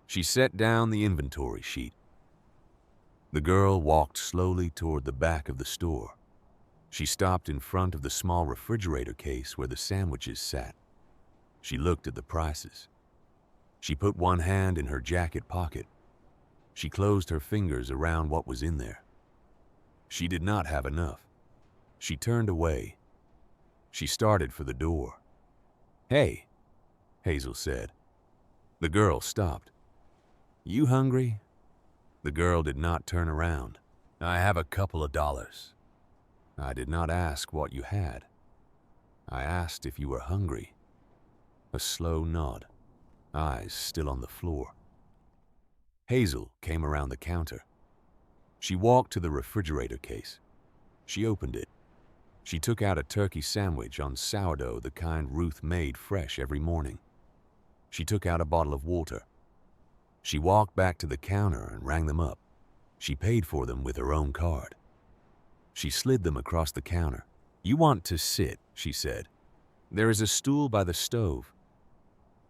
She set down the inventory sheet. The girl walked slowly toward the back of the store. She stopped in front of the small refrigerator case where the sandwiches sat. She looked at the prices. She put one hand in her jacket pocket. She closed her fingers around what was in there. She did not have enough. She turned away. She started for the door. "Hey," Hazel said. The girl stopped. "You hungry?" The girl did not turn around. "I have a couple of dollars." "I did not ask what you had. I asked if you were hungry." A slow nod, eyes still on the floor. Hazel came around the counter. She walked to the refrigerator case. She opened it. She took out a turkey sandwich on sourdough, the kind Ruth made fresh every morning. She took out a bottle of water. She walked back to the counter and rang them up. She paid for them with her own card. She slid them across the counter. "You want to sit," she said. "There is a stool by the stove.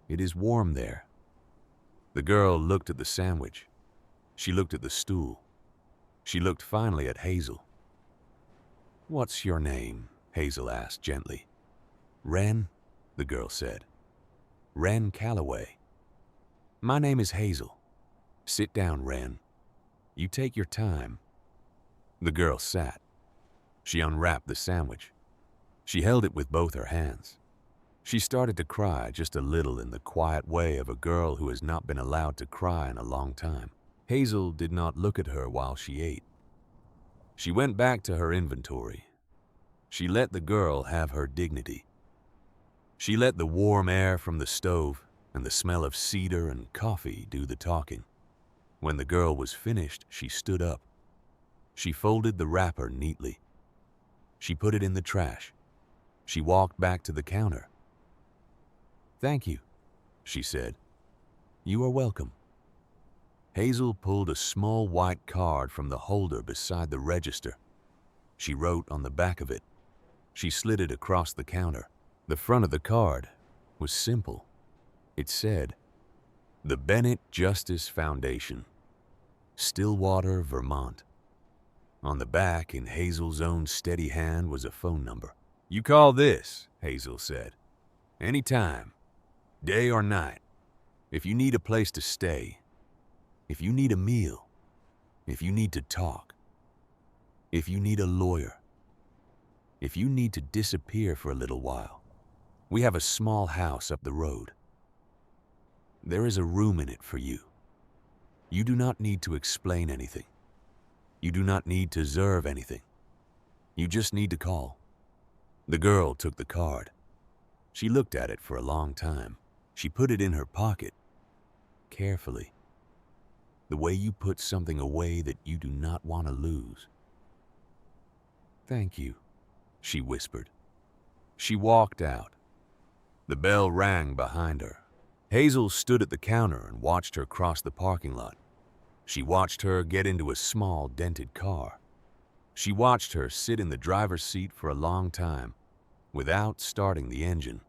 It is warm there." The girl looked at the sandwich. She looked at the stool. She looked finally at Hazel. "What's your name?" Hazel asked gently. "Wren," the girl said. "Wren Calloway." "My name is Hazel." "Sit down, Wren. You take your time." The girl sat. She unwrapped the sandwich. She held it with both her hands. She started to cry just a little in the quiet way of a girl who has not been allowed to cry in a long time. Hazel did not look at her while she ate. She went back to her inventory. She let the girl have her dignity. She let the warm air from the stove and the smell of cedar and coffee do the talking. When the girl was finished, she stood up. She folded the wrapper neatly. She put it in the trash. She walked back to the counter. "Thank you," she said. "You are welcome." Hazel pulled a small white card from the holder beside the register. She wrote on the back of it. She slid it across the counter. The front of the card was simple. It said, "The Bennett Justice Foundation, Stillwater, Vermont." On the back, in Hazel's own steady hand, was a phone number. "You call this," Hazel said. "Anytime, day or night. If you need a place to stay, if you need a meal, if you need to talk, if you need a lawyer, if you need to disappear for a little while, we have a small house up the road. There is a room in it for you. You do not need to explain anything. You do not need to deserve anything. You just need to call." The girl took the card. She looked at it for a long time. She put it in her pocket, carefully, the way you put something away that you do not want to lose. "Thank you," she whispered. She walked out. The bell rang behind her. Hazel stood at the counter and watched her cross the parking lot. She watched her get into a small, dented car. She watched her sit in the driver's seat for a long time, without starting the engine.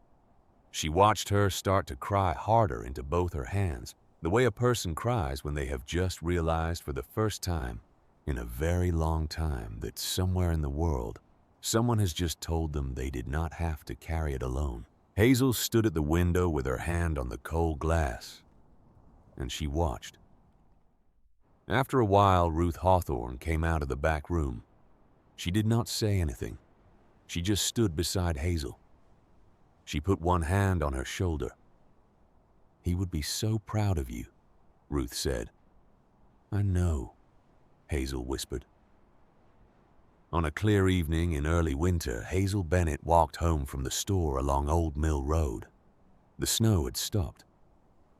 She watched her start to cry harder into both her hands, the way a person cries when they have just realized for the first time in a very long time that somewhere in the world, someone has just told them they did not have to carry it alone. Hazel stood at the window with her hand on the cold glass, and she watched. After a while, Ruth Hawthorne came out of the back room. She did not say anything. She just stood beside Hazel. She put one hand on her shoulder. "He would be so proud of you," Ruth said. "I know," Hazel whispered. On a clear evening in early winter, Hazel Bennett walked home from the store along Old Mill Road. The snow had stopped.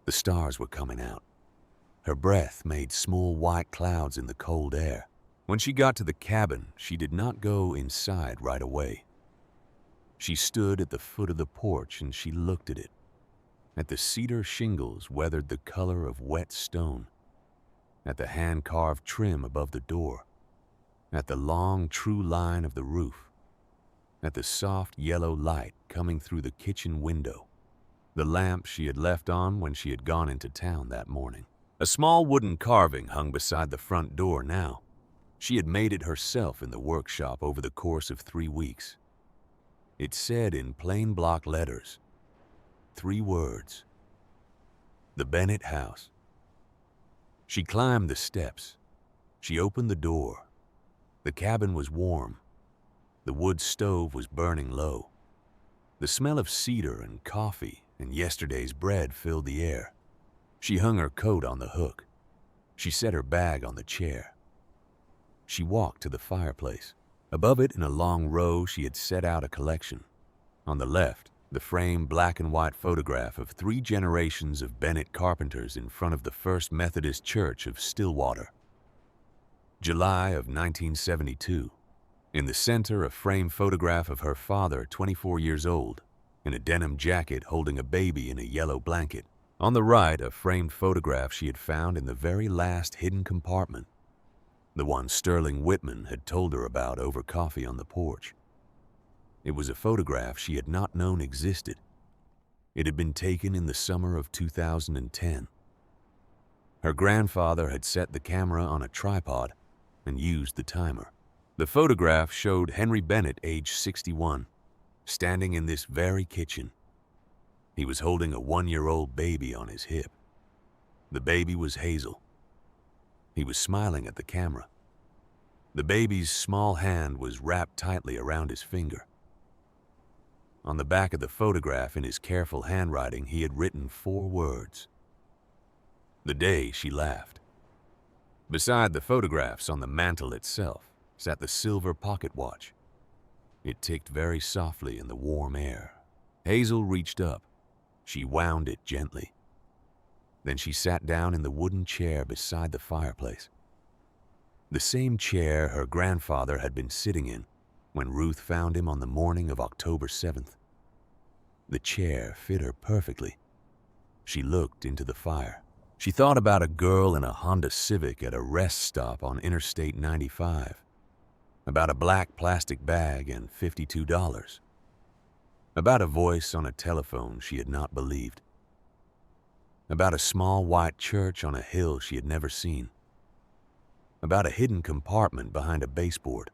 The stars were coming out. Her breath made small white clouds in the cold air. When she got to the cabin, she did not go inside right away. She stood at the foot of the porch and she looked at it, at the cedar shingles weathered the color of wet stone. at the hand-carved trim above the door, at the long, true line of the roof, at the soft yellow light coming through the kitchen window, the lamp she had left on when she had gone into town that morning. A small wooden carving hung beside the front door now. She had made it herself in the workshop over the course of 3 weeks. It said in plain block letters, 3 words: "The Bennett House." She climbed the steps. She opened the door. The cabin was warm. The wood stove was burning low. The smell of cedar and coffee and yesterday's bread filled the air. She hung her coat on the hook. She set her bag on the chair. She walked to the fireplace. Above it, in a long row, she had set out a collection. On the left, the framed black and white photograph of 3 generations of Bennett carpenters in front of the First Methodist Church of Stillwater. July of 1972. In the center, a framed photograph of her father, 24 years old, in a denim jacket holding a baby in a yellow blanket. On the right, a framed photograph she had found in the very last hidden compartment, the one Sterling Whitman had told her about over coffee on the porch. It was a photograph she had not known existed. It had been taken in the summer of 2010. Her grandfather had set the camera on a tripod and used the timer. The photograph showed Henry Bennett, age 61, standing in this very kitchen. He was holding a 1-year-old baby on his hip. The baby was Hazel. He was smiling at the camera. The baby's small hand was wrapped tightly around his finger. On the back of the photograph, in his careful handwriting, he had written 4 words: "The day she laughed." Beside the photographs on the mantel itself sat the silver pocket watch. It ticked very softly in the warm air. Hazel reached up. She wound it gently. Then she sat down in the wooden chair beside the fireplace. The same chair her grandfather had been sitting in when Ruth found him on the morning of October 7th. The chair fit her perfectly. She looked into the fire. She thought about a girl in a Honda Civic at a rest stop on Interstate 95, about a black plastic bag and $52, about a voice on a telephone she had not believed, about a small white church on a hill she had never seen, about a hidden compartment behind a baseboard,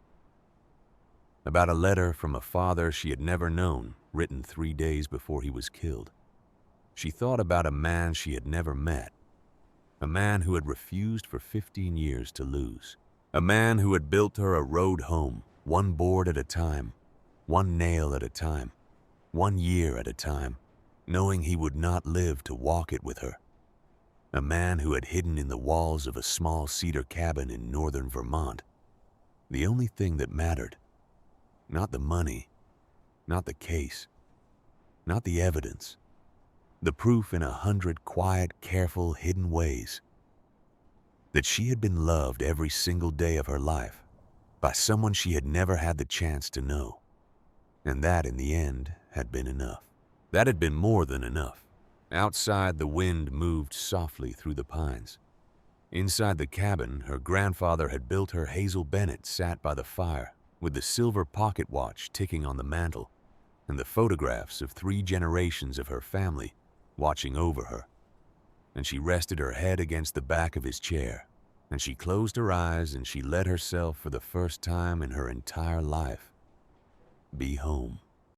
about a letter from a father she had never known, written 3 days before he was killed. She thought about a man she had never met, a man who had refused for 15 years to lose, a man who had built her a road home, 1 board at a time, 1 nail at a time, 1 year at a time, knowing he would not live to walk it with her. A man who had hidden in the walls of a small cedar cabin in northern Vermont. The only thing that mattered, not the money, not the case, not the evidence, the proof in 100 quiet, careful, hidden ways, that she had been loved every single day of her life by someone she had never had the chance to know. And that, in the end, had been enough. That had been more than enough. Outside, the wind moved softly through the pines. Inside the cabin, her grandfather had built her Hazel Bennett sat by the fire, with the silver pocket watch ticking on the mantel, and the photographs of 3 generations of her family watching over her. And she rested her head against the back of his chair, and she closed her eyes, and she let herself, for the first time in her entire life, be home.